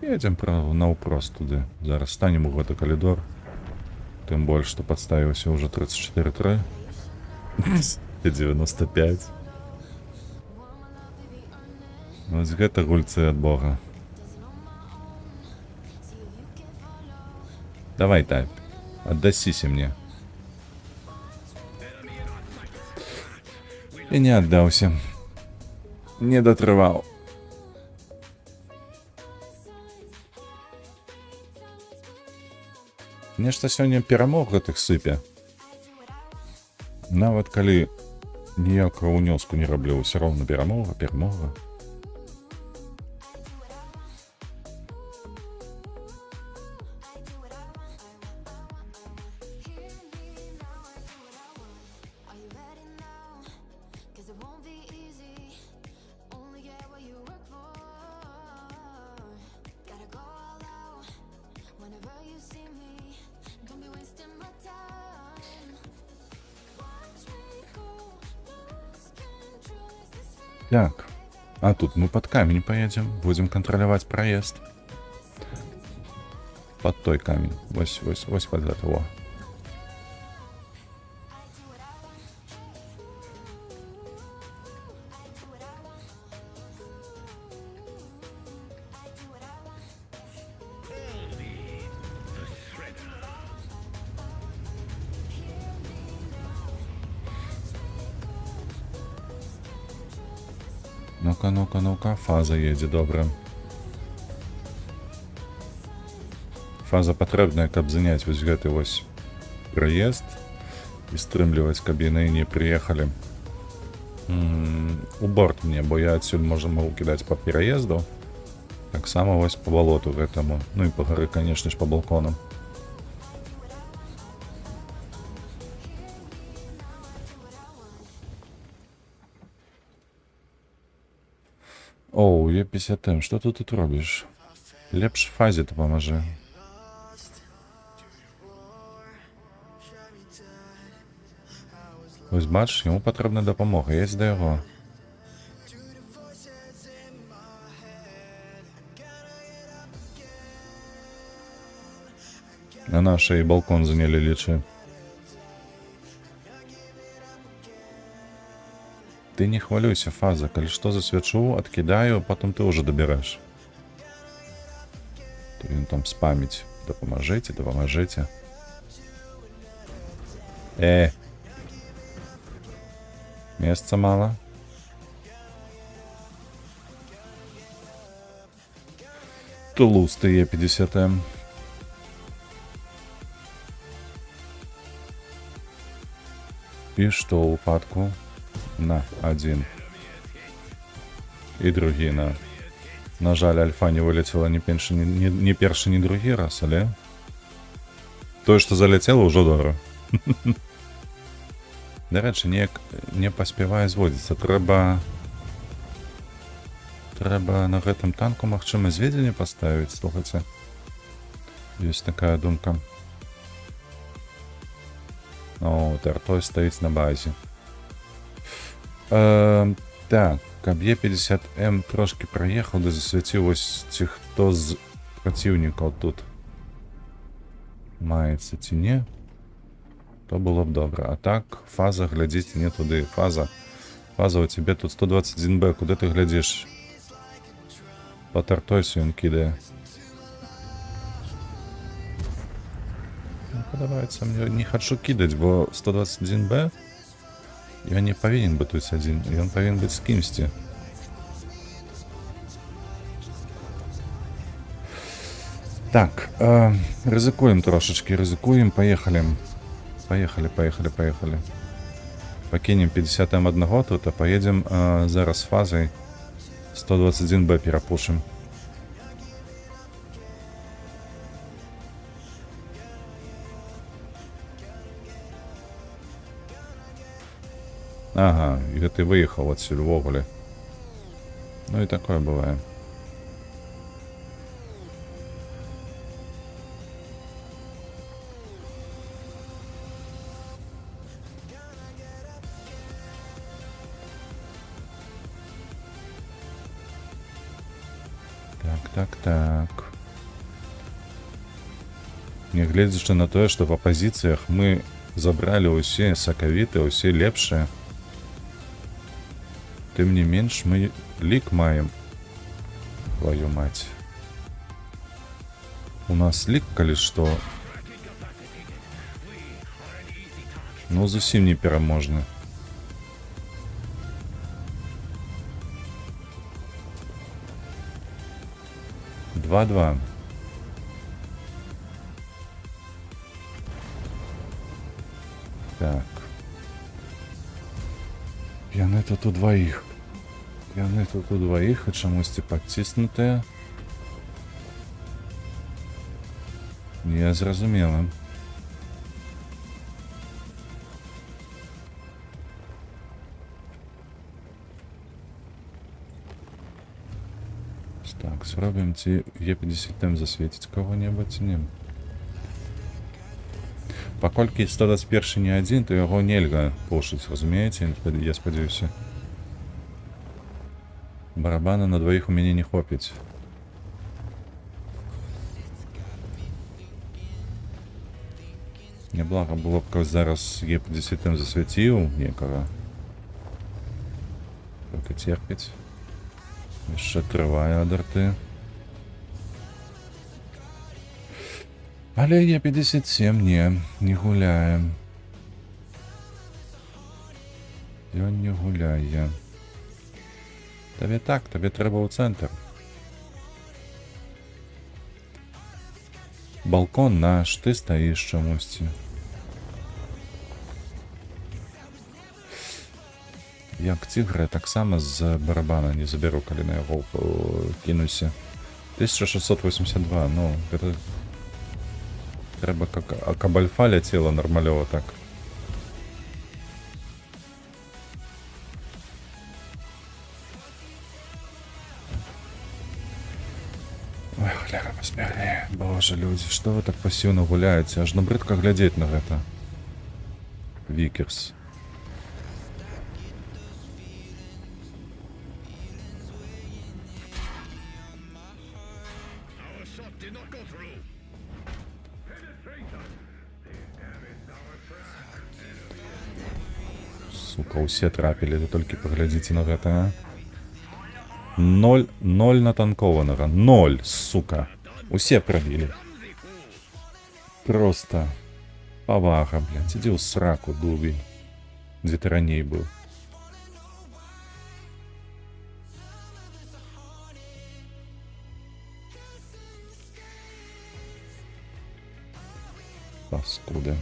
Едем наўпрост туды. Зараз станем у гэты калідор. Тым больш, што падставіўся ўжо 34-3. 95. Вось гэта гульцы ад Бога. Давай, тайп. Аддасіся мне. І не аддаўся. Не датрываў. Нешта сёння перамог гэтых сыпе. Нават калі ніякага ўнёску не раблю, ўсё роўна перамога. Так, а тут мы под камень поедем, будем контролировать проезд. Под той камень, вось под этого. Ну-ка, фаза едзе, добра. Фаза патрэбная, каб заняць вось гэты вось праезд і стрымліваць, каб яны не прыехалі у борт мне, бо я адсюль магу кідаць па пераезду. Таксама вось па балоту гэтаму. Ну і па гары, канешне ж, па балконам. Оу, Е50М, што ты тут робіш? Лепш фазе дапамажы. Вось бачиш, яму патрэбна дапамога, едзь да яго. На нашай балкон занялі, лічы. Ты не хвалюйся, фаза, калі што засвячу, адкідаю, потым ты ўжо дабярэш. То ён там спаміць. Дапамажыце. Месца мала. Толусты Е50М. І што ў упадку? На, адзін. І другі, на. На жаль, альфа не вылецела ні першы, ні другі раз, але... Тое, што заляцела, ўжо добра. Дарэчы, неяк не паспявае зводзіцца. Трэба на гэтым танку, магчыма, зведзенне паставіць, слухайце. Ёсць такая думка. О, Тартой стоїть на базі. Так, Е50М трошки проїхав, де засвітив ось ці хто з противників тут мається ці ні. То було б добре. А так, фаза, глядіть, не туди. Фаза у тебе тут 121Б, куди ти глядиш? По Тартойсу він кидає. Не подобається мені, не хочу кидати, бо 121Б я не повинен бути тут один, він повинен бути з кимсь. Так, ризикуємо трошечки, ризикуємо, поїхали. Поїхали. Покинем 50М1 тут, а поїдемо зараз фазою 121Б перепушим. Ага, и ты выехал отсюда в Оголе. Ну и такое бывает. Так. Не глядзячы на тое, што па пазіцыях мы забралі ўсе сакавіты, ўсе лепшыя. Тым не менш мы лік маем. Твою мать. У нас лік, калі што. Ну, зусім не пераможны. Два-два. Так. Яны тут у двоих. І чамусьці падціснутыя. Не зразумела. Так, спробуем ці Е50М засветіць кого-небудзь, не. Паколькі 121 не адзін, то яго нельга пушыць, разумееце? Я спадзяюся. Барабана на двоих у мяне не хопіць. Няблага было б, каб зараз Е50М засвяціў некага. Толькі терпіць. Яшчэ трывае ад арты. Але Е57 не гуляе. Ён не гуляе. Табе так, табе трэба ў цэнтр. Балкон наш, ты стаіш чамусьці. Як цігра, таксама з барабана не заберу, калі на яго кінуся. 1682, ну, гэта... Трэба каб альфа ляцела нармалёва так. Ой, хляра паспяхне. Боже, людзі, што вы так пасіўна гуляеце? Аж брыдка глядзець на гэта. Викерс. Сука, усе трапілі, вы толькі паглядзіце на гэта, а? 0 натанкованага. 0, сука. Усе прабілі. Просто павага, блядь. Ідзі ў сраку, дубень. Дзе ты раней быў. Паскуда.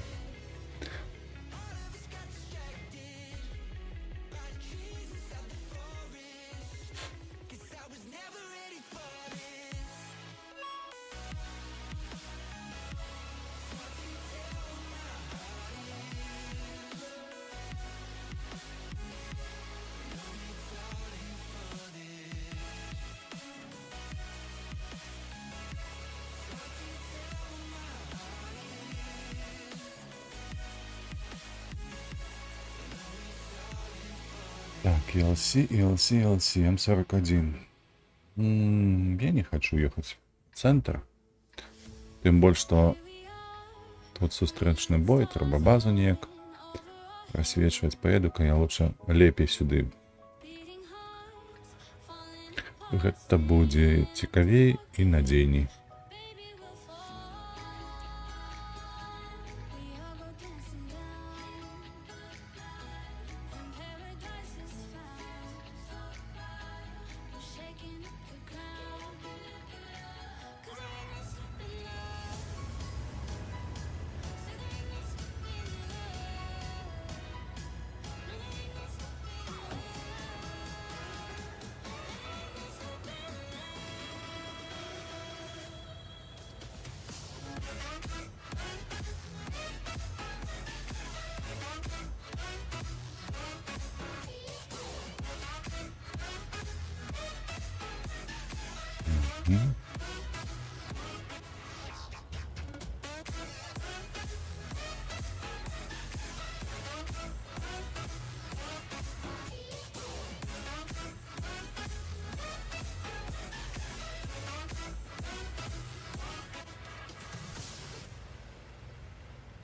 Так, ELC, ELC, ELC, М41. Я не хочу ехать в центр. Тем более, что тут сустрэчны бой, трэба базу неяк прасвечваць. Поеду-ка я лучше лепей сюды. Гэта будзе цікавей і надзейней.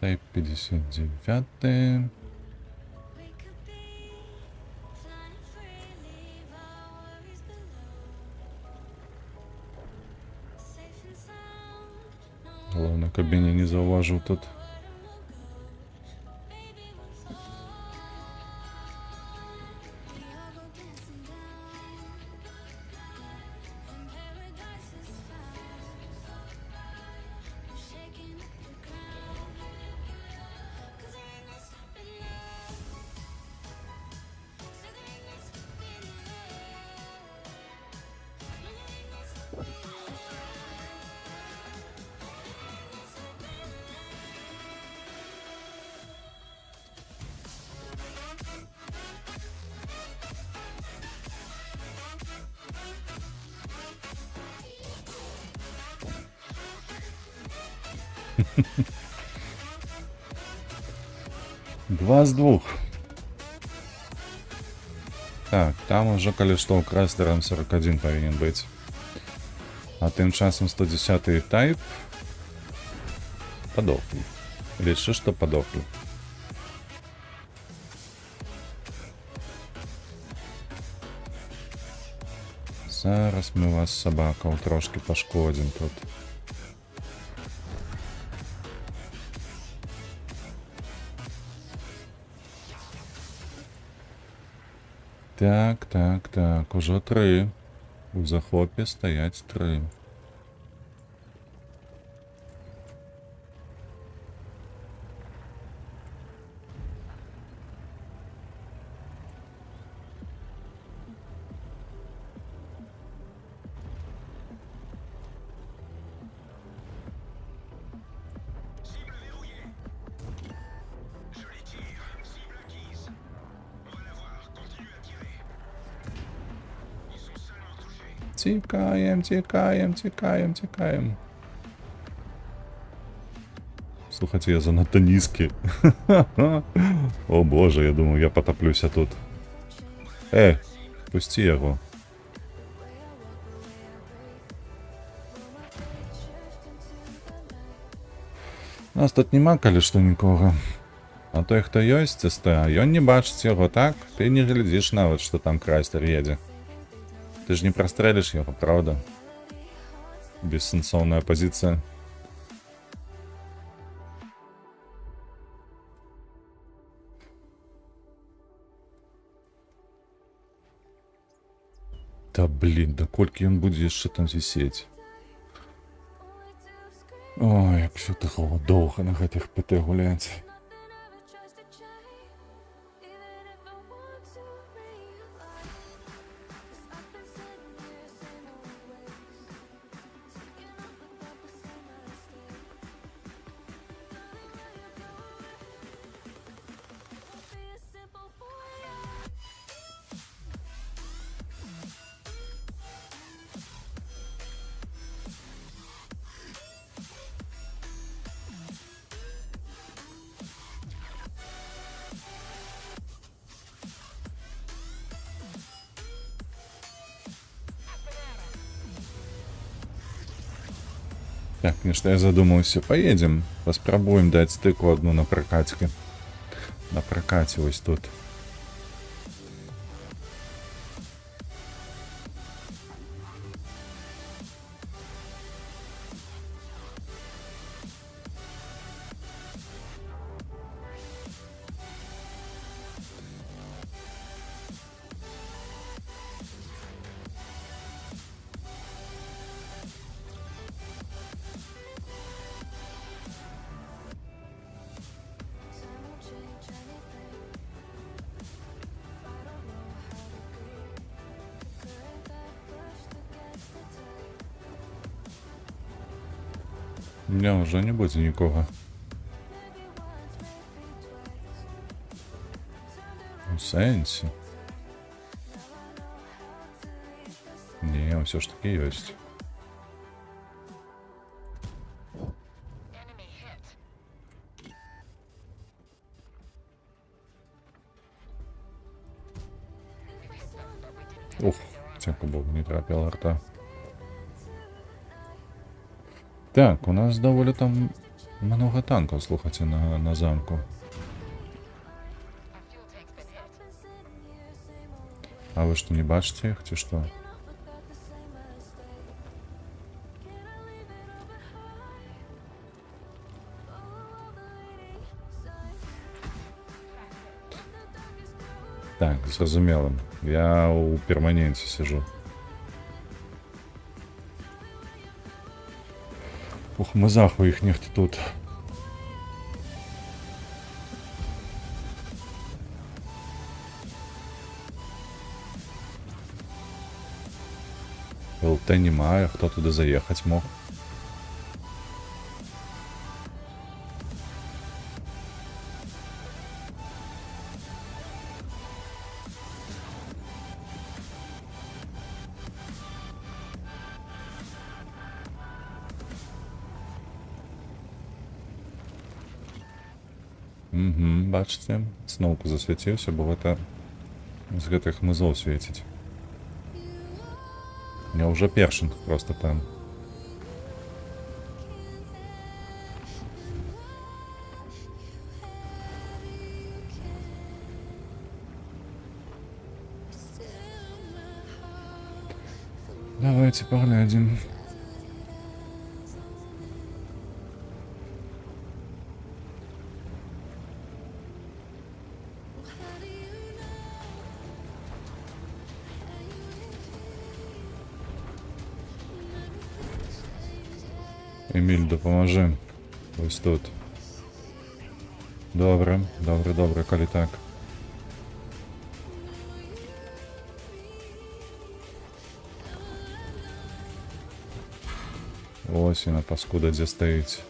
Тайп 59. Главное, каб меня не заўважыў тут. Два з двух. Так, там уже, калі што, у Крайслера М41 павінен быць. А тым часам 110-й тайп падохлі. Лічы, што падохлі. Зараз мы вас, сабакаў, трошки пашкодзім тут. Так, так, так, ужо 3. У захопе стаять 3. Тікаєм, тікаєм, тікаєм, тікаєм. Слухайте, я занадто низький. О боже, я думаю, я потоплюся тут. Пусти його. Нас тут нема, калі што, нікога. А той, хто ёсць, СТ, ён не бачыць яго, так? Ты не глядзіш нават, што там Крайслер едзе. Ты ж не прострелишь его, правда? Бессенсовная позиция. Да блин, да колькі ён будзе яшчэ там висеть. Ой, як все так доўга на гэтых ПТ гуляць. Так, конечно, я задумался. Поедем, поспробуем дать стыку одну на прокатке. На прокате ось тут. Не, вже не буде нікого. У сенсі. Ні, все ж таки есть. Ух, тяку богу, не трапила рта. Так, у нас доволі там много танків, слухайте, на замку. А ви що, не бачите їх, чи що? Так, зрозуміло. Я у перманенті сижу. Ух, мазаху їх ніхто тут. ЛТ немає, хто туди заїхати мог? Угу, бачите, знову засвітився, бо це з гэтых мизов світить. У меня уже першинг просто там. Давайте поглядим. Еміль, допоможи. Ось тут. Добре, добре, добре, коли так. Ось вона, паскуда, де стоїть.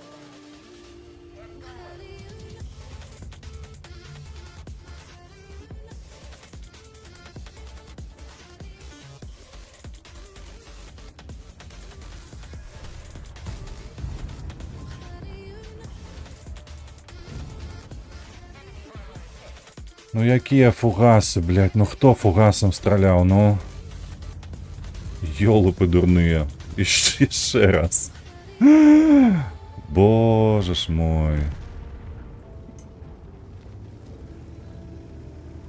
Ну які фугаси, блядь, ну хто фугасом стріляв, ну? Йолупи дурные. Еще раз. Боже ж мой.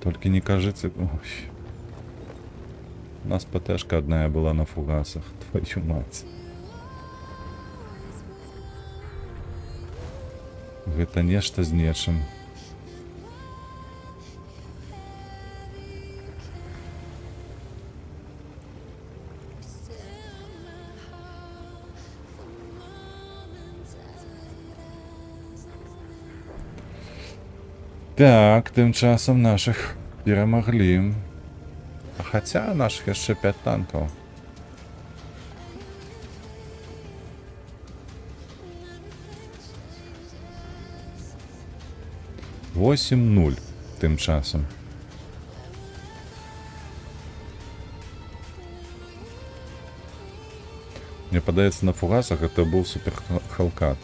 Только не кажется... Ой. У нас ПТшка одна была на фугасах. Твою мать. Это нечто с нечем. Так, тим часом наших перемогли. А хотя наших еще 5 танков. Восемь 0 тим часом. Мне подается, на фугасах это был супер Халкат.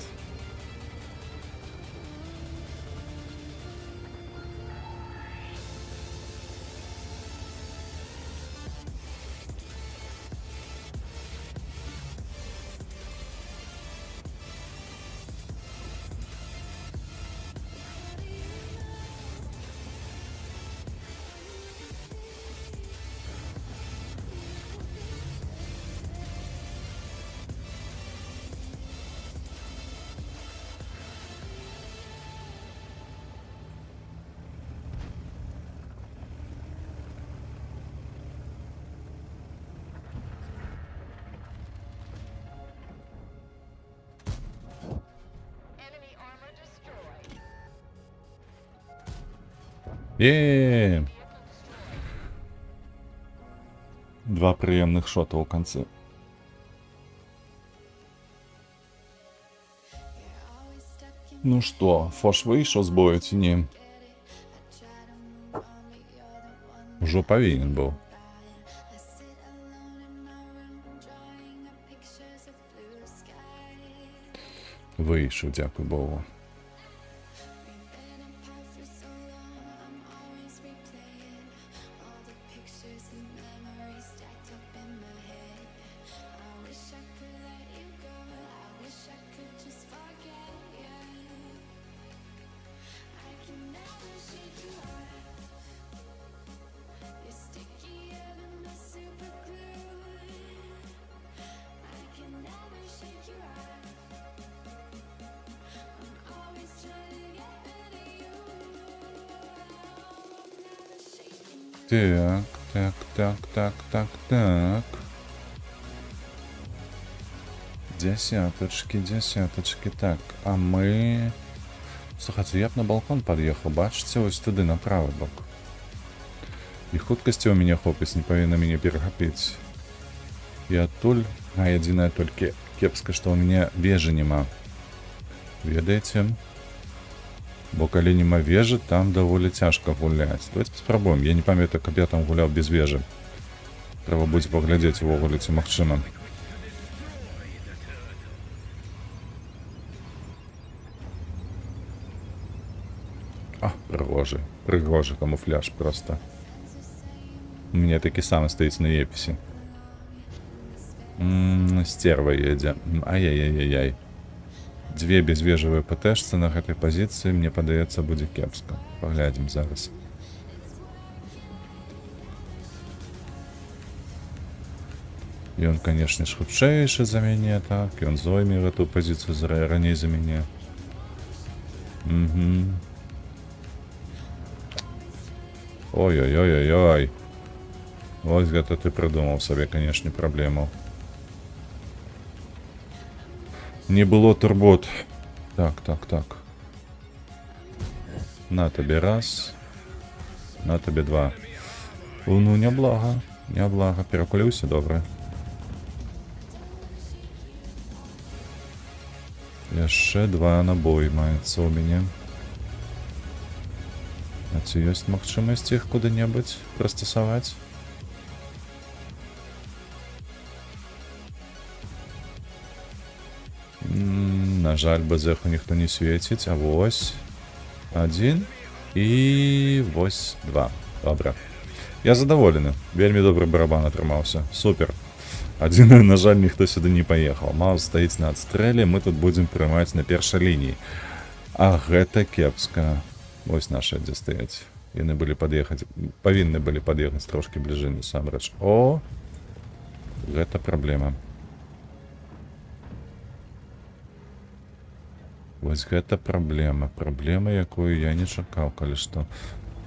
Е. Два прыемных шота ў канцы. Ну што, Фош выйшаў з бою ці не? Ужо павінен быў. Выйшаў, дзякуй Богу. Так. Десяточки. Так, а мы... Слухайте, я б на балкон пад'ехаў, бачыце, ось туды, на правы бок. І хуткасці ў мяне хопіць, не павінна мяне перахапіць. І адтуль, адзінае толькі кепска, што ў мяне вежы няма. Ведаеце? Бо калі нема вежы, там даволі цяжка гуляць. Давайте паспрабуем. Я не памятаю, каб я там гуляў без вежы. Трэба будзе паглядзець увогуле, ці магчыма. А, прыгожы камуфляж проста. У мяне такі самы стаіць на епісе. Стерва едзе. Ай-яй-яй-яй. Две безвежавыя ПТшцы на гэтай пазіцыі, мне падаецца, будзе кепска. Паглядзім зараз. Ён, канешне ж, хутчэйшы за мяне, так. Ён зойме гэтую пазіцыю раней за мяне. Ой-ой-ой-ой-ой. Вось гэта ты прыдумаў сабе, канешне, праблему. Не было турбот. Так. На табе раз. На табе два. Ну, няблага. Перакуліўся, добра. Яшчэ два набоі маецца ў мяне. А ці ёсць магчымасць іх куды-небудзь прыстасаваць? На жаль, базэху ніхто не свеціць, а вось адзін і вось два. Добра. Я задаволены. Вельмі добры барабан атрымаўся. Супер. Адзін, на жаль, ніхто сюды не паехаў. Маус стаіць на адстрэле, мы тут будзем прымаць на першай лініі. А гэта кепска. Вось нашы дзе стаяць. Яны павінны былі пад'ехаць трошкі бліжэй насамрэч. О, гэта праблема. Вось гэта праблема. Праблема, якую я не чакаў, калі што.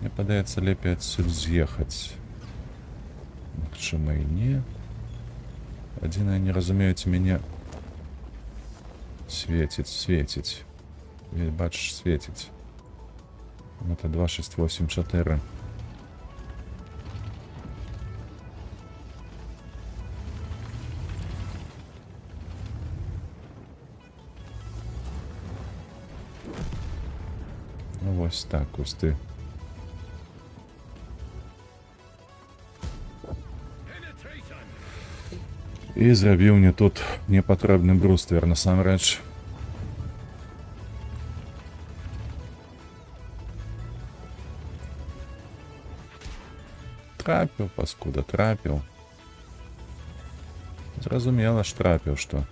Мне падаецца, лепей адсюль з'ехаць. Магчыма, і не. Адзінае, не разумеюць мяне. Свеціць. Бачыш, свеціць. Это 2, 6, 8, 4. Ось так, ось ти. І зрабіў мне тут непатрэбны бруствер, насамрэч. Трапіў, паскуда, трапіў. Зразумела ж трапіў, што.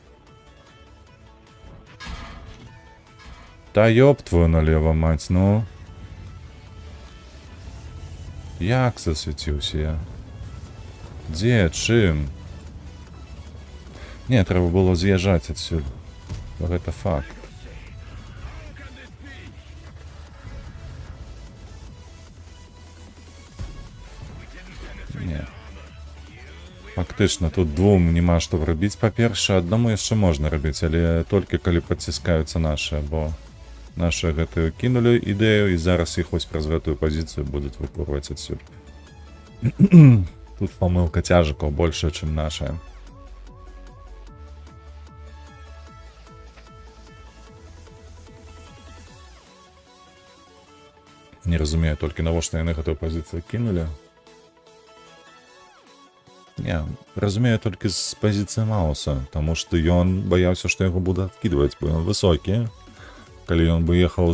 Та ёб твою налево, мать, ну. Як засвяціўся я? Дзе, чым? Не, трэба было з'язджаць адсюль. Гэта факт. Не. Фактычна, тут двум няма што рабіць. Па-першае, аднаму яшчэ можна рабіць, але толькі калі падціскаюцца нашы, бо Нашы гэтую кінулі ідэю, і зараз іх вось праз гэтую пазіцыю будуць выкурваць адсюль. Тут памылка цяжыкаў большая, чым нашая. Не разумею толькі, навошта яны гэтую пазіцыю кінулі. Не, разумею толькі з пазіцыі Мауса, таму што ён баяўся, што яго будуць адкідваць, бо ён высокі. Калі ён бы ехаў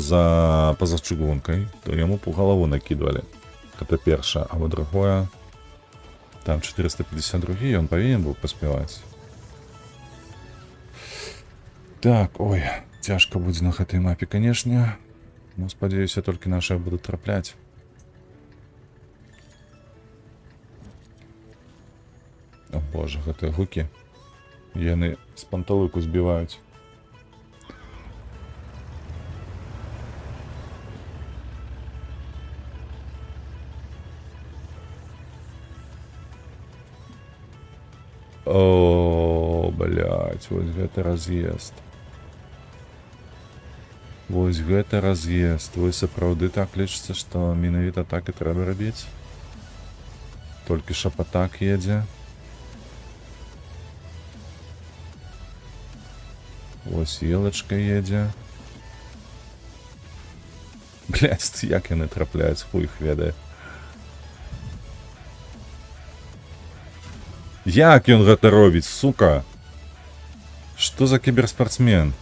па-за чыгункай, то яму по галаву накідвалі. Гэта першае, а вот другое, там 452 ён павінен быў паспяваць. Так, ой, цяжка будзе на гэтай мапе, канешне. Ну, спадзяюся, толькі нашыя будуць трапляць. О боже, гэтыя гукі. Яны з панталыку збіваюць. О, блядь, вось гэта раз'езд. Вось гэта раз'езд. Вы сапраўды так лічыце, што менавіта так і трэба рабіць? Толькі шапатак едзе. Вось елачка едзе. Блядь, як яны трапляюць, хуй іх ведае. Як ён гэта робіць, сука? Што за кіберспартсмен?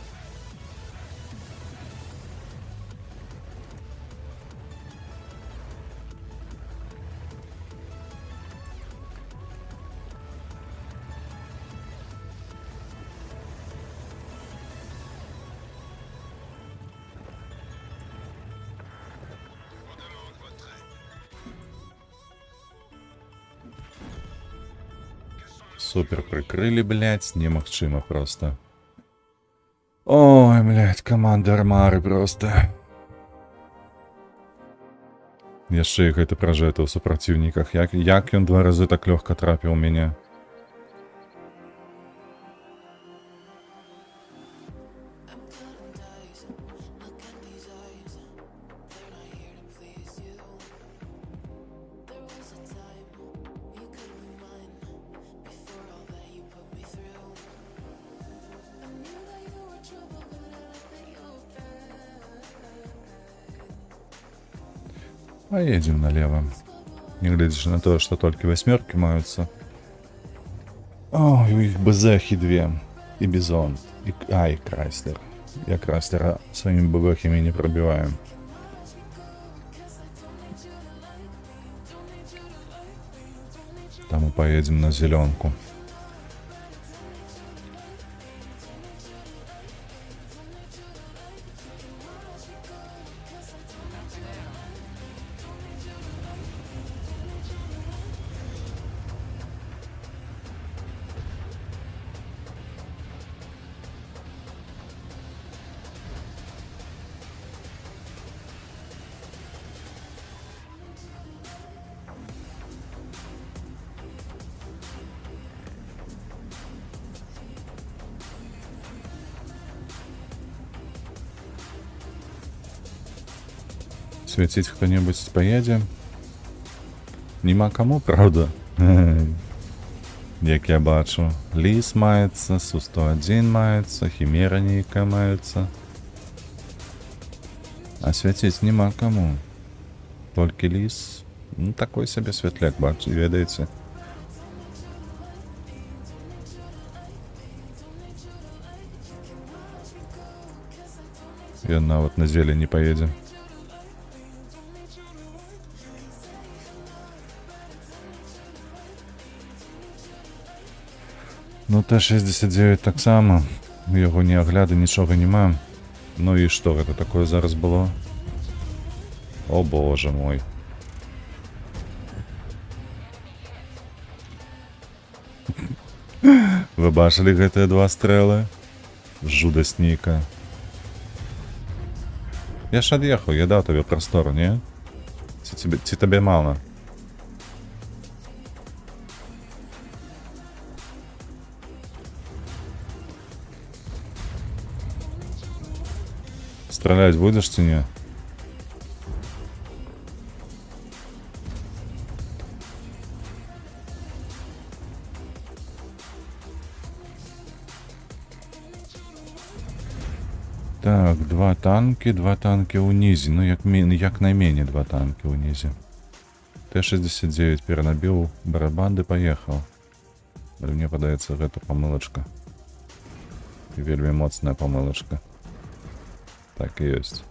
Супер прикрыли, блядь, немагчыма просто. Ой, блядь, команда Армары просто. Яшчэ і гэта пражэта ў супраціўніках. Як ён 2 разы так лёгка трапіў мяне. Поедем налево. Не глядишь на то, что только 8 маются. О, у их БЗХи 2. И Бизон. И Крайслер. Я Крайслера своими ББХами не пробиваем. Там мы поедем на зеленку. Свяціць хто-небудзь поедзе. Нема каму, правда? Як я бачу. Ліс маецца, Су-101 маецца, Хімера нейкая маецца. А свяціць нема каму. Толькі ліс. Ну, такой сабе святляк, бачу, ведаеце. Ён нават на зелень не поедзе. Ну, Т-69 таксама. У яго ні агляду, нічога няма. Ну і што гэта такое зараз было? О, боже мой. Вы бачылі гэтыя 2 стрэлы? Жудасць нейкая. Я ж ад'ехаў, я даў табе прастору, не? Ці табе мала? Стрелять будешь ці не? Так, два танки унізе. Ну, як найменее два танки унізе. Т-69 перанабіў барабан ды паехаў. Але мне падаецца, гэта памылачка. І вельмі моцная памылачка. Так і ёсць.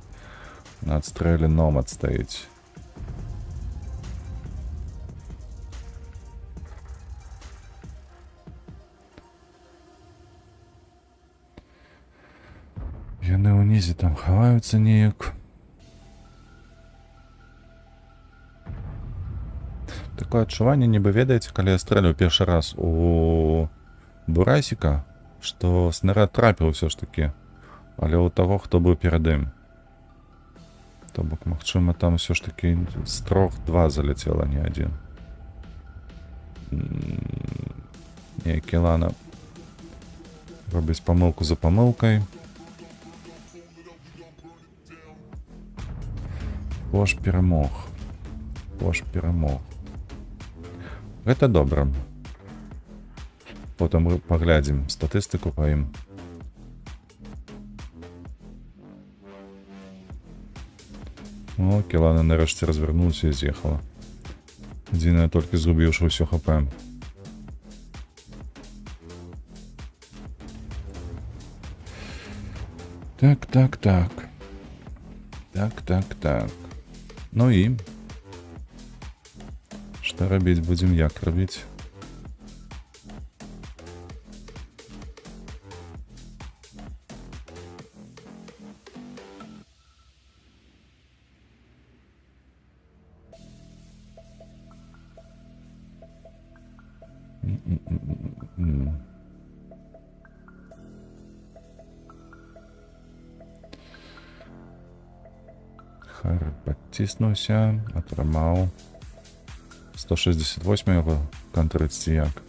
На адстрэле номад стаіць. Яны ўнізе там хаваюцца неяк. Такое адчуванне, нібы ведаеце, калі я стрэлю першы раз у бурасіка, што снаряд трапіў усё ж такі, але ў таго, хто быў перад ім. То бок, магчыма, там усё ж такі з 3-2 заляцела, не адзін. Не, Келана робіць памылку за памылкай. Пош перамог. Гэта добра. Потым паглядзім статыстыку па ім. О, Келана нарэшце развярнулася і з'ехала. Адзінае толькі згубіўшы ўсё хп. Так. Ну і што рабіць будзем, як рабіць? Хар падціснуўся, атрымаў 168 яго кантрыць ці як.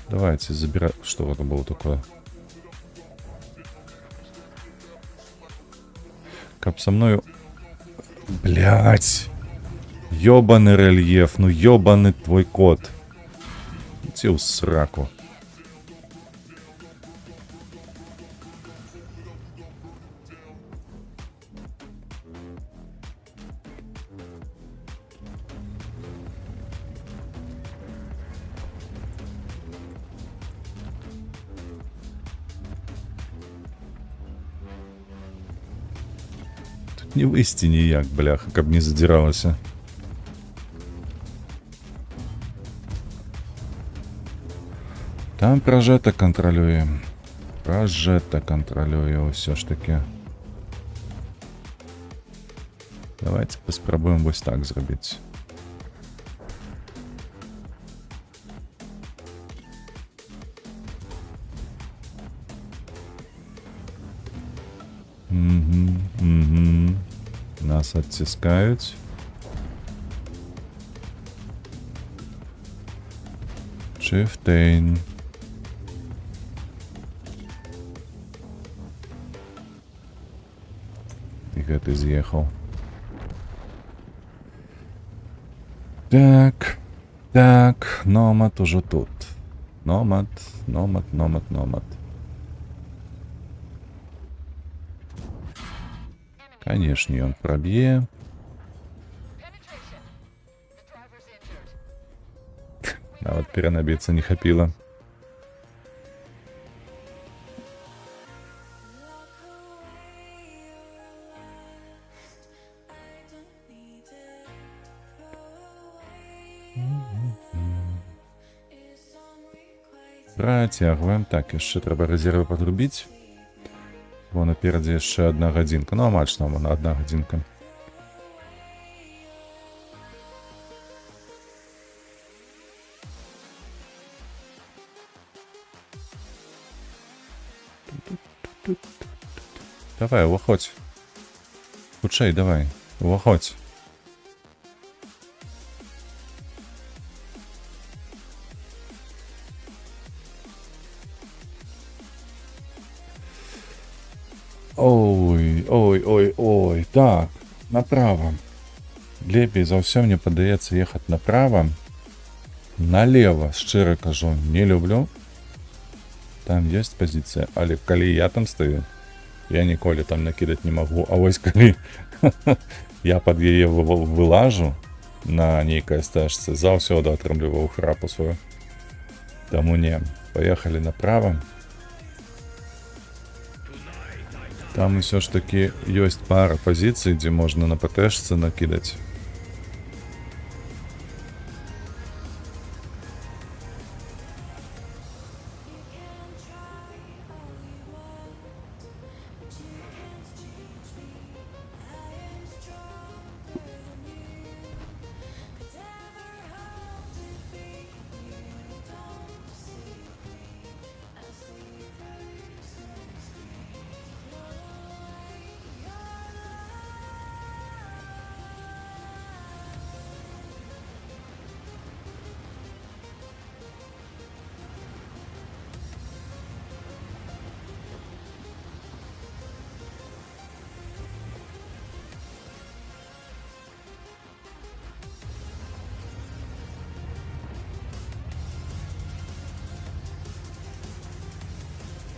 Давайте забирать. Что это было такое? Каб со мною... Блять! Ёбаный рельеф, ну ёбаный твой кот. Иди в сраку. Не выйсці ніяк, бляха, каб не задзіралася. Там пражэта кантралюе. Пражэта кантралюе ўсё ж таки. Давайте паспрабуем вось так зрабіць. Нас адціскаюць. Чифтейн. І гэты з'ехаў. Так. Так, номад ужо тут. Номад. Конечно, ён праб'е. Нават перанабіцца не хапіла. Працягваем. Так, яшчэ трэба рэзервы падрубіць. Бо наперадзе яшчэ одна гадзінка. Ну, а матч там одна гадзінка. Давай, уваходь. Хутчэй, давай, уваходь. Ой, ой, ой, ой. Так, направо. Лепей за ўсё мне падаецца ехаць направо. Налево, шчыра кажу, не люблю. Там ёсць пазіцыя, але калі я там стаю, я ніколі там накідаць не магу. А вось калі я пад яе вылажу на нейкай стэжцы, заўсёды атрымліваў храпу сваю. Таму не, паехалі направо. Там усё ж такі ёсць пара пазіцый, дзе можна на патэшцы накідаць.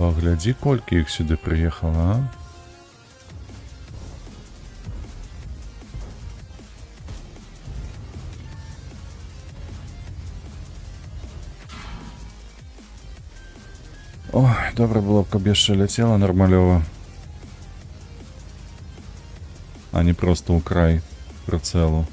Паглядзі, колькі іх сюды прыехала, а? Ой, добра было б, каб яшчэ ляцела нармалёва. А не проста ў край прыцэлу.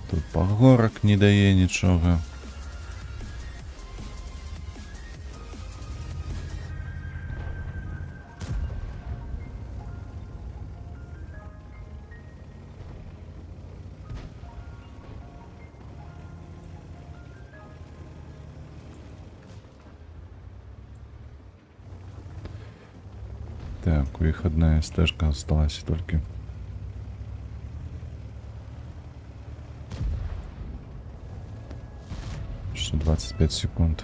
Тут пагорак не дае нічога. Так, у іх одна стежка осталась толькі. Еще 25 секунд.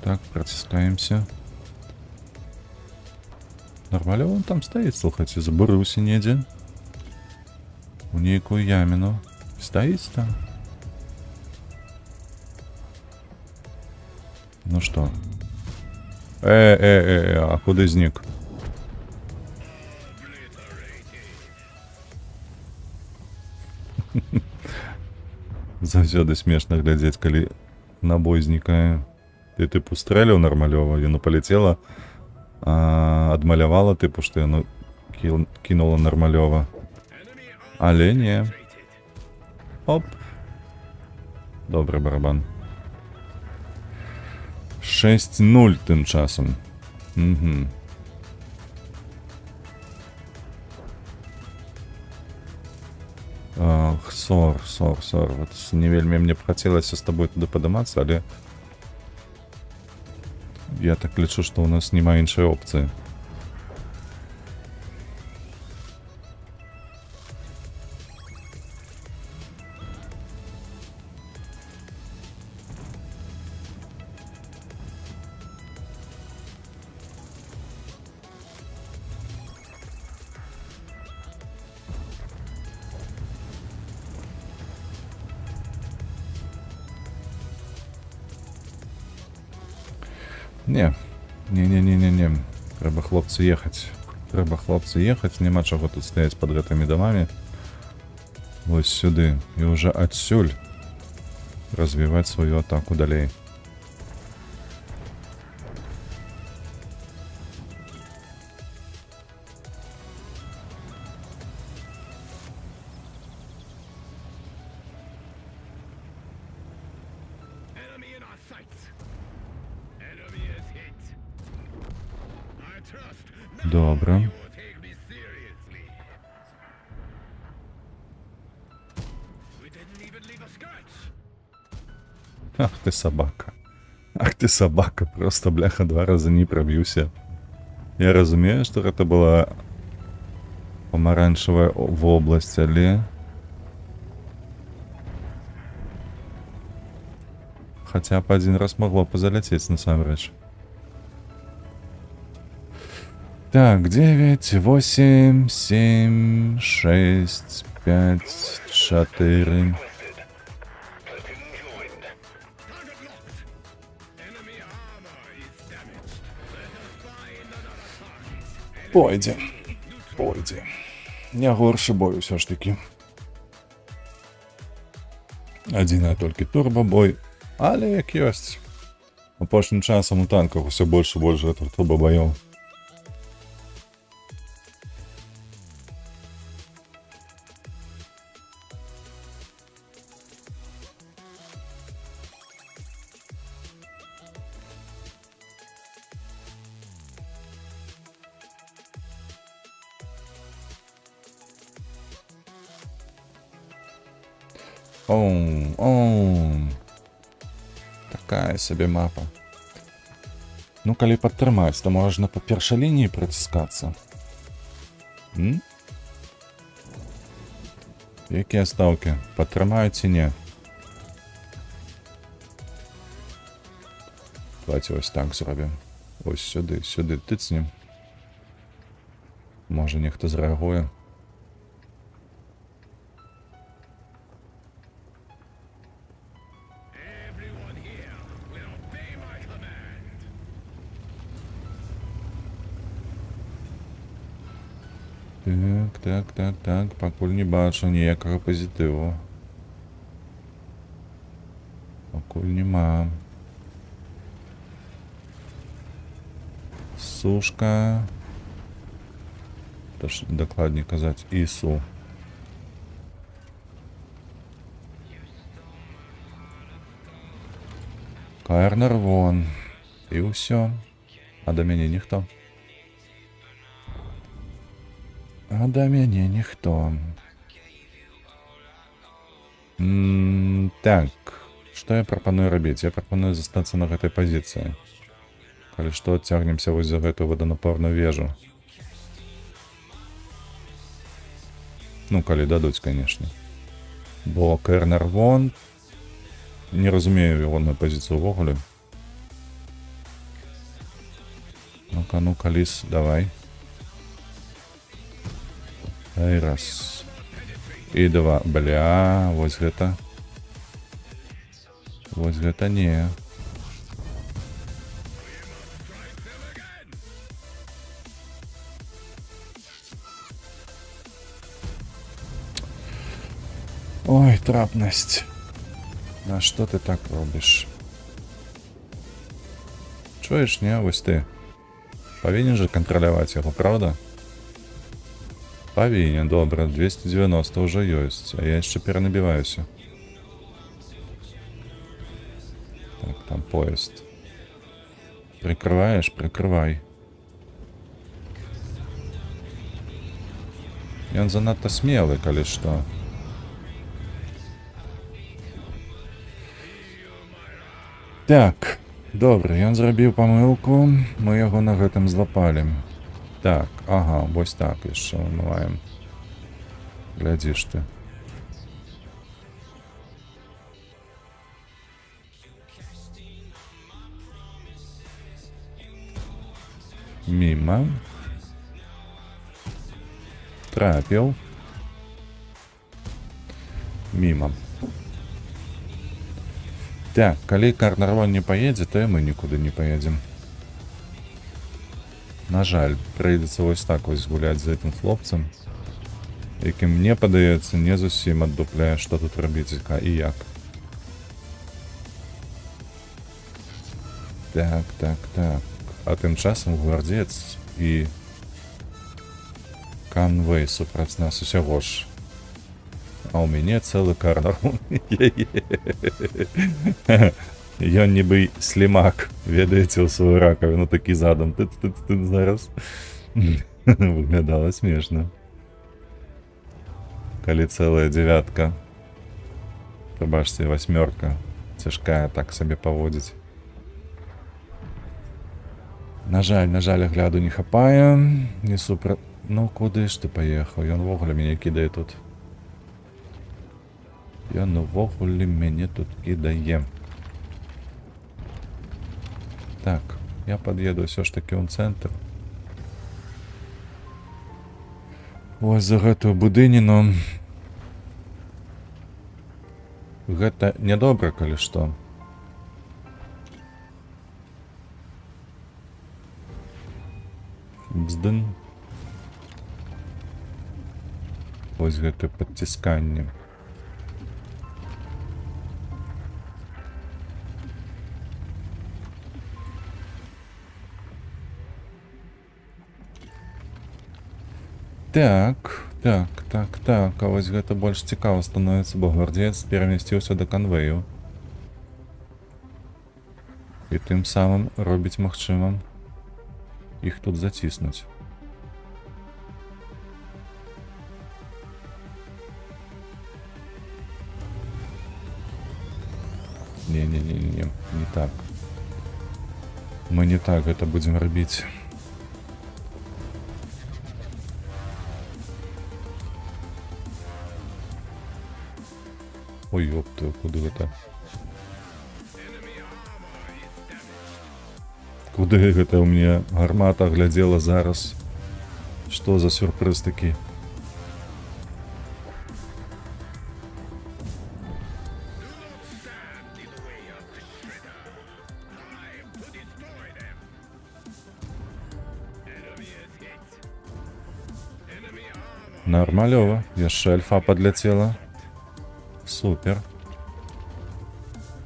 Так, протискаемся. Нормально он там стоит, слухайте, забурыўся недзе. У нейкую яміну. Стоит там. Ну что? А куды знік? Заўсёды смешна глядзець, калі набой знікае. Ты тыпу стрэліў нармалёва, яно паляцела, адмалявала тыпу, што яно кінула нармалёва. Але не. Оп. Добры барабан. 6-0 тым часам. Угу. Сор. Вот не вельмі мне б хацелася з табой туды падымацца, але я так лічу, што ў нас няма іншай опцыі. Не. Трэба, хлопцы, ехаць. Няма чаго тут стаяць пад гэтымі дамамі. Вось сюды. І ўжо адсюль развіваць сваю атаку далей. Добре. Ах ты собака. Ах ты собака. Просто, бляха, 2 раза не проб'юся. Я разумею, што гэта была памаранчавая вобласць, але... Хаця б один раз магло пазаляцець насамрэч. Так, 9, 8, 7, 6, 5, 4... Пойдзе. Пойдзе. Не горшы бой усё ж такі. Адзінае толькі турбабой, але як ёсць. Апошнім часам у танках усё больш і больш гэтых турбабаёў. Оу. Такая сабе мапа. Ну, калі падтрымаць, то можна па першай лініі прыціскацца. Якія стаўкі? Падтрымаюць ці не? Давайте ось так зробім. Ось сюди, сюди тыцнем. Можа, нехта зрэагуе. Так, пакуль не бачу ніякага пазітыву. Пакуль нема. Сушка. Дакладней казаць, ісу. Каэрнер вон. І ўсё. А да мяне ніхто. А да мяне ніхто. Так, што я прапаную рабіць? Я прапаную застацца на гэтай пазіцыі. Калі што, цягнемся вось за гэтую ваданапорную вежу. Ну, калі дадуць, канешне. Бо Каэрнер вон... Не разумею ягоную пазіцыю ўвогуле. Ну-ка, ну-ка, ліс, давай. І раз. І два. Бля, вось гэта. Вось гэта не. Ой, трапнасць. А што ты так робіш? Чуеш, не? Вось ты. Павінен жа кантраляваць яго, правда? Павінен, добра, 290 ўжо ёсць, а я яшчэ перанабіваюся. Так, там поезд. Прикрываеш? Прикрывай. Ён занадта смелы, калі што. Так, добра, ён зрабіў памылку, мы яго на гэтым злапалі. Так, ага, вось так яшчэ мы маем. Глядзіш ты. Міма. Трапіў. Міма. Так, калі Каэрнер вон не паедзе, то і мы нікуды не паедзем. На жаль, прыйдзецца вось так вось гуляць за гэтым хлопцам, які, мне падаецца, не зусім аддупляе, што тут рабіць і як. Так. А тым часам гвардзец і канвэй супраць нас усяго ж. А ў мяне цэлы Каэрнер. Ён нібы слімак, ведаеце, у свою ракавіну такі задам. Ты зараз. Выглядала смешна. Калі цэлая дзявятка. Прабачце, васьмёрка. Цяжкая так сабе паводзіць. На жаль, агляду не хапае. Не супра... Ну, куды ж ты паехаў? Ён увогуле мяне кідае тут. Ён увогуле мяне тут кідае. Так, я пад'еду ўсё ж такі ў цэнтр. Вось за гэтую будыніну. Гэта нядобра, калі што. Бздын. Вось гэта падцісканне. Так. А вось гэта больш цікава становіцца, бо гвардзеец перамясціўся да канвэю. І тым самым робіць магчымым іх тут заціснуць. Не так. Мы не так гэта будзем рабіць. Ой, ёпта, куды гэта? Куды гэта ў мяне гармата глядзела зараз? Што за сюрпрыз такі? Нармалёва, яшчэ альфа падляцела. Супер.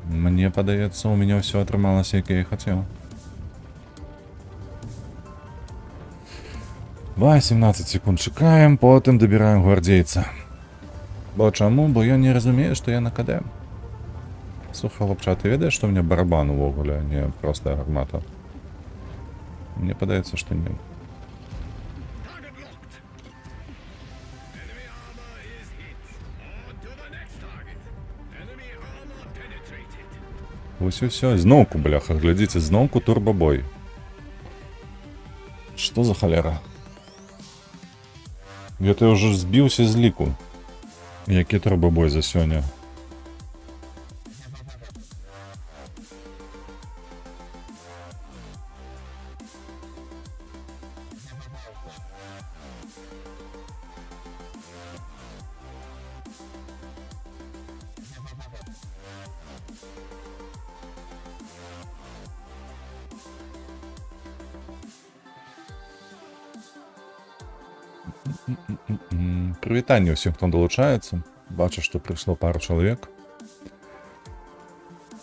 Мне падаецца, у мяне ўсё атрымалася, як я і хацеў. 17 секунд чакаем, потым дабіраем гвардзейца. Бо чаму? Бо ён не разумее, што я на КД. Слухай, хлопча, ты ведаеш, што ў мяне барабан увогуле, а не простая гармата? Мне падаецца, што не. Вось і ўсё. Зноўку, бляха, глядзіце, зноўку турбабой. Што за халера? Я-то ўжо збіўся з ліку. Які турбабой за сёння? Прывітанне ўсім, хто далучаецца. Бачу, што прыйшло пару чалавек.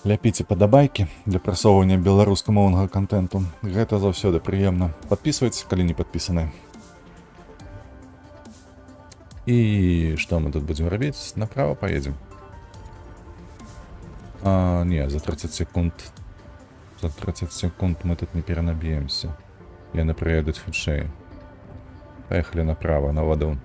Ляпіце падабайкі для прасоўвання беларускамоўнага кантэнту. Гэта заўсёды прыемна. Падпісвайцеся, калі не падпісаны. І што мы тут будзем рабіць? Направа паедзем. Не, за 30 секунд. За 30 секунд мы тут не перанаб'емся. Яны прыедуць хутчэй. Поехали направо, на воду.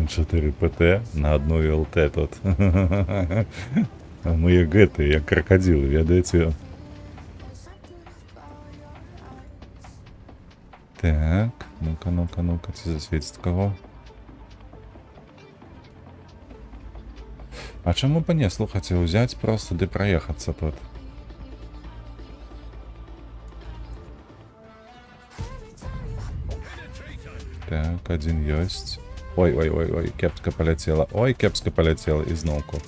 Чотири ПТ на одну ЛТ тут. Мы як гэты, як крокодилы, ведаеце? Так, ну-ка, ці засвіціць кого? А чаму б не, слухайце, взять просто ды праехацца тут? Так, один ёсць. Ой, кепска полетела. Ой, кепска полетела ізноўку.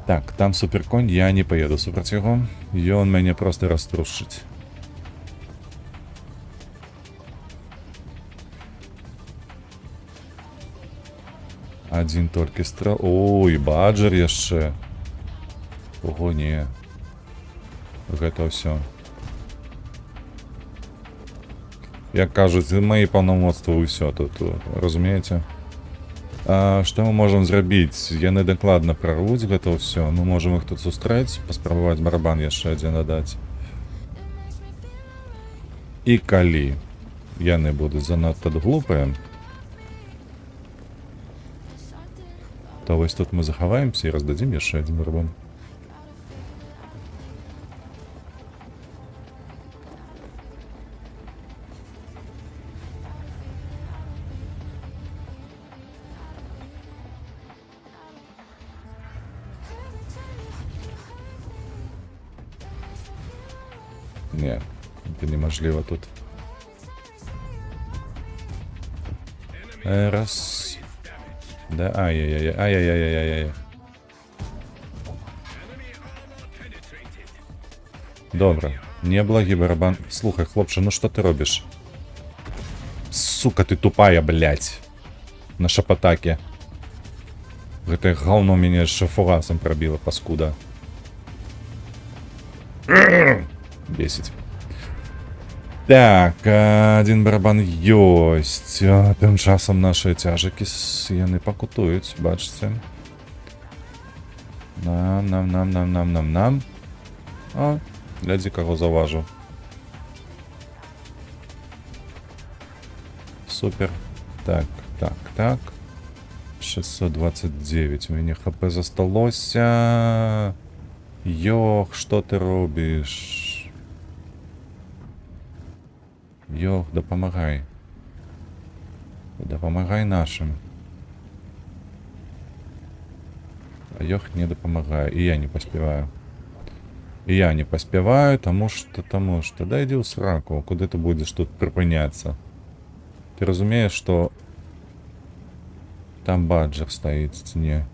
Так, там суперконь, я не поеду супраць яго. Ён мяне просто раструшыць. Адзін толькі стрэл. Ой, баджар яшчэ. Ого, не. Гэта ўсё. Як кажуць, мои паўнамоцтвы ўсё тут, разумееце? Што мы можам зрабіць? Яны дакладна прарвуць гэта ўсё. Мы можам іх тут сустрэць, паспрабаваць барабан яшчэ адзін дадаць. І калі яны будуць занадта глупыя, то вось тут мы захаваемся і раздадзім яшчэ адзін барабан. Не, это неможливо тут. Раз. Да, ай-яй-яй, ай-яй-яй-яй-яй. Добре, неблагий барабан. Слухай, хлопче, ну що ти робиш? Сука, ты тупая, блядь. На шапатаке. Это говно меня шафугасом пробило, паскуда. Бесить. Так, один барабан ёсць. Тым часам наши цяжакі яны пакутуюць, бачыце. Нам. О, глядзі, каго заўважу. Супер. Так. 629. У мяне хп засталося. Йох, што ты робіш? Йох, дапамагай. Дапамагай нашим. А Йох не дапамагае. І я не паспяваю. Тому что... Да иди в сраку. Куды ты будешь тут припыняться? Ты разумеешь, что... Там баджер стоит в стене.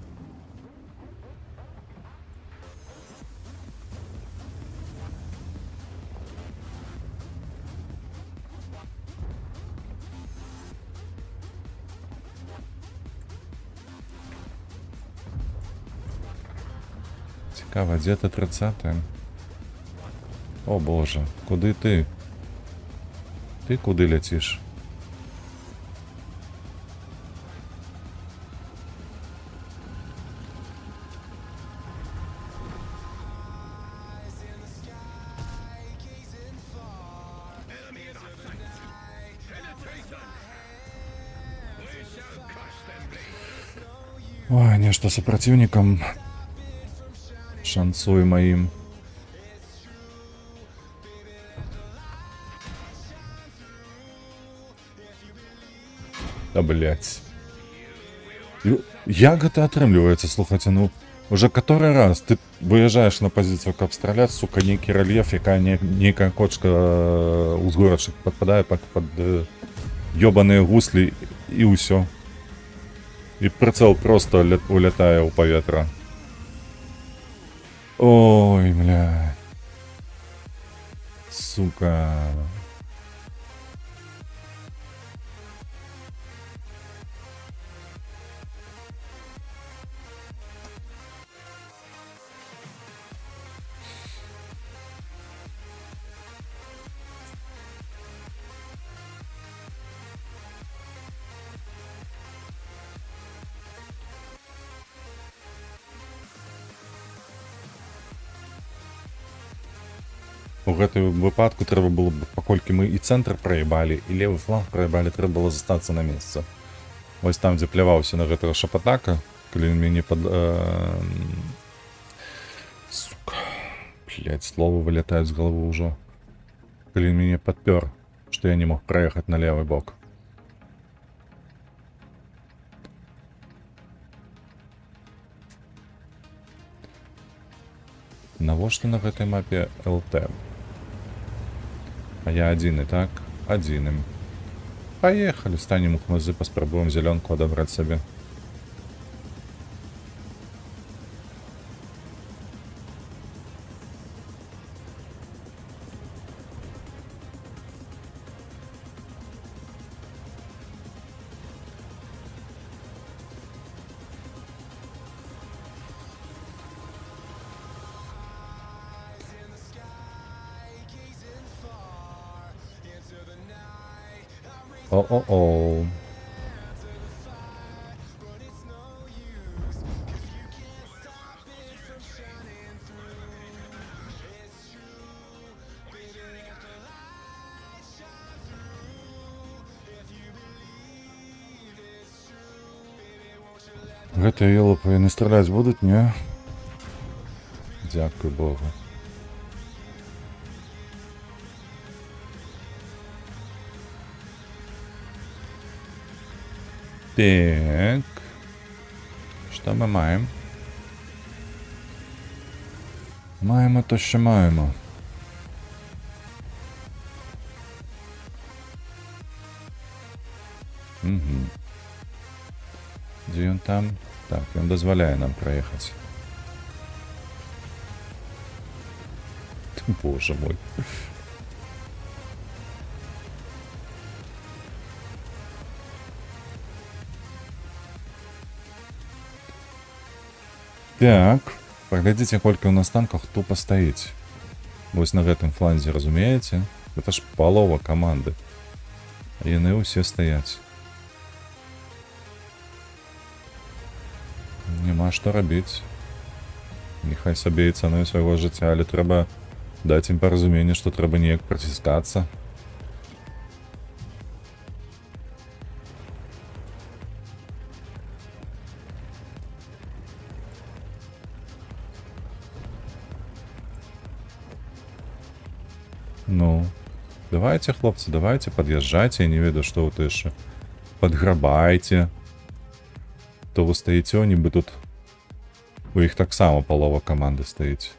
Цікаво, где-то 30-е. О боже, куди ти? Ти куди летиш? Ой, нечто сопротивникам. Шансуй моим. Да, блять. Як гэта атрымліваецца, слухайце, ну, уже который раз ты выезжаешь на позицию, каб стрелять, сука, некий рельеф, якая некая кочка узгорачак подпадае под ёбаные гусли и ўсё. И прицел просто улетае ў паветра. Ой, бля. Сука. У гэтым выпадку трэба было б, паколькі мы і цэнтр праебалі, і левы фланг праебалі, трэба было застацца на месцы. Вось там, дзе пляваўся на гэтага шапатака, калі ён мяне пад... Сука. Блядь, словы вылятаюць з галавы ўжо. Калі ён мяне падпёр, што я не мог праехаць на левы бок. Навошта на гэтай мапе ЛТ? А я адзіны, так? Адзіным. Поехали, станем у хмызы, паспрабуем зялёнку адабраць сабе. О-о-о. Гэтыя ёлупы яны страляць будуць, не? Дзякуй Богу. Так. Що ми маємо? Маємо то, що маємо. Угу. Де він там? Так, він дозволяє нам проїхати. Боже мой. Так, паглядзіце, колькі ў нас танках тупо стаіць. Вось на гэтым фланзе, разумееце? Гэта ж палова каманды. А яны ўсе стаяць. Няма што рабіць. Няхай сабе і цаною свайго жыцця, але трэба даць ім паразуменне, што трэба неяк праціскацца. Ну, давайте, хлопцы, давайте, пад'язджайце, я не ведаю, што вы яшчэ. Падграбайце. То вы стаіце, нібы тут у іх таксама палова каманды стаіць.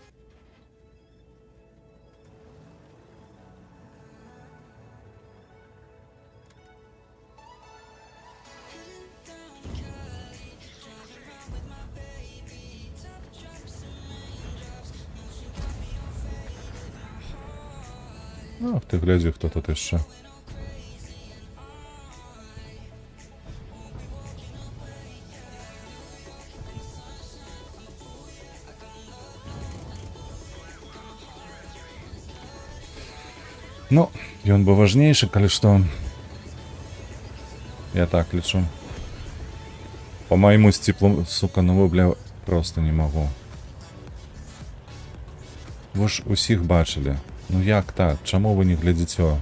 Ах ты, глядзі, хто тут яшчэ. Ну, ён бы важнейшы, калі што. Я так лічу. По майму сціплу, сука, ну бля, просто не магу. Вы ж усіх бачылі. Ну як так? Чаму вы не глядзіце?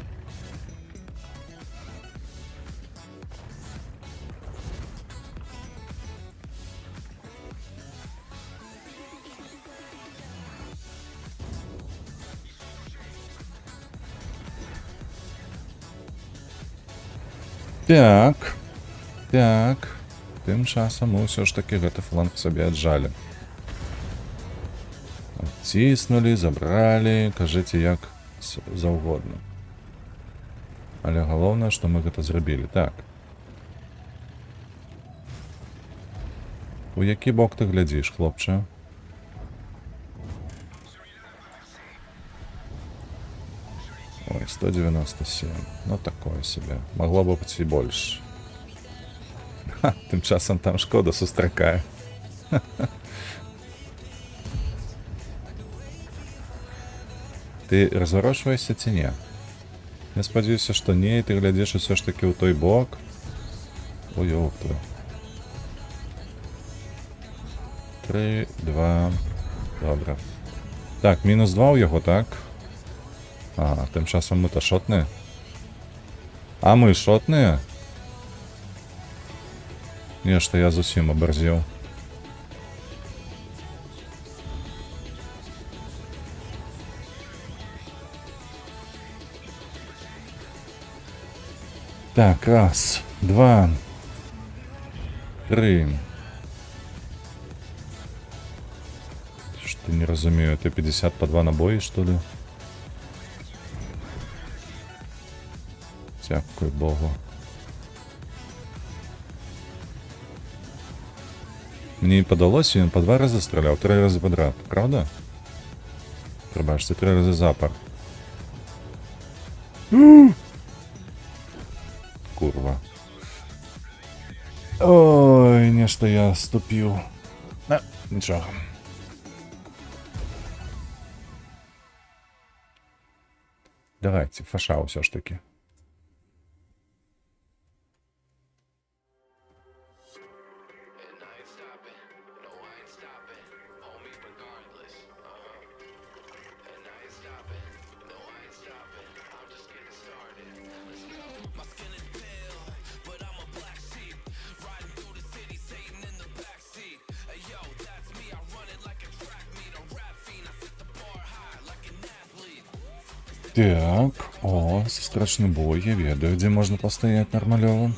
Так. Так. Тым часам мы ўсё ж такі гэты фланг сабе аджалі. Ціснулі, забралі, кажыце як заўгодна. Але галоўнае, што мы гэта зрабілі. Так. У які бок ты глядзіш, хлопча? Ой, 197. Ну, такое себе. Могло бы быць і больш. Ха, тым часам там шкода сустракае. Ты разварочваешся ці не? Я спадзяюся, што не, і ты глядзіш усё ж такі ў той бок. Ой, ёпта. 3, 2... Добра. Так, мінус 2 ў яго, так? А, тым часам мы-то шотныя. А мы шотныя? Нешта я зусім абарзеў. Так, раз, два, 3. Что не разумею, это 50 по 2 набои, что ли? Дякую Богу. Мне падалося, ён по 2 разы страляў, 3 разы подряд, правда? Прабачце, 3 разы запар. Курва. Ой, нешта я ступіў. А, нічога. Давайте, фаша ўсё ж таки. Так, о, страшны бой, я ведаю, дзе можна пастаяць нармалёва.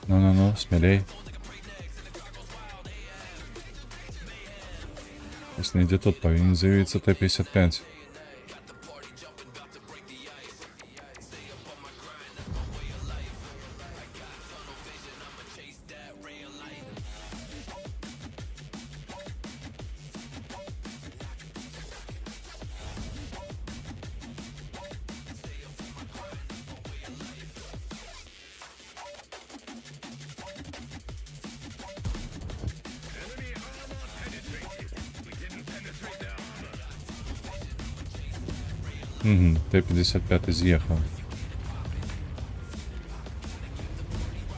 Ну-ну-ну, смелей. Если не где тут, повинен заявиться Т-55. Угу, Т-55 з'їхав.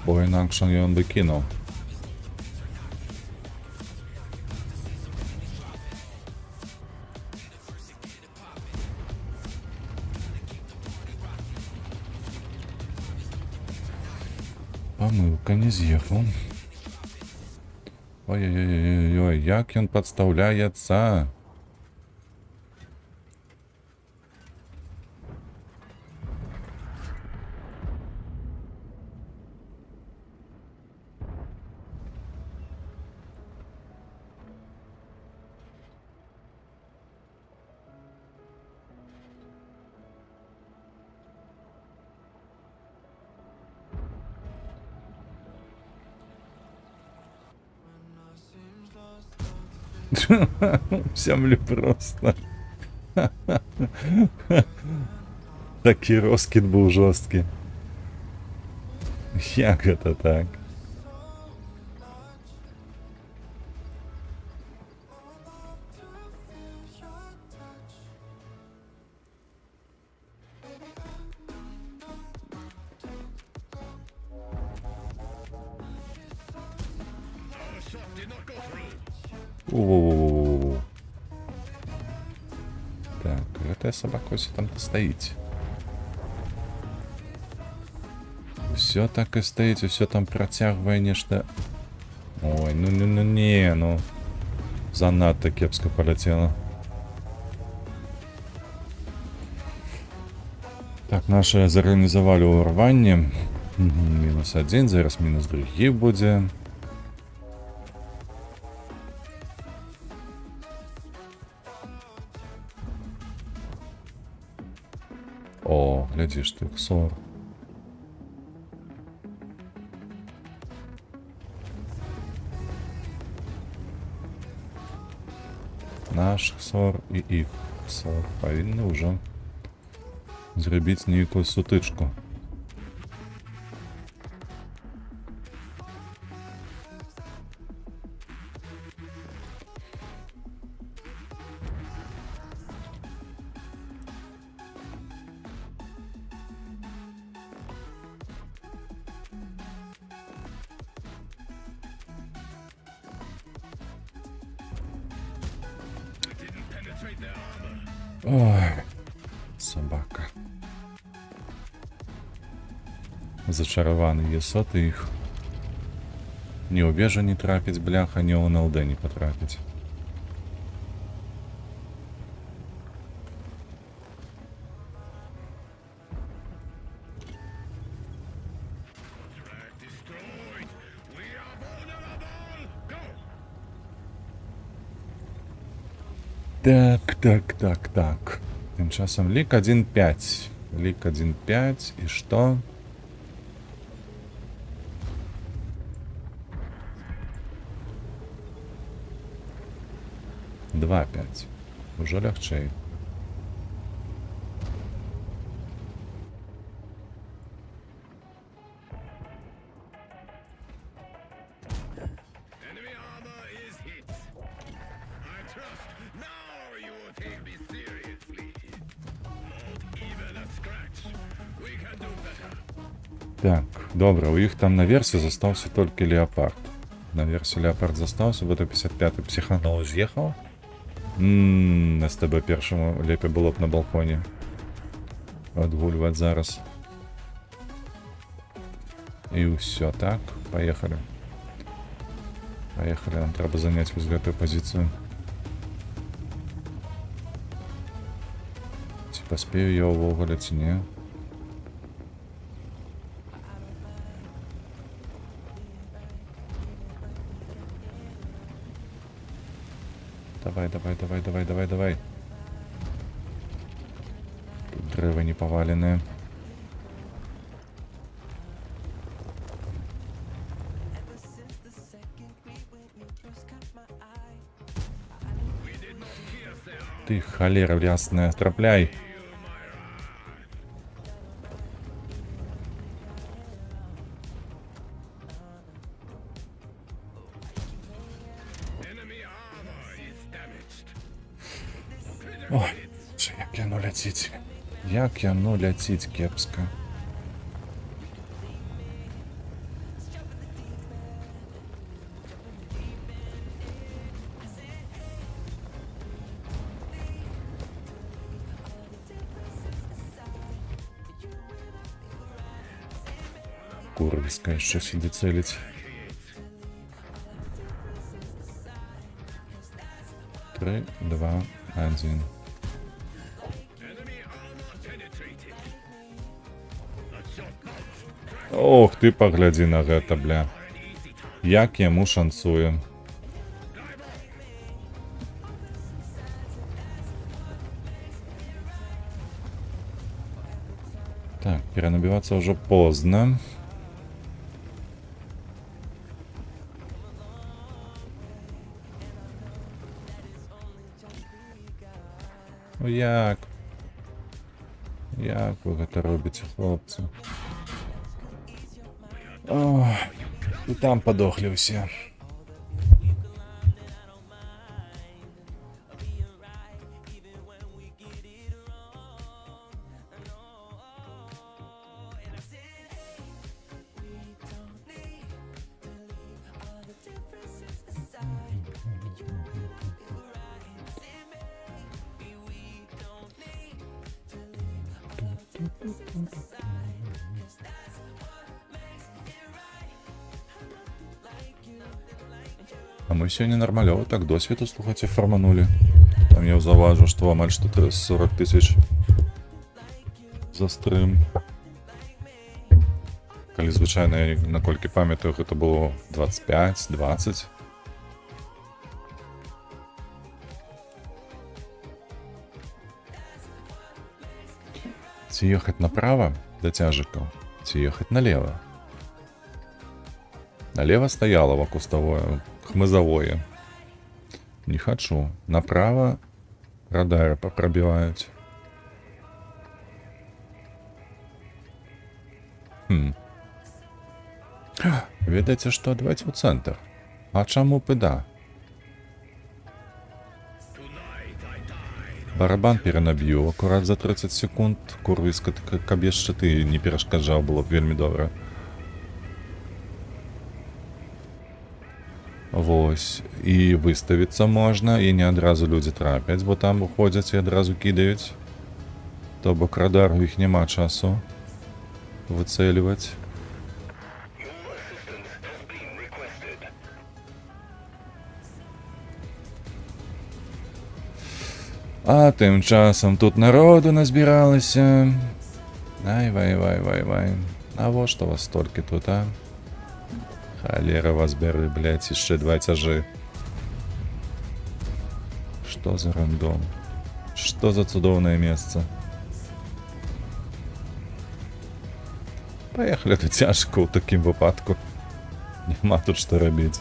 Бо інакше він би кинув. Помилка, не з'їхав. Ой-ой-ой-ой, як він підставляється. Землю просто. Такий розкид був жорсткий. Як это так? О-о-о-о-о. Так, эта собака ось там стоїть. Все так і стоїть, все там протягує нечто. Ой, ну. Занадто кепсько полетіло. Так, наші зорганізували урвання. -1, зараз -2 буде. О, глядишь ты, Ксор. Наш Ксор і їх Ксор повинні вже зробити ніяку сутичку. Ой, собака. Зачарований єсот їх. Ні у вежу не трапить, бляха, ні у НЛД не потрапить. Так. Тем часом лик 1.5. Лик 1.5. И что? Два 5. Уже легче. Enemy armor is hit. I trust now you will take me seriously. Not even a scratch. We can do better. Так, добре, у їх там на версі застався тільки Леопард. На версії Леопард застався, бо 55-й психанул з'їхав. СТБ першому лепі було б на балконі. Отгулювати зараз. І все, так, поїхали. Поехали, нам треба занять ось эту позицию. Чи поспею я увогуле, чи ні? Давай. Тут дерева не поваленные. Ты, холера ясная, трапляй. Enemy armor is damaged. Ой, це як яно ляціть. Як яно ляціть кепсько. Курвиська ще сюди целить. 3, 2, 1. Enemy armor penetrated. A shot out. Ох, ти погляди на гэта, бля. Як яму шансуе. Так, перенабиваться уже поздно. Ну як? Як ви гэта робіце, хлопцы? Ох, і там подохли все. А мы сегодня нормалёво так досвіду, слухайте, фарманули. Там я заўважу, што амаль што 40 тысяч за стрым. Калі звычайна, я наколькі памятаю, гэта было 25-20. Ці ехать направо до тяжиков, ці ехать налево. Налево стоялово кустовое, хмызовое. Не хочу. Направо радары пробивают. Ведаеце што, давайте ў цэнтр. А чаму б і да? Барабан перанаб'ю акурат за 30 секунд. Курвіска, каб яшчэ ты не перашкаджаў, было б вельмі добра. Вось. І выставіцца можна, і не адразу людзі трапяць, бо там уходзяць і адразу кідаюць. То бок радару іх няма часу выцэльваць. А тим часом тут народу назбіралося. Ай, вай. А во што вас столькі тут, а? Холера вас бери, блядь, іще 2 тяжи. Что за рандом? Что за цудоўнае месца? Паехалі, тут цяжка ў такім выпадку. Няма тут што рабіць.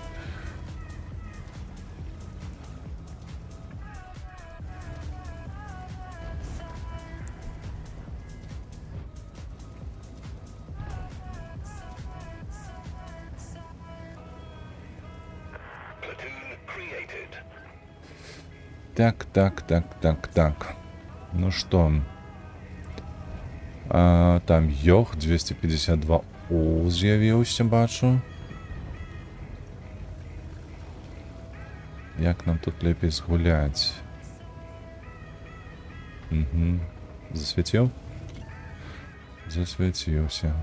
Так. Ну что? Там Йох 252 У з'явіўся, бачу. Як нам тут лепей згуляць? Угу. Засвяціў? Засвяціўся.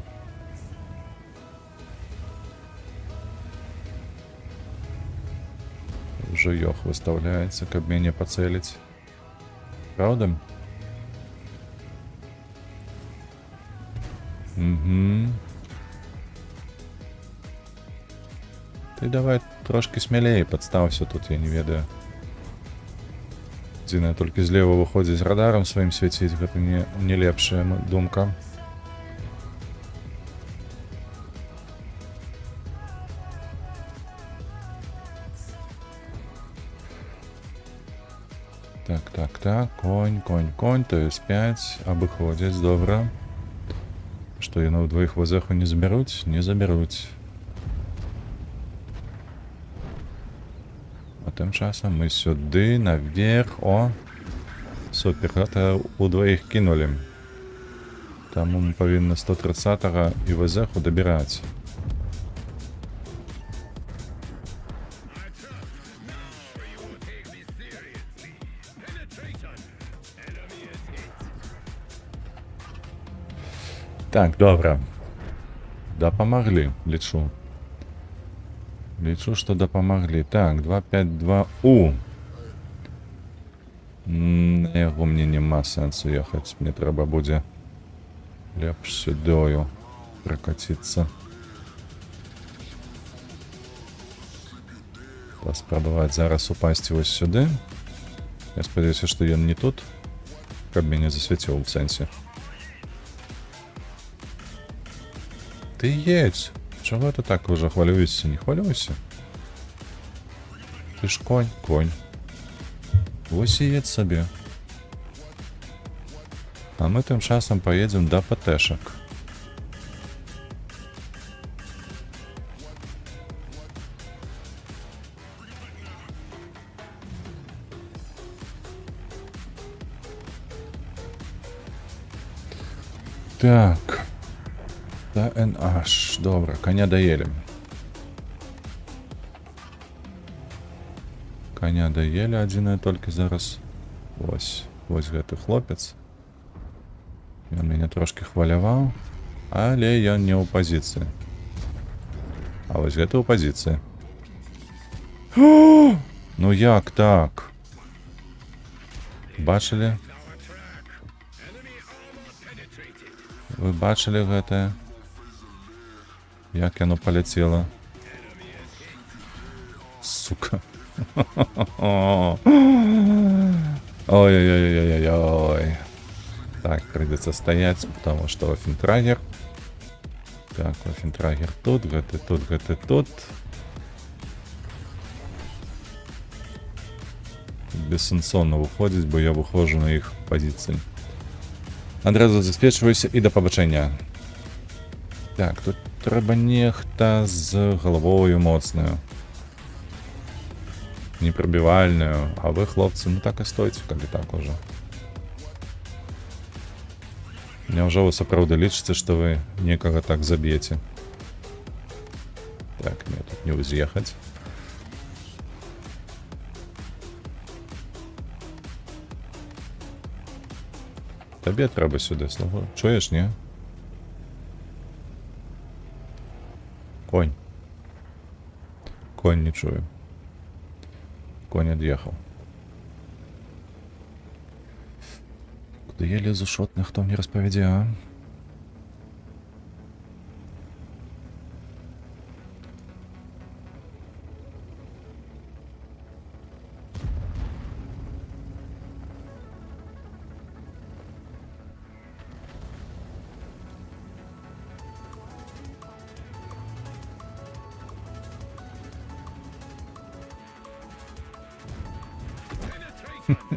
Уже Йох выставляется, каб мяне пацеліць. Правда? Угу. Ты давай трошки смелее подставься тут, я не ведаю. Дзіна толькі злева выходзіць радарам сваім свяціць, гэта не лепшая думка. Так, конь, ТС-5, абыходзяць, добра. Што яны ў двоіх вазеху не забяруць? Не забяруць. А тым часам мы сюды, наверх, о! Супер, гэта ў двоіх кінулі. Таму мы павінны 130-го і вазеху дабіраць. Так, добра. Дапамаглі, лічу. Лічу, што дапамаглі. Так, 252У. На яго мне няма сэнсу ехаць. Мне трэба будзе лепш сюдою пракаціцца. Паспрабаваць зараз упасці вось сюды. Я спадзяюся, што ён не тут, каб мяне засвяціў у сэнсе. Ты едь. Чего ты так уже хвалюешься? Не хвалюйся. Ты ж конь. Конь. Вось і едь сабе. А мы тым часам поедем до ПТшек. Так. ТНH. Добре, коня доели. Коня доели, адзінае толькі зараз. Вось гэты хлопец. Ён мяне трошки хваляваў, але ён не ў пазіцыі. А вось гэта ў пазіцыі. Ну як так? Бачылі? Вы бачылі гэтае? Як яно паляцела? Сука. Ой-ой-ой-ой-ой-ой. Так, придется стоять, потому что Вафентрагер. Так, Вафентрагер тут, гэты тут. Бессенсонно выходить, бо я выхожу на их позиции. Адразу заспечваюся і да пабачэння. Так, тут трэба нехта з галавою моцнаю. Непробивальную. А вы, хлопцы, ну так и стойте, калі так уже. Няўжо вы сапраўды лічыце, што вы некага так заб'еце? Так, мне тут не ўз'ехаць. Табе трэба сюды, слухай. Чуеш, не? Конь. Конь не чую. Конь отъехал. Куда я лезу шотны, хто мне распавядзе, а?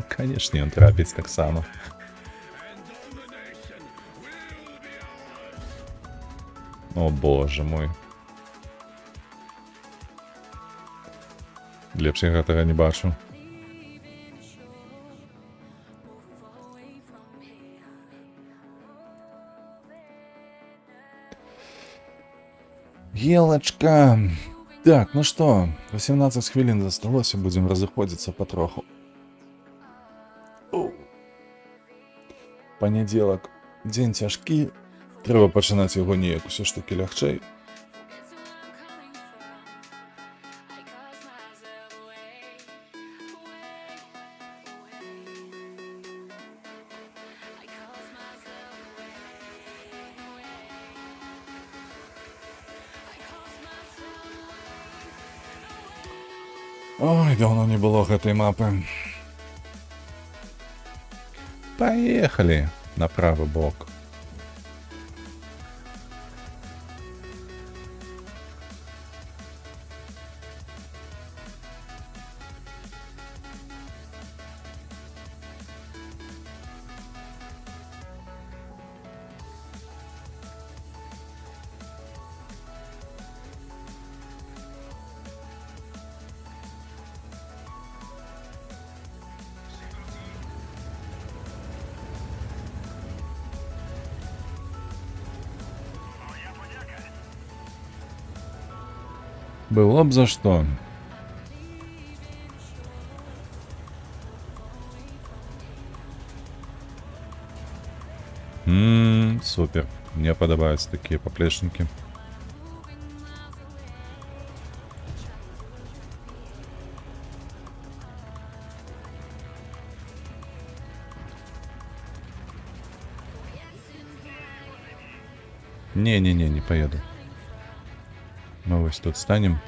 Канешне, ён трапіць таксама. О боже мой. Лепш я гэтага не бачу. Елочка. Так, ну што, 18 хвілін засталося, будзем разыходзіцца патроху. Панядзелак, дзень цяжкі, трэба пачынаць яго неяк усё ж такі лягчэй. Ой, давно не было гэтай мапы. Поехали на правый бок. Было б за што. Супер. Мне падабаюцца такія паплечнікі. Не-не-не, не поеду. Мы вось тут станем.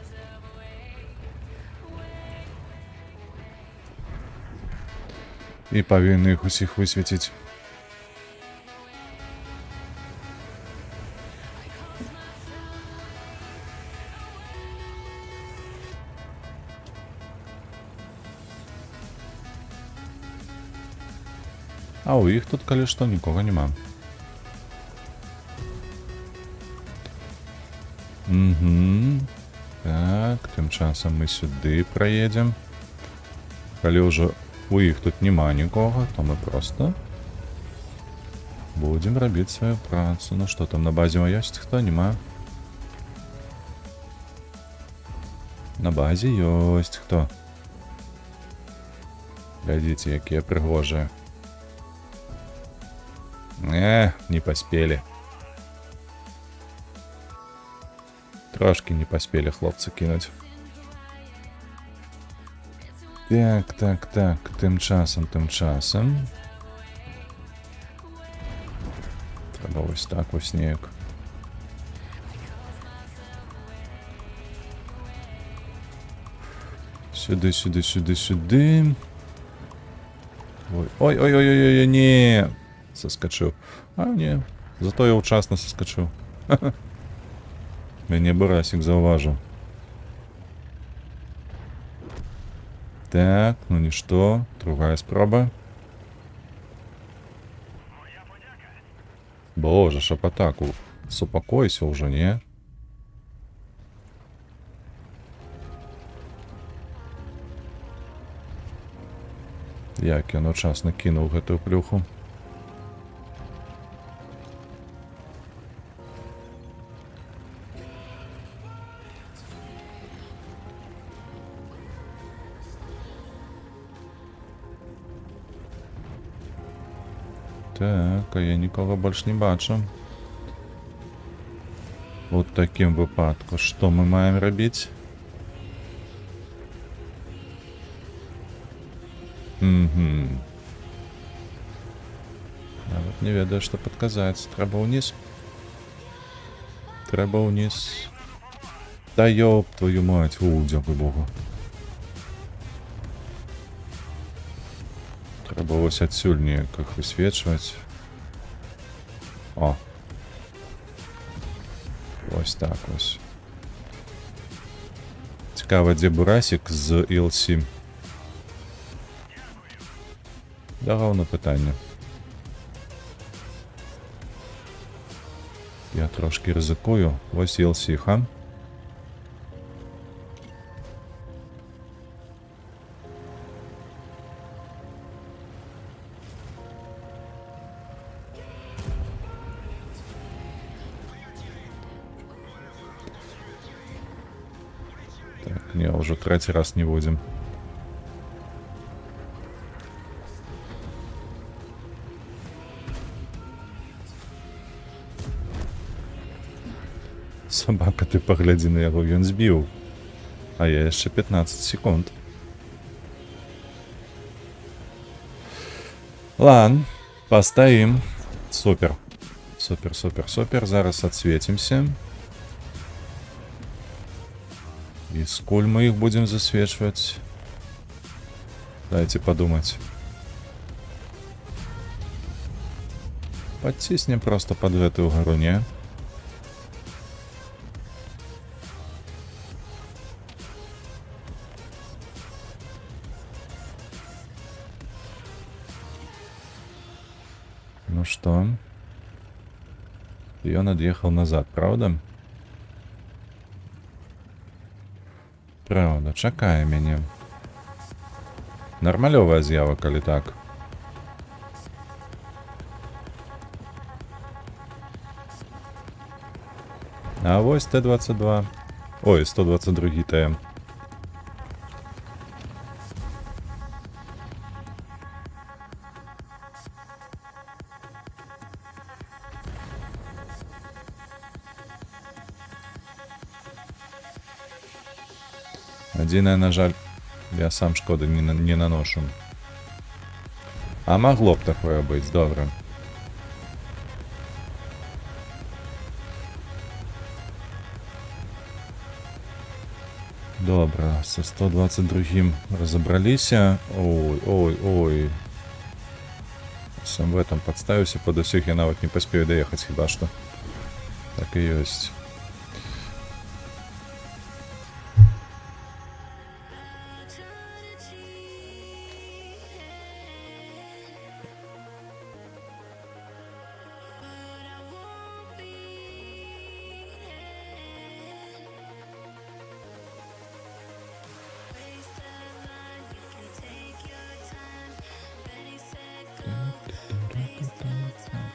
І павінны іх усіх высвеціць. А у іх тут, калі што, нікога няма. Так, тым часам мы сюды праедзем. Калі ўжо у іх тут няма нікога, то мы проста будзем рабіць сваю працу. Ну што там, на базе ёсць хто? Няма. На базе ёсць хто. Глядзіце, якія прыгожыя. Не паспелі. Трошки не поспели хлопцы кинуть. Так. Тым часам. Треба ось так ось неяк. Сюди. Ой, не. Соскочив. А, не. Зато я вчасно соскочив. Мяне Барасик заўважыў. Так, ну нішто. Другая спроба. Боже, шапатаку. Супакойся ўжо, не? Як ён учасна кінуў гэтую плюху. Так, а я нікога больш не бачу. У такім выпадку, што мы маем рабіць? Нават не ведаю, што падказаць. Трэба ўніз. Да ёб твою мать, дзякуй Богу. Трэба вось адсюль неяк іх высвечваць. О. Вось так вось. Цікава, дзе Бурасик з ІЛ-7. Давно питання. Я трошки ризикую. Ось Єлсіха. Так, не, уже третий раз не будем. Собака, ты погляди на яго, ён збіў. А я яшчэ 15 секунд. Ладно, постоим. Супер. Супер, супер, супер. Зараз отсветимся. И сколь мы их будем засвечивать? Дайте подумать. Подтиснем просто под эту гору, не? Ну что? И он отъехал назад, правда? Правда, чакае мяне. Нармалёвая з'ява, калі так. А вось Т-22. Ой, 122 ТМ. Адзінае, на жаль, я сам шкоды не наношу. А магло б такое быць, добра. Добра, со 122 разобраліся. Ой, ой, ой. Сам в этом подставіўся под усіх, я нават не паспею даехаць хіба што. Так і ёсць.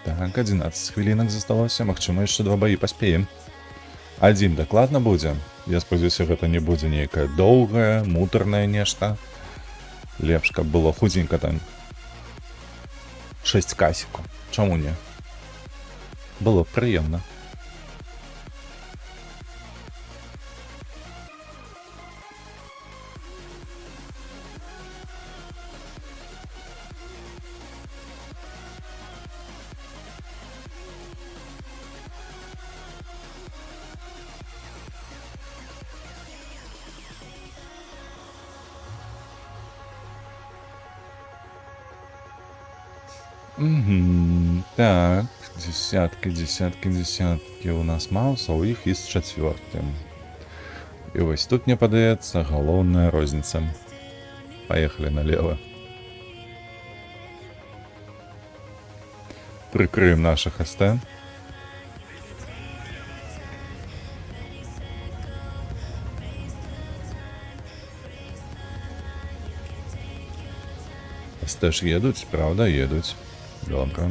Так, 11 хвілінак засталося, магчыма, яшчэ 2 баі паспеем. Адзін дакладна будзе. Я спадзяюся, гэта не будзе нейкае доўгае, муторнае нешта. Лепш, каб было худзенька там. 6 касіку. Чаму не? Было б прыемна. Угу. Так, десятки у нас Мауса, у іх із 4. І вось тут, мне падаецца, галоўная розніца. Поехали налево. Прикрыем наших СТ. СТ ж едуць, правда, едуць. Добра.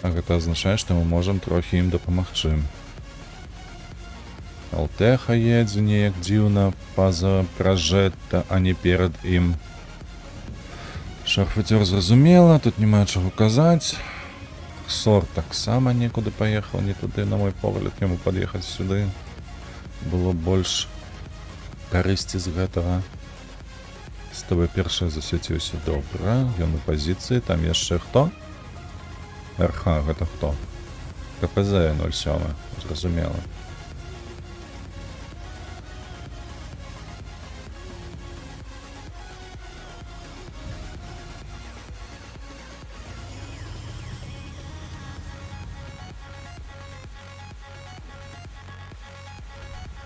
А гэта азначае, што мы можам трохі ім дапамагчы. Алтэха едзе неяк дзіўна па-за пражэта, а не перад ім. Шарфацёр зразумела, тут няма чаго казаць. Ксор таксама некуды паехаў, не туды, на мой погляд, яму пад'ехаць сюды. Было больш карысці з гэтага. З тобой першае засвяціўся, добра. Ён у пазіцыі, там яшчэ хто? РХ, гэта хто? КПЗ 07, зразумела.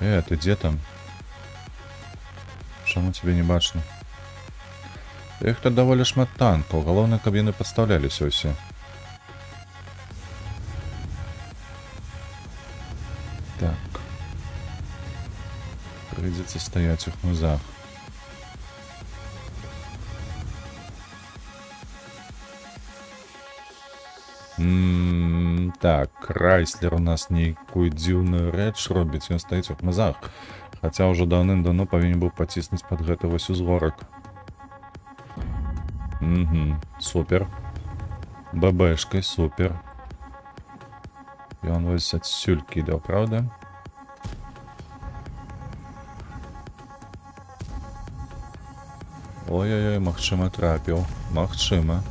Ты где там? Чаму тебе не бачно? Іх тут даволі шмат танкаў, галоўна, каб яны падстаўляліся ўсе. Так. Прыйдзецца стаяць у хмызах. Так, Крайслер у нас нейкую дзіўную рэч робіць, ён стаіць у хмызах. Хаця ўжо даўным-даўно павінен быў паціснуць пад гэты вось узгорак. Супер. ББшкай, супер. Ён вось адсюль кідаў, правда? Ой-ой-ой, магчыма, трапіў. Магчыма.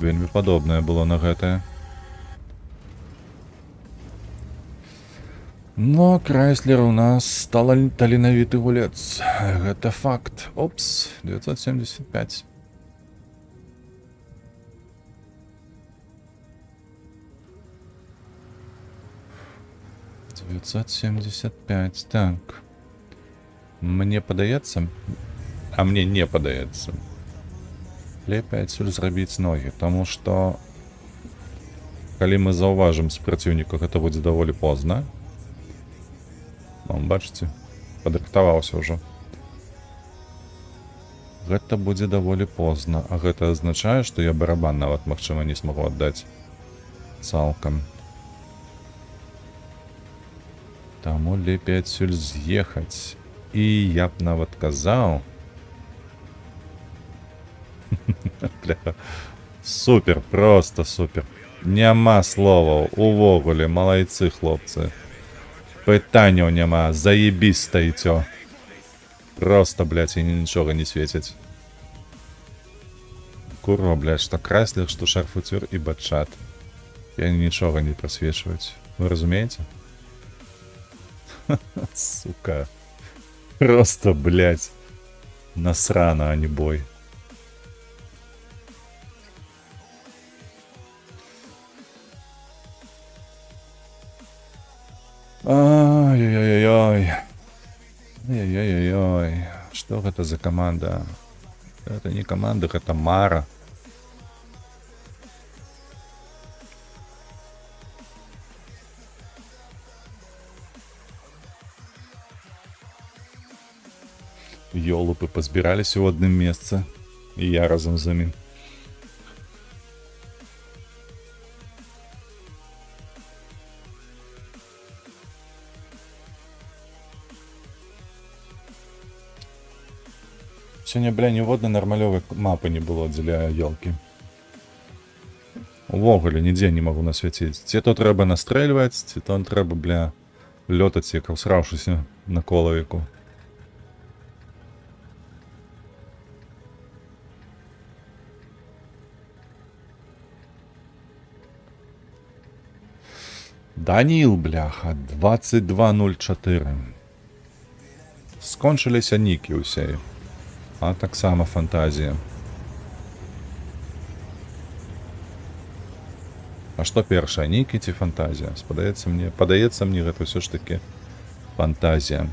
Вельмі падобнае было на гэтае. Но Крайслер у нас таленавіты гулец. Гэта факт. Опс, 975. Так. Мне падаецца, а мне не падаецца. Лепей адсюль зрабіць ногі, таму што калі мы заўважым супраціўніка, гэта будзе даволі позна. Бачыце, падрыхтаваўся ўжо. Гэта будзе даволі позна, а гэта азначае, што я барабан нават, магчыма, не смагу аддаць цалкам. Таму лепей адсюль з'ехаць. І я б нават казаў... Супер, просто супер. Няма словаў, увогуле, малайцы, хлопцы. Пытанняў няма, заебісь стаіцё. Просто, блядь, і нічога не свеціць. Курва, блядь, што Крайслер, што Шарфуцер і Батчат. Я нічога не прасвечваюць. Вы разумееце? Сука. Просто, блядь, насрана, а не бой. Ой-ой-ой-ой. Ой-ой-ой-ой. Што гэта за каманда? Гэта не каманда, гэта Мара. Ёлупы пазбіраліся ў адным месцы. І я разам з імі. Сёння, бля, ніводнай нармалёвай мапы не было дзеля ёлкі. Увогуле, нідзе не магу насвяціць. Ці то трэба настрэльваць, ці то трэба, бля, лётаць, як усраўшыся на колавіку. Даніл, бляха, 2204. Скончыліся нікі ўсе. А таксама фантазія. А што першае, нікі ці фантазія? Падаецца мне гэта ўсё ж такі фантазія.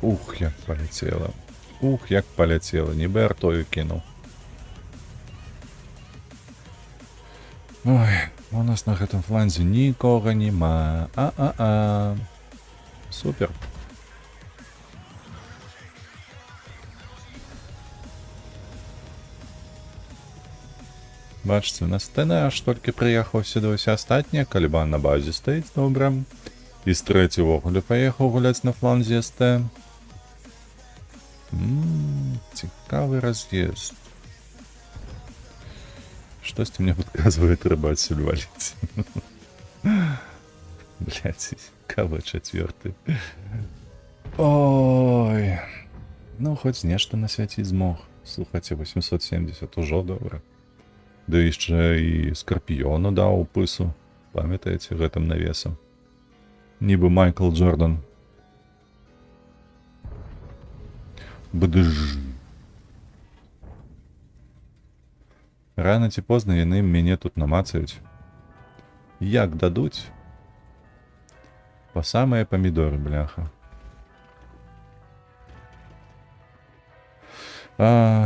Ух, як паляцела. Ух, як паляцела. Нібы артою кінуў. Ой, у нас на гэтым фланзе нікога нема. А-а-а. Супер. Бачце, на сцэне аж толькі прыехаў сюды ўсе астатнія, калібан на базе стаіць, добра. І з трэці ўвогуле паехаў гуляць на фланзе СТ. Цікавы раз'езд. Штосьці мне падказвае, трэба адсюль валіць. Блядь, цікавы чацвёрты. Ой. Ну, хоць нешта насвяціць змог. Слухайце, 870 ужо добра. Ды яшчэ і Скарпіёну даў пысу. Памятаеце гэтым навесам? Нібы Майкл Джордан. Бдыж. Рано ці позна яны мяне тут намацаюць. Як дадуць? Па самыя памідоры, бляха.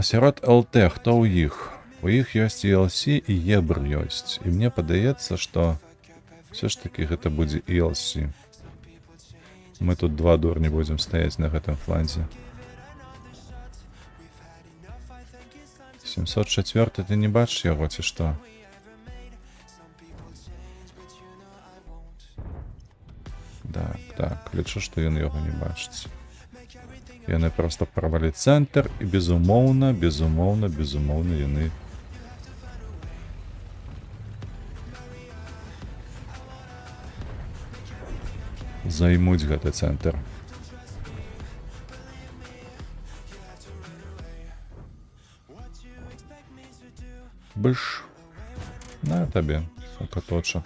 Сярод ЛТ, хто ў іх? У іх ёсць ELC і Ебр ёсць. І мне падаецца, што все ж таки гэта будзе ELC. Мы тут два дурні будзем стаяць на гэтым фланзе. 704, ты не бачиш яго, ці што? Так, лічу, што ён яго не бачыць. Яны проста парвалі цэнтр, і безумоўна, яны займуць гэты цэнтр. Быш. На табе, каточак.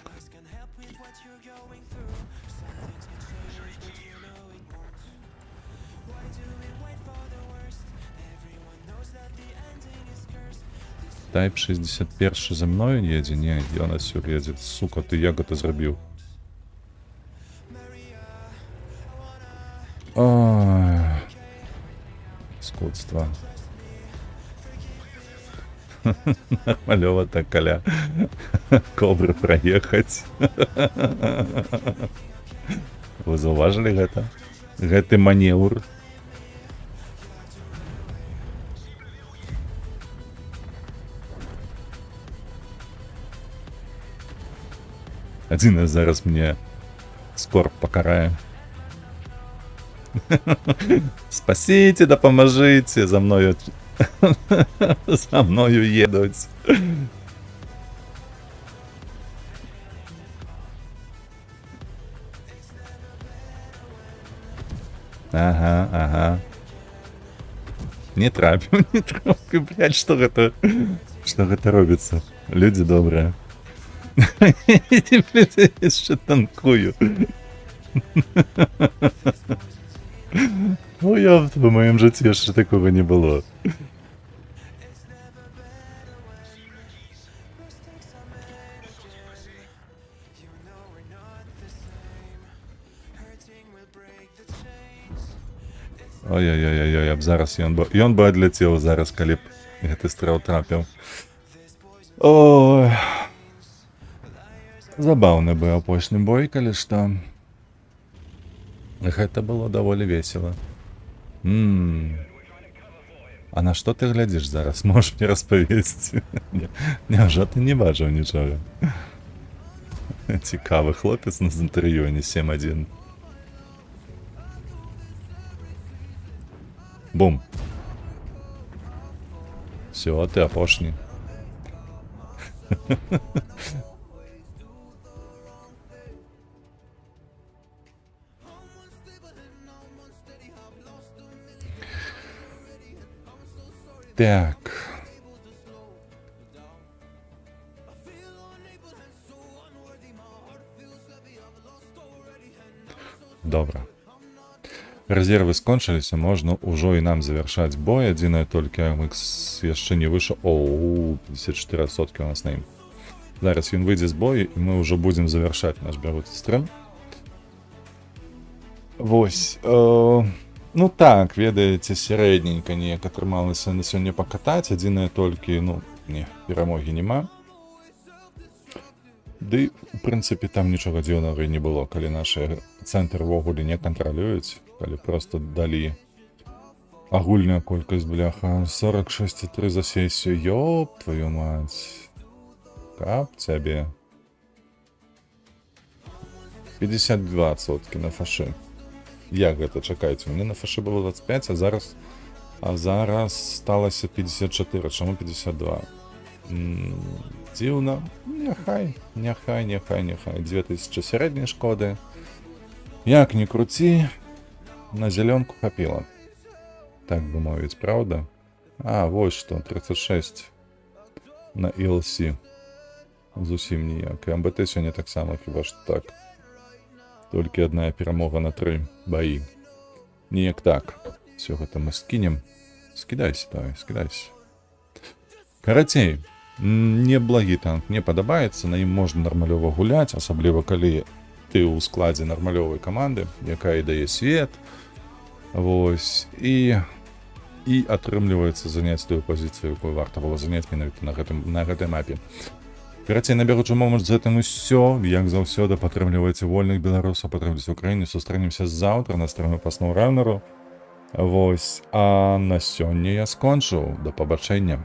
Тайп 61 за мною едзе? Не, ён адсюль едзе. Сука, ты як гэта зрабіў? Ой. Скотства. Нормалёва так каля кобры праехаць. Вы заўважылі гэта? Гэты манеўр. Адзінае зараз мне скорб пакарае. Спасіце, дапамажыце, за мною едуць. Ага. Не трапіў, блядь, што гэта робіцца? Людзі добрыя. Яшчэ танкую. Ну, ёпта, в маім жыцці яшчэ такога не было. Ой-ой-ой-ой, зараз ён бы адляцеў зараз, калі б гэты стрэл трапіў. Ой. Забаўны быў апошні бой, калі што. Гэта было даволі весела. А на што ты глядзіш зараз? Можаш мне распавесці? Няўжо ты не бачыў нічога? Цікавы хлопец на Цэнтурыёне 7-1. Бум. Всё, ты апошні. Так. Добра. Резервы скончыліся, можна ўжо і нам завяршаць бой. Адзінае толькі АМХ яшчэ не выйшаў. Оу, 54% у нас на ім. Зараз ён выйдзе з бою, і мы ўжо будзем завяршаць наш бягучы стрым. Вось. Ну так, ведаеце, сярэдненька неяк атрымалася на сёння пакатаць. Адзінае толькі, не, перамогі няма. Ды, у прынцыпе, там нічога дзіўнага не было, калі нашы цэнтры ўвогуле не кантралююць, калі проста далі агульная колькасць, бляха, 46,3 за сесію. Ёп, твою мать. Кап цябе. 52% на фашы. Як гэта, чакайце, мне на фашы было 25, а зараз сталася 54, чаму 52? Дзіўна. Няхай. 2000 сярэдняй шкоды. Як не круці, на зялёнку хапіла. так бы мовіць, правда? А, вось што, 36 на ELC. Зусім ніяк. І МБТ сёння таксама, хіба што так. Толькі адна перамога на 3 баі. Ніяк так. Все гэта мы скінем. Скідайся, давай, скідайся. Карацей, неблагі танк, мне падабаецца, на ім можна нармалёва гуляць, асабліва калі ты ў складзе нармалёвай каманды, якая дае свет. Вось, і атрымліваецца заняць тую пазіцыю, якую варта было заняць менавіта на гэтай мапе. Карацей, на бягучы момант з гэтым усё. Як заўсёды, падтрымлівайце вольных беларусаў, падтрымлівайце Украіну. Сустрэнемся заўтра на стрыме па SnowRunner. Вось, а на сёння я скончыў. Да пабачэння.